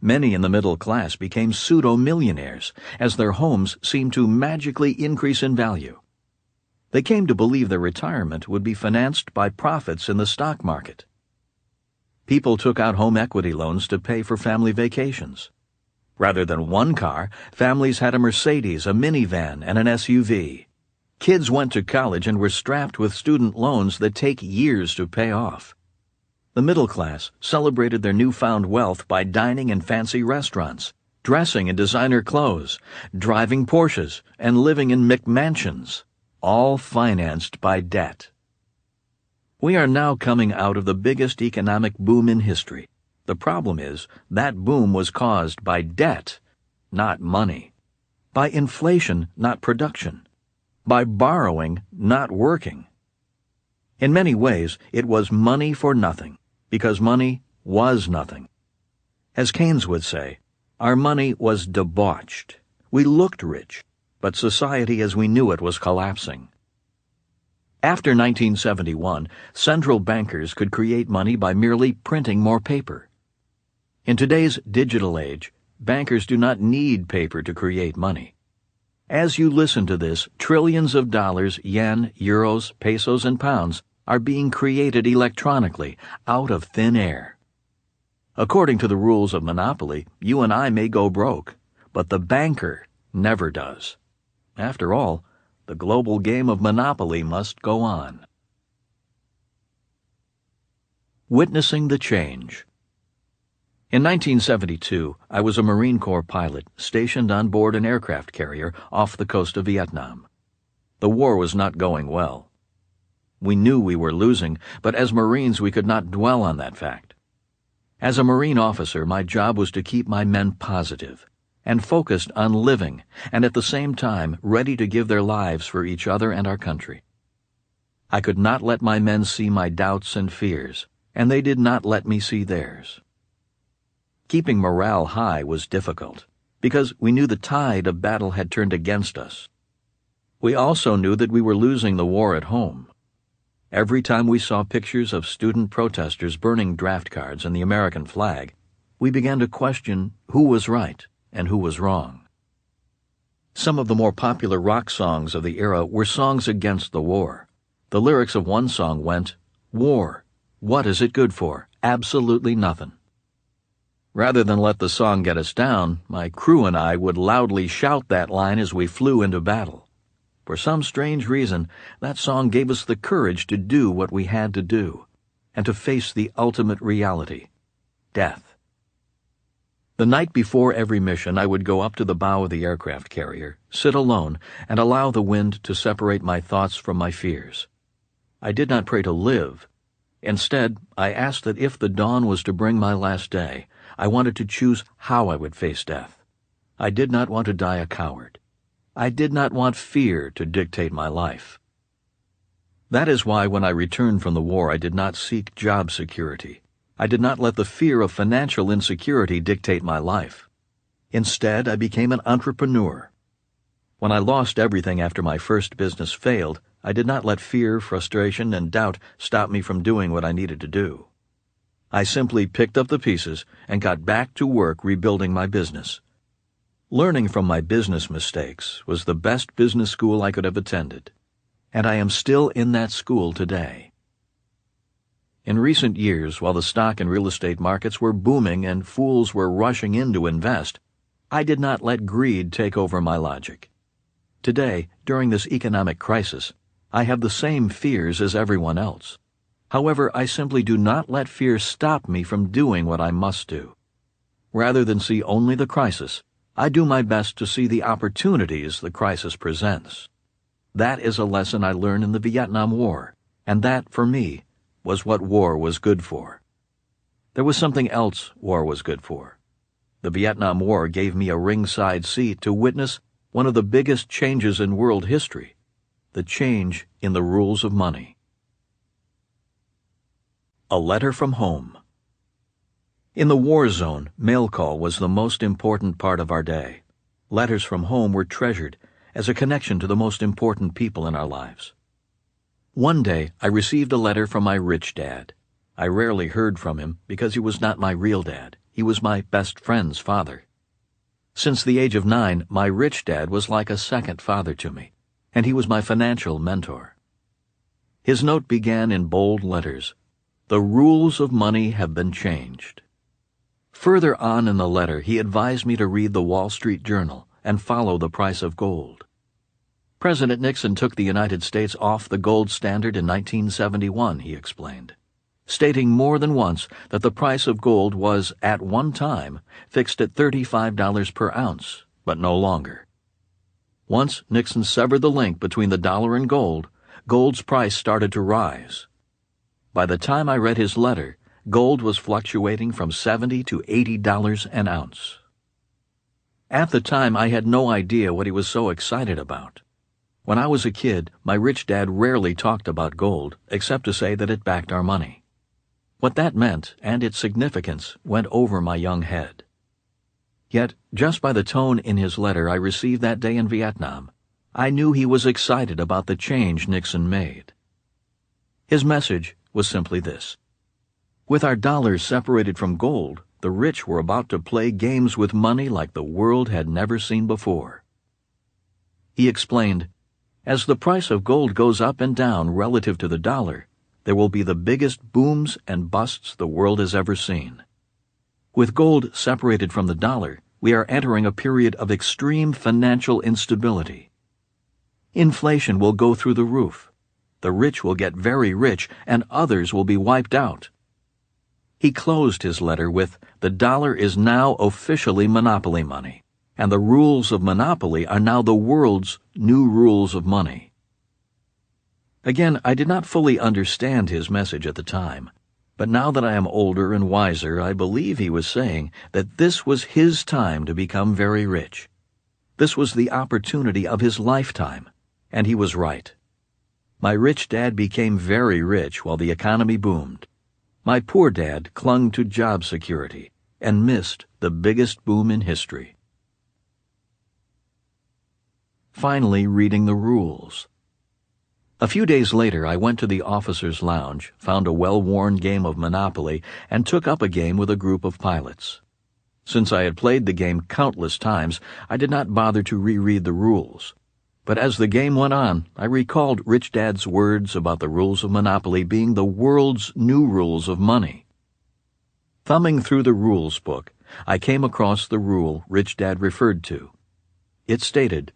Many in the middle class became pseudo-millionaires as their homes seemed to magically increase in value. They came to believe their retirement would be financed by profits in the stock market. People took out home equity loans to pay for family vacations. Rather than one car, families had a Mercedes, a minivan, and an SUV. Kids went to college and were strapped with student loans that take years to pay off. The middle class celebrated their newfound wealth by dining in fancy restaurants, dressing in designer clothes, driving Porsches, and living in McMansions, all financed by debt. We are now coming out of the biggest economic boom in history. The problem is that boom was caused by debt, not money, by inflation, not production, by borrowing, not working. In many ways, it was money for nothing, because money was nothing. As Keynes would say, our money was debauched. We looked rich, but society as we knew it was collapsing. After 1971, central bankers could create money by merely printing more paper. In today's digital age, bankers do not need paper to create money. As you listen to this, trillions of dollars, yen, euros, pesos, and pounds are being created electronically out of thin air. According to the rules of monopoly, you and I may go broke, but the banker never does. After all, the global game of monopoly must go on. Witnessing the change. In 1972, I was a Marine Corps pilot stationed on board an aircraft carrier off the coast of Vietnam. The war was not going well. We knew we were losing, but as Marines we could not dwell on that fact. As a Marine officer, my job was to keep my men positive and focused on living, and at the same time ready to give their lives for each other and our country. I could not let my men see my doubts and fears, and they did not let me see theirs. Keeping morale high was difficult, because we knew the tide of battle had turned against us. We also knew that we were losing the war at home. Every time we saw pictures of student protesters burning draft cards and the American flag, we began to question who was right and who was wrong. Some of the more popular rock songs of the era were songs against the war. The lyrics of one song went, "War, what is it good for? Absolutely nothing." Rather than let the song get us down, my crew and I would loudly shout that line as we flew into battle. For some strange reason, that song gave us the courage to do what we had to do, and to face the ultimate reality, death. The night before every mission, I would go up to the bow of the aircraft carrier, sit alone, and allow the wind to separate my thoughts from my fears. I did not pray to live. Instead, I asked that if the dawn was to bring my last day, I wanted to choose how I would face death. I did not want to die a coward. I did not want fear to dictate my life. That is why when I returned from the war, I did not seek job security. I did not let the fear of financial insecurity dictate my life. Instead, I became an entrepreneur. When I lost everything after my first business failed, I did not let fear, frustration, and doubt stop me from doing what I needed to do. I simply picked up the pieces and got back to work rebuilding my business. Learning from my business mistakes was the best business school I could have attended, and I am still in that school today. In recent years, while the stock and real estate markets were booming and fools were rushing in to invest, I did not let greed take over my logic. Today, during this economic crisis, I have the same fears as everyone else. However, I simply do not let fear stop me from doing what I must do. Rather than see only the crisis, I do my best to see the opportunities the crisis presents. That is a lesson I learned in the Vietnam War, and that, for me, was what war was good for. There was something else war was good for. The Vietnam War gave me a ringside seat to witness one of the biggest changes in world history, the change in the rules of money. A letter from home. In the war zone, mail call was the most important part of our day. Letters from home were treasured as a connection to the most important people in our lives. One day, I received a letter from my rich dad. I rarely heard from him because he was not my real dad. He was my best friend's father. Since the age of 9, my rich dad was like a second father to me, and he was my financial mentor. His note began in bold letters, "The rules of money have been changed." Further on in the letter, he advised me to read the Wall Street Journal and follow the price of gold. President Nixon took the United States off the gold standard in 1971, he explained, stating more than once that the price of gold was, at one time, fixed at $35 per ounce, but no longer. Once Nixon severed the link between the dollar and gold, gold's price started to rise. By the time I read his letter, gold was fluctuating from $70 to $80 an ounce. At the time, I had no idea what he was so excited about. When I was a kid, my rich dad rarely talked about gold, except to say that it backed our money. What that meant, and its significance, went over my young head. Yet, just by the tone in his letter I received that day in Vietnam, I knew he was excited about the change Nixon made. His message was simply this: with our dollars separated from gold, the rich were about to play games with money like the world had never seen before. He explained, as the price of gold goes up and down relative to the dollar, there will be the biggest booms and busts the world has ever seen. With gold separated from the dollar, we are entering a period of extreme financial instability. Inflation will go through the roof. The rich will get very rich, and others will be wiped out. He closed his letter with, the dollar is now officially monopoly money, and the rules of monopoly are now the world's new rules of money. Again, I did not fully understand his message at the time, but now that I am older and wiser, I believe he was saying that this was his time to become very rich. This was the opportunity of his lifetime, and he was right. My rich dad became very rich while the economy boomed. My poor dad clung to job security and missed the biggest boom in history. Finally, reading the rules. A few days later, I went to the officers' lounge, found a well-worn game of Monopoly, and took up a game with a group of pilots. Since I had played the game countless times, I did not bother to reread the rules. But as the game went on, I recalled Rich Dad's words about the rules of Monopoly being the world's new rules of money. Thumbing through the rules book, I came across the rule Rich Dad referred to. It stated,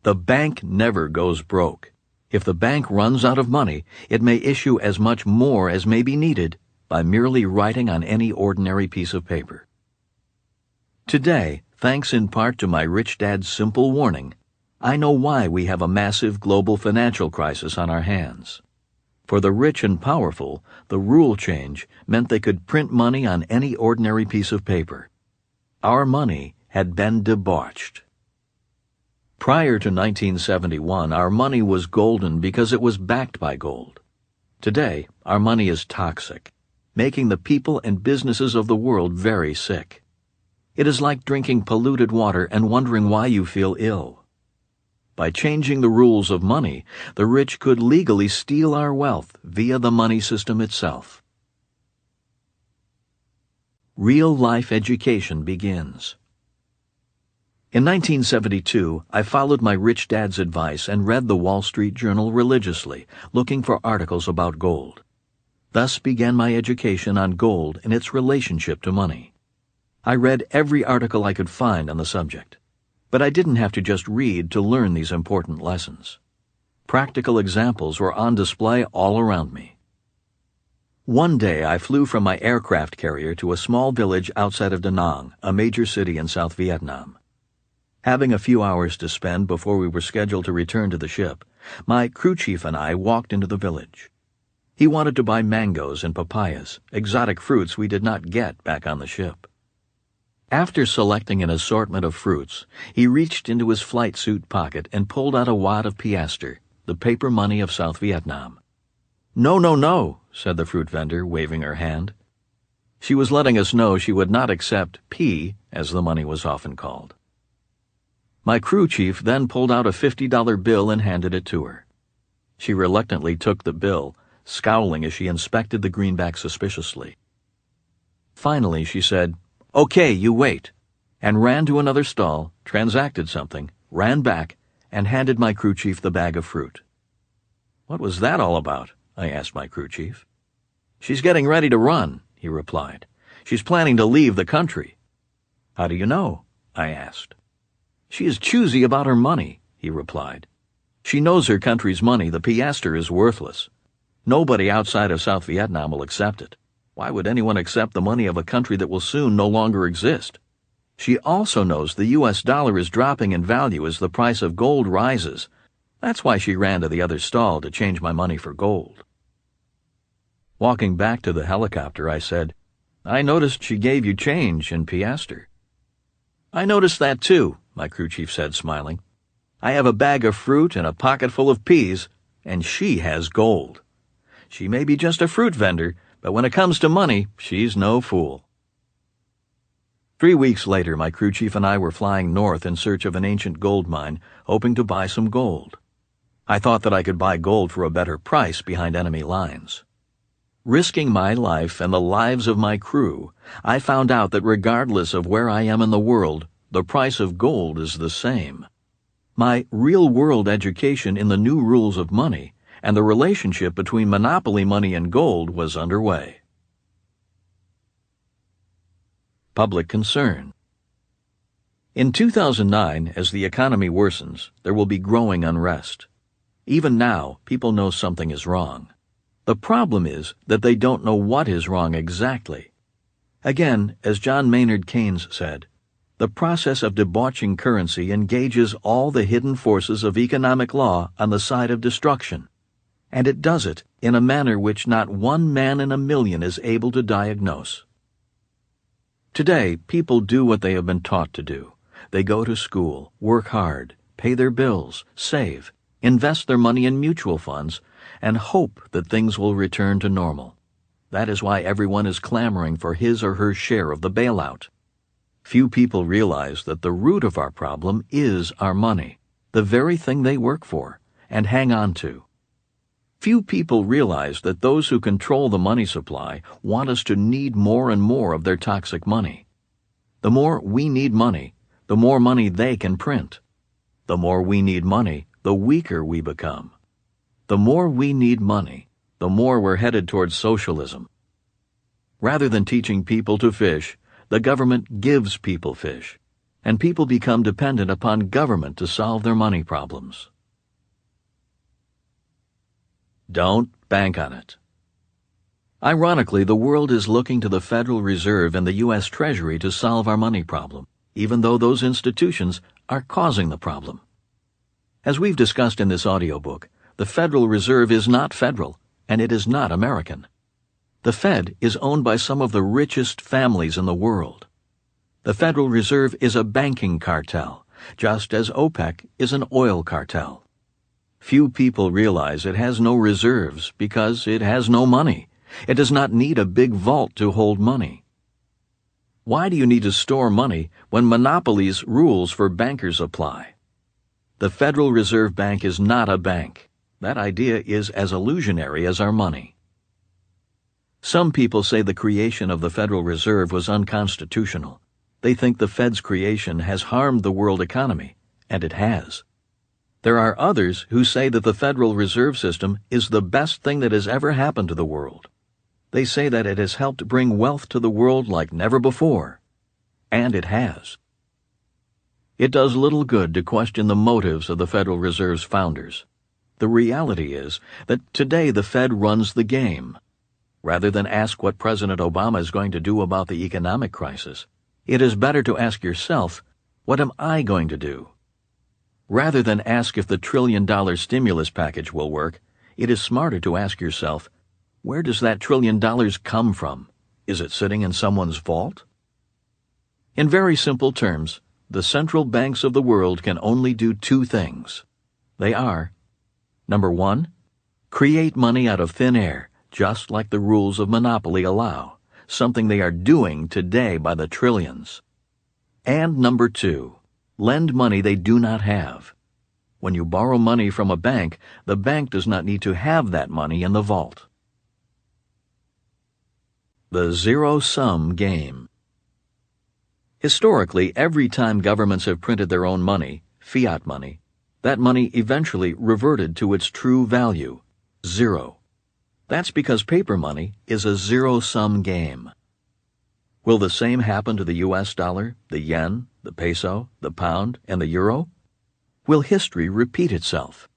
"The bank never goes broke. If the bank runs out of money, it may issue as much more as may be needed by merely writing on any ordinary piece of paper." Today, thanks in part to my Rich Dad's simple warning, I know why we have a massive global financial crisis on our hands. For the rich and powerful, the rule change meant they could print money on any ordinary piece of paper. Our money had been debauched. Prior to 1971, our money was golden because it was backed by gold. Today, our money is toxic, making the people and businesses of the world very sick. It is like drinking polluted water and wondering why you feel ill. By changing the rules of money, the rich could legally steal our wealth via the money system itself. Real-life education begins. In 1972, I followed my rich dad's advice and read the Wall Street Journal religiously, looking for articles about gold. Thus began my education on gold and its relationship to money. I read every article I could find on the subject. But I didn't have to just read to learn these important lessons. Practical examples were on display all around me. One day I flew from my aircraft carrier to a small village outside of Da Nang, a major city in South Vietnam. Having a few hours to spend before we were scheduled to return to the ship, my crew chief and I walked into the village. He wanted to buy mangoes and papayas, exotic fruits we did not get back on the ship. After selecting an assortment of fruits, he reached into his flight suit pocket and pulled out a wad of piastre, the paper money of South Vietnam. "No, no, no," said the fruit vendor, waving her hand. She was letting us know she would not accept P, as the money was often called. My crew chief then pulled out a $50 bill and handed it to her. She reluctantly took the bill, scowling as she inspected the greenback suspiciously. Finally, she said, "Okay, you wait," and ran to another stall, transacted something, ran back, and handed my crew chief the bag of fruit. "What was that all about?" I asked my crew chief. "She's getting ready to run," he replied. "She's planning to leave the country." "How do you know?" I asked. "She is choosy about her money," he replied. "She knows her country's money, the piastre, is worthless. Nobody outside of South Vietnam will accept it. Why would anyone accept the money of a country that will soon no longer exist? She also knows the U.S. dollar is dropping in value as the price of gold rises. That's why she ran to the other stall to change my money for gold." Walking back to the helicopter, I said, "I noticed she gave you change in piastre." "I noticed that too," my crew chief said, smiling. "I have a bag of fruit and a pocket full of peas, and she has gold. She may be just a fruit vendor, but when it comes to money, she's no fool." 3 weeks later, my crew chief and I were flying north in search of an ancient gold mine, hoping to buy some gold. I thought that I could buy gold for a better price behind enemy lines. Risking my life and the lives of my crew, I found out that regardless of where I am in the world, the price of gold is the same. My real-world education in the new rules of money and the relationship between monopoly money and gold was underway. Public concern. In 2009, as the economy worsens, there will be growing unrest. Even now, people know something is wrong. The problem is that they don't know what is wrong exactly. Again, as John Maynard Keynes said, the process of debauching currency engages all the hidden forces of economic law on the side of destruction, and it does it in a manner which not one man in a million is able to diagnose. Today, people do what they have been taught to do. They go to school, work hard, pay their bills, save, invest their money in mutual funds, and hope that things will return to normal. That is why everyone is clamoring for his or her share of the bailout. Few people realize that the root of our problem is our money, the very thing they work for and hang on to. Few people realize that those who control the money supply want us to need more and more of their toxic money. The more we need money, the more money they can print. The more we need money, the weaker we become. The more we need money, the more we're headed towards socialism. Rather than teaching people to fish, the government gives people fish, and people become dependent upon government to solve their money problems. Don't bank on it. Ironically, the world is looking to the Federal Reserve and the U.S. Treasury to solve our money problem, even though those institutions are causing the problem. As we've discussed in this audiobook, the Federal Reserve is not federal, and it is not American. The Fed is owned by some of the richest families in the world. The Federal Reserve is a banking cartel, just as OPEC is an oil cartel. Few people realize it has no reserves because it has no money. It does not need a big vault to hold money. Why do you need to store money when monopolies' rules for bankers apply? The Federal Reserve Bank is not a bank. That idea is as illusionary as our money. Some people say the creation of the Federal Reserve was unconstitutional. They think the Fed's creation has harmed the world economy, and it has. There are others who say that the Federal Reserve System is the best thing that has ever happened to the world. They say that it has helped bring wealth to the world like never before. And it has. It does little good to question the motives of the Federal Reserve's founders. The reality is that today the Fed runs the game. Rather than ask what President Obama is going to do about the economic crisis, it is better to ask yourself, what am I going to do? Rather than ask if the trillion-dollar stimulus package will work, it is smarter to ask yourself, where does that $1 trillion come from? Is it sitting in someone's vault? In very simple terms, the central banks of the world can only do two things. They are, number one, create money out of thin air, just like the rules of monopoly allow, something they are doing today by the trillions. And number two, lend money they do not have. When you borrow money from a bank, the bank does not need to have that money in the vault. The zero-sum game. Historically, every time governments have printed their own money, fiat money, that money eventually reverted to its true value, zero. That's because paper money is a zero-sum game. Will the same happen to the U.S. dollar, the yen, the peso, the pound, and the euro? Will history repeat itself?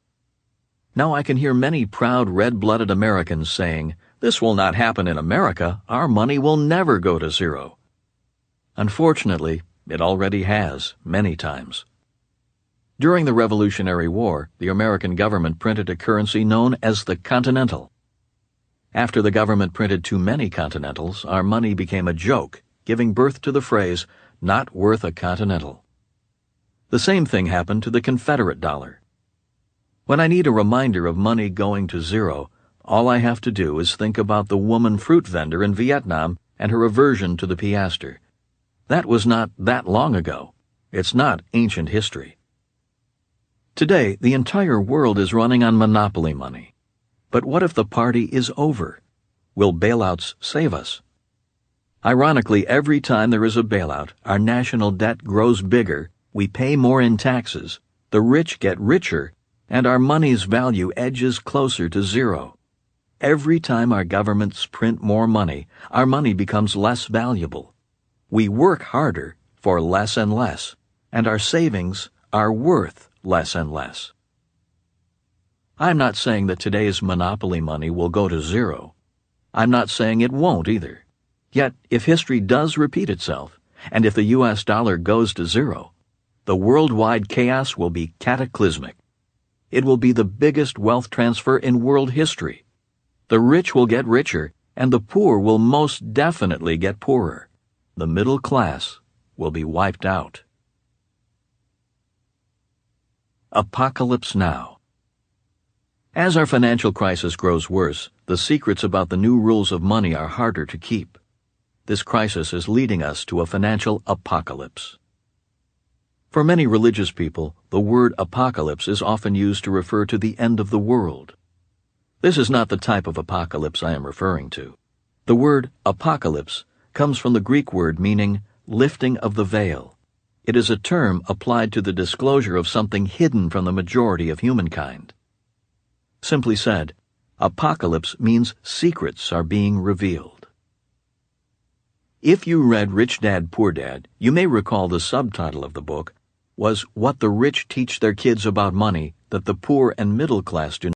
Now I can hear many proud red-blooded Americans saying, "This will not happen in America. Our money will never go to zero." Unfortunately, it already has, many times. During the Revolutionary War, the American government printed a currency known as the Continental. After the government printed too many Continentals, our money became a joke, giving birth to the phrase, "not worth a Continental." The same thing happened to the Confederate dollar. When I need a reminder of money going to zero, all I have to do is think about the woman fruit vendor in Vietnam and her aversion to the piastre. That was not that long ago. It's not ancient history. Today, the entire world is running on monopoly money. But what if the party is over? Will bailouts save us? Ironically, every time there is a bailout, our national debt grows bigger, we pay more in taxes, the rich get richer, and our money's value edges closer to zero. Every time our governments print more money, our money becomes less valuable. We work harder for less and less, and our savings are worth less and less. I'm not saying that today's monopoly money will go to zero. I'm not saying it won't either. Yet, if history does repeat itself, and if the U.S. dollar goes to zero, the worldwide chaos will be cataclysmic. It will be the biggest wealth transfer in world history. The rich will get richer, and the poor will most definitely get poorer. The middle class will be wiped out. Apocalypse Now. As our financial crisis grows worse, the secrets about the new rules of money are harder to keep. This crisis is leading us to a financial apocalypse. For many religious people, the word apocalypse is often used to refer to the end of the world. This is not the type of apocalypse I am referring to. The word apocalypse comes from the Greek word meaning lifting of the veil. It is a term applied to the disclosure of something hidden from the majority of humankind. Simply said, apocalypse means secrets are being revealed. If you read Rich Dad, Poor Dad, you may recall the subtitle of the book was What the Rich Teach Their Kids About Money That the Poor and Middle Class Do